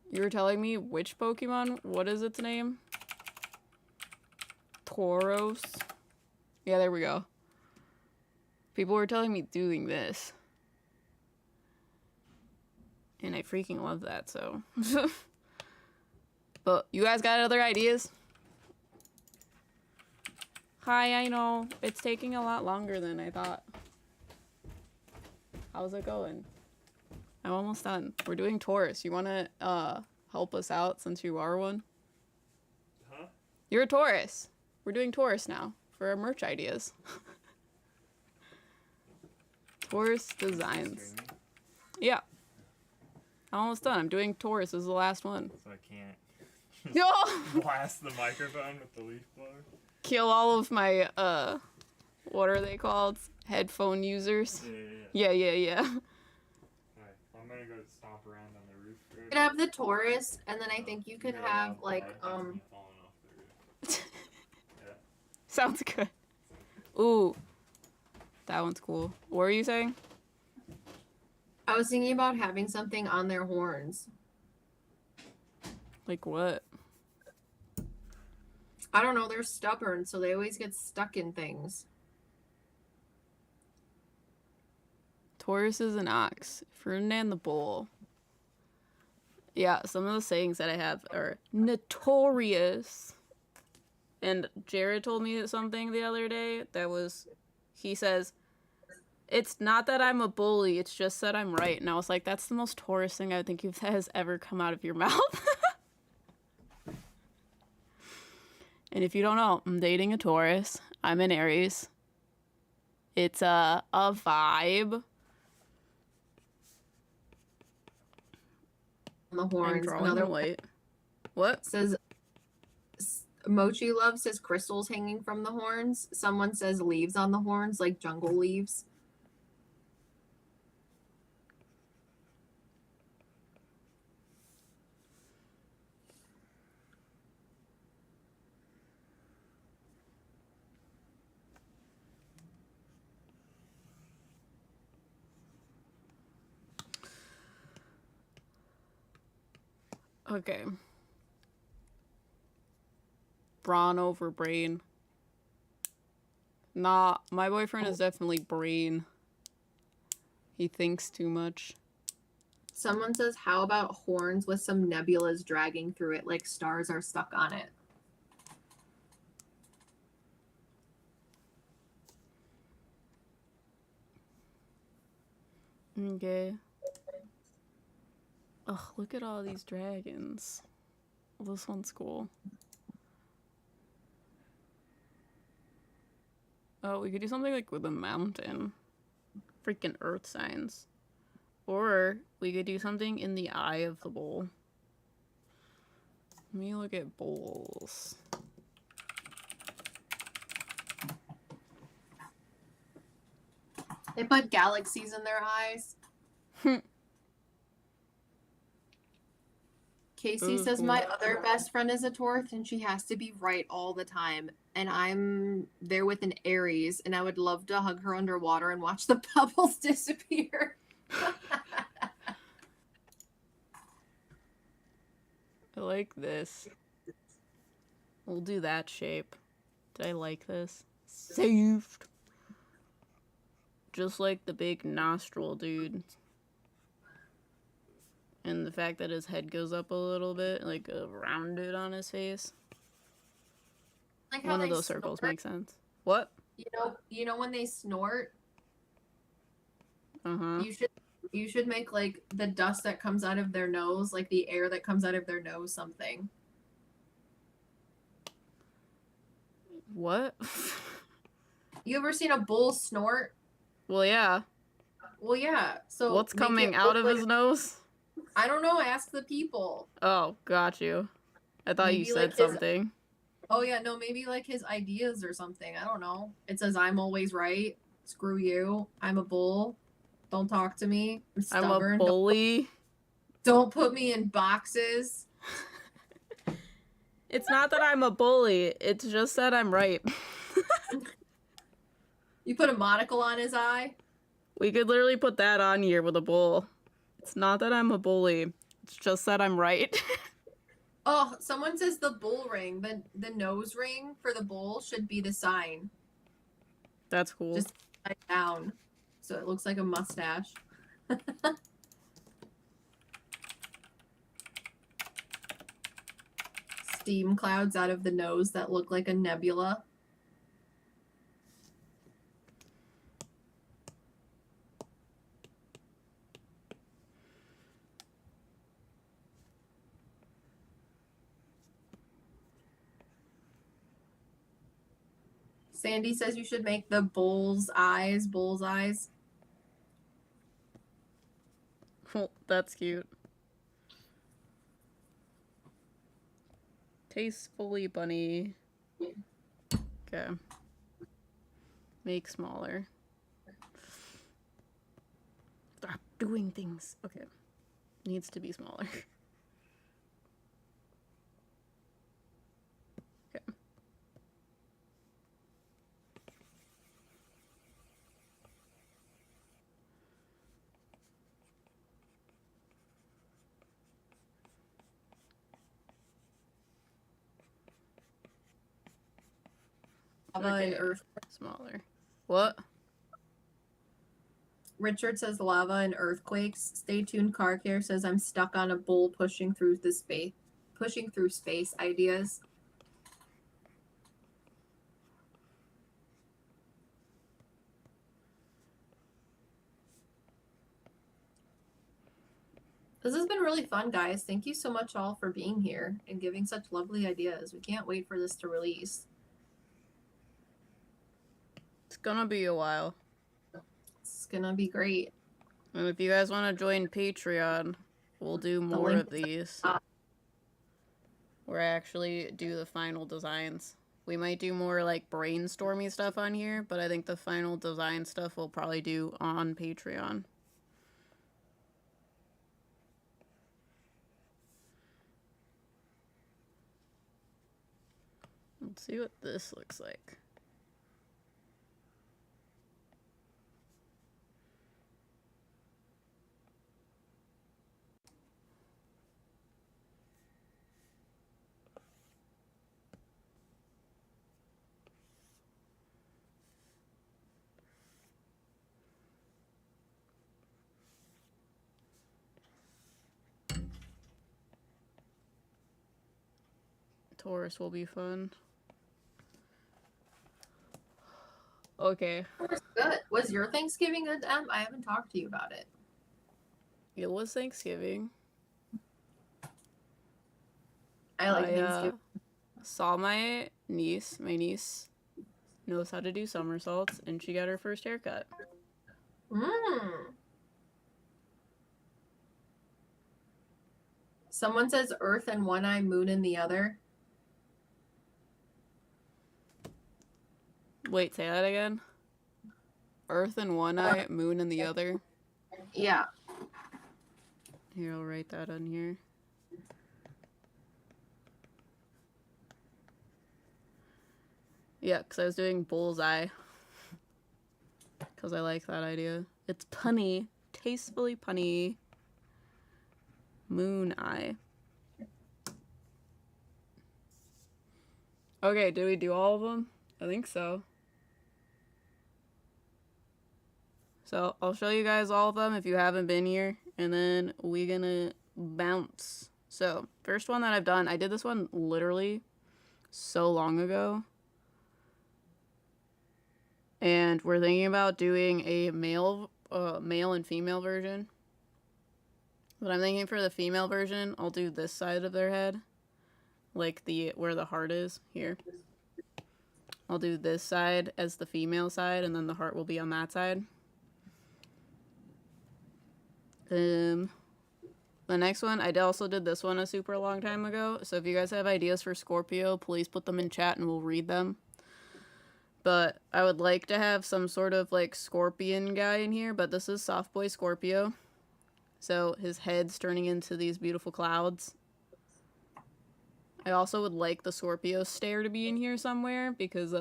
You were telling me which Pokemon? What is its name? Tauros? Yeah, there we go. People were telling me doing this. And I freaking love that, so. But you guys got other ideas? Hi, I know. It's taking a lot longer than I thought. How's it going? I'm almost done. We're doing Taurus. You want to help us out since you are one? Huh? You're a Taurus. We're doing Taurus now for our merch ideas. Taurus designs. Yeah. I'm almost done. I'm doing Taurus. This is the last one. So I can't No! blast the microphone with the leaf blower. Kill all of my, what are they called? Headphone users? Yeah. Yeah. Alright, I'm gonna go stomp around on the roof. You could have the Taurus, and then I think you could You're have, allowed like, falling off the roof. Yeah. Sounds good. Ooh. That one's cool. What were you saying? I was thinking about having something on their horns. Like what? I don't know, they're stubborn, so they always get stuck in things. Taurus is an ox. Ferdinand the bull. Yeah, some of the sayings that I have are notorious. And Jared told me something the other day that was, he says, it's not that I'm a bully, it's just that I'm right. And I was like, that's the most Taurus thing I think that has ever come out of your mouth. And if you don't know, I'm dating a Taurus. I'm an Aries. It's a vibe. On the I'm horns. drawing Another white. What? says Mochi Love says crystals hanging from the horns. Someone says leaves on the horns, like jungle leaves. Okay. Brawn over brain. Nah, my boyfriend is definitely brain. He thinks too much. Someone says, how about horns with some nebulas dragging through it, like stars are stuck on it? Okay. Ugh, look at all these dragons. This one's cool. Oh, we could do something like with a mountain. Freaking earth signs. Or we could do something in the eye of the bull. Let me look at bulls. They put galaxies in their eyes. Casey says, my other best friend is a Taurus and she has to be right all the time. And I'm there with an Aries and I would love to hug her underwater and watch the bubbles disappear. I like this. We'll do that shape. Did I like this? Saved. Just like the big nostril dude. And the fact that his head goes up a little bit, like rounded on his face. Like how One of they those circles snort. makes sense. What? You know when they snort, Uh-huh. you should make like the dust that comes out of their nose, like the air that comes out of their nose, something. What? You ever seen a bull snort? Well, yeah. Well, yeah. So What's make coming it out look of like his nose? I don't know. Ask the people. Oh, got you. I thought you Maybe said like his. something. Oh yeah, no, maybe like his ideas or something. I don't know. It says I'm always right. Screw you. I'm a bull. Don't talk to me. I'm I'm a stubborn. bully. Don't put me in boxes. It's not that I'm a bully. It's just that I'm right. You put a monocle on his eye. We could literally put that on here with a bull. It's not that I'm a bully. It's just that I'm right. Oh, someone says the bull ring. The nose ring for the bull should be the sign. That's cool. Just upside down. So it looks like a mustache. Steam clouds out of the nose that look like a nebula. Sandy says you should make the bull's eyes. Well, that's cute. Tastefully bunny. Okay. Make smaller. Stop doing things. Okay. Needs to be smaller. Okay. Lava and earth. Smaller. What? Richard says lava and earthquakes. Stay tuned. Car Care says I'm stuck on a bull pushing through space ideas. This has been really fun, guys. Thank you so much all for being here and giving such lovely ideas. We can't wait for this to release. It's gonna be a while. It's gonna be great. And if you guys want to join Patreon, we'll do more of these. Where I actually do the final designs. We might do more like brainstormy stuff on here, but I think the final design stuff we'll probably do on Patreon. Let's see what this looks like. Taurus will be fun. Okay. Good. Was your Thanksgiving good, Em? I haven't talked to you about it. It was Thanksgiving. I like Thanksgiving. Saw my niece. My niece knows how to do somersaults, and she got her first haircut. Someone says Earth in one eye, Moon in the other. Wait, say that again. Earth in one eye, Moon in the other. Yeah. Here, I'll write that on here. Yeah, because I was doing bullseye. Because I like that idea. It's punny. Tastefully punny. Moon eye. Okay, did we do all of them? I think so. So, I'll show you guys all of them if you haven't been here. And then we're gonna bounce. So, first one that I've done, I did this one literally so long ago. And we're thinking about doing a male and female version. But I'm thinking for the female version, I'll do this side of their head. Like where the heart is, here. I'll do this side as the female side, and then the heart will be on that side. The next one, I also did this one a super long time ago, so if you guys have ideas for Scorpio, please put them in chat and we'll read them. But I would like to have some sort of like scorpion guy in here, but this is Soft Boy Scorpio. So his head's turning into these beautiful clouds. I also would like the Scorpio stare to be in here somewhere, because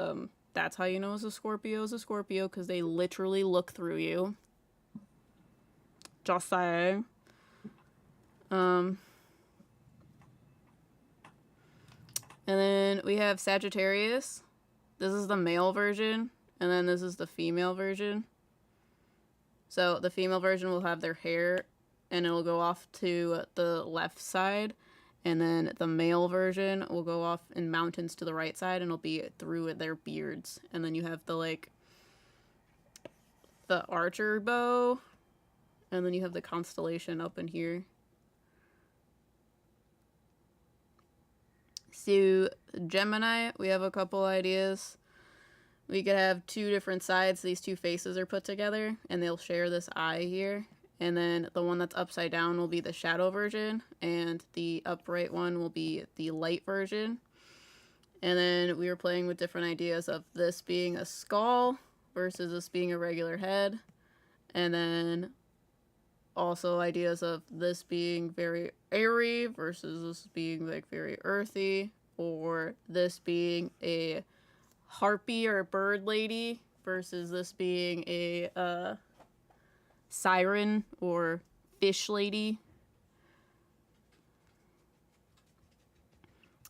that's how you know it's a Scorpio is a Scorpio, because they literally look through you. Just saying. And then we have Sagittarius. This is the male version, and then this is the female version. So the female version will have their hair, and it'll go off to the left side, and then the male version will go off in mountains to the right side, and it'll be through their beards. And then you have the, like, the archer bow, and then you have the constellation up in here. So, Gemini, we have a couple ideas. We could have two different sides. These two faces are put together, and they'll share this eye here. And then the one that's upside down will be the shadow version, and the upright one will be the light version. And then we were playing with different ideas of this being a skull versus this being a regular head. And then also ideas of this being very airy versus this being like very earthy, or this being a harpy or a bird lady versus this being a siren or fish lady.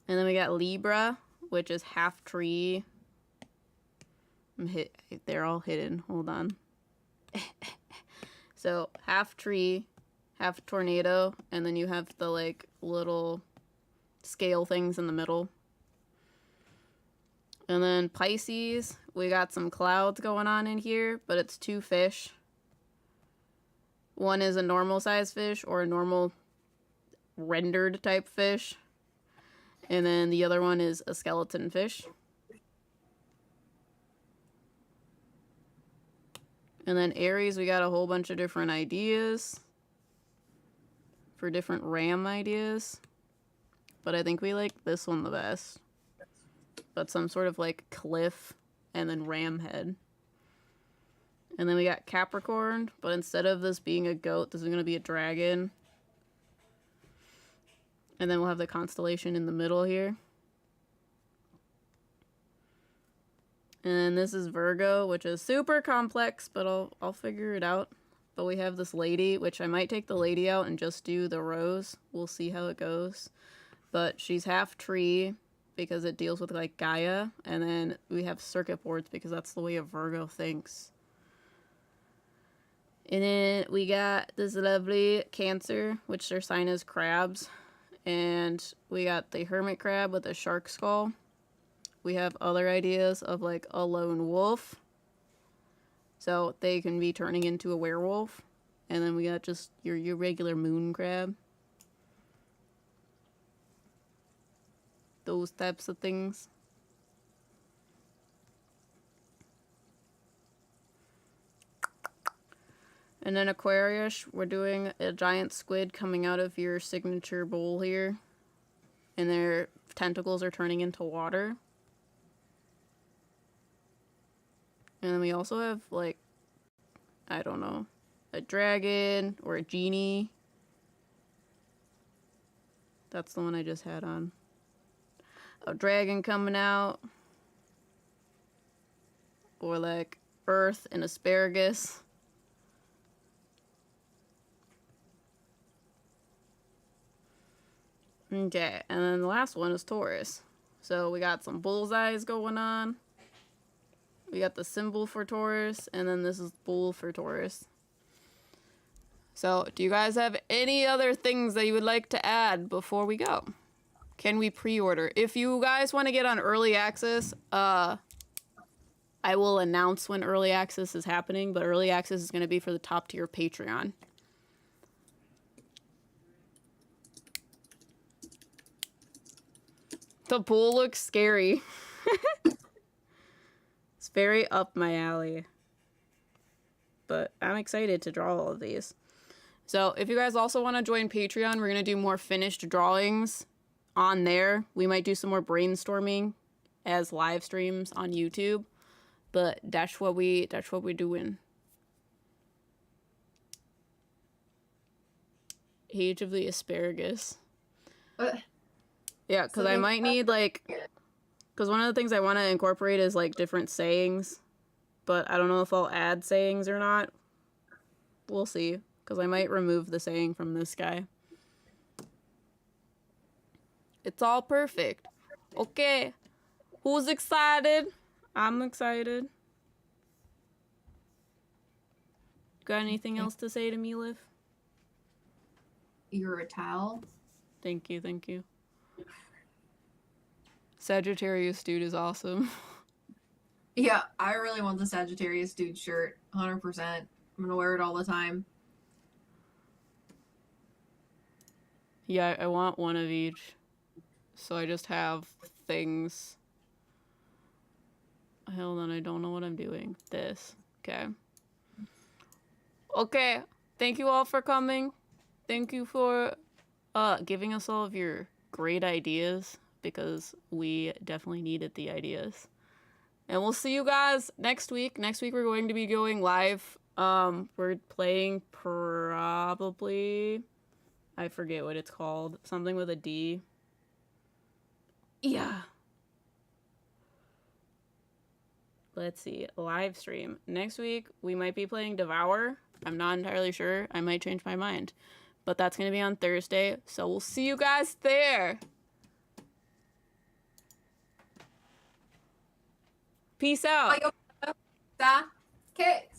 And then we got Libra, which is half tree. They're all hidden. Hold on. So half tree, half tornado, and then you have the like little scale things in the middle. And then Pisces, we got some clouds going on in here, but it's two fish. One is a normal size fish or a normal rendered type fish. And then the other one is a skeleton fish. And then Aries, we got a whole bunch of different ideas for different ram ideas. But I think we like this one the best. But some sort of like cliff and then ram head. And then we got Capricorn, but instead of this being a goat, this is going to be a dragon. And then we'll have the constellation in the middle here. And this is Virgo, which is super complex, but I'll figure it out. But we have this lady, which I might take the lady out and just do the rose. We'll see how it goes. But she's half tree because it deals with like Gaia. And then we have circuit boards because that's the way a Virgo thinks. And then we got this lovely Cancer, which their sign is crabs. And we got the hermit crab with a shark skull. We have other ideas of like a lone wolf. So they can be turning into a werewolf. And then we got just your regular moon crab. Those types of things. And then Aquarius, we're doing a giant squid coming out of your signature bowl here. And their tentacles are turning into water. And then we also have, like, I don't know, a dragon or a genie. That's the one I just had on. A dragon coming out. Or, like, earth and asparagus. Okay, and then the last one is Taurus. So we got some bullseyes going on. We got the symbol for Taurus, and then this is bull for Taurus. So, do you guys have any other things that you would like to add before we go? Can we pre-order? If you guys want to get on early access, I will announce when early access is happening, but early access is going to be for the top tier Patreon. The bull looks scary. very up my alley. But I'm excited to draw all of these. So if you guys also want to join Patreon, we're going to do more finished drawings on there. We might do some more brainstorming as live streams on YouTube. But that's what we're doing. Age of the asparagus. Yeah, because I might need, like... Because one of the things I want to incorporate is, like, different sayings. But I don't know if I'll add sayings or not. We'll see. Because I might remove the saying from this guy. It's all perfect. Okay. Who's excited? I'm excited. Got anything else to say to me, Liv? You're a towel. Thank you, thank you. Sagittarius dude is awesome. Yeah, I really want the Sagittarius dude shirt. 100%. I'm gonna wear it all the time. Yeah, I want one of each. So I just have things. Hold on, I don't know what I'm doing. This. Okay. Okay. Thank you all for coming. Thank you for giving us all of your great ideas, because we definitely needed the ideas. And we'll see you guys next week. Next week we're going to be going live. We're playing probably... I forget what it's called. Something with a D. Yeah. Let's see. Live stream. Next week, we might be playing Devour. I'm not entirely sure. I might change my mind. But that's going to be on Thursday. So we'll see you guys there. Peace out. PsycKicks.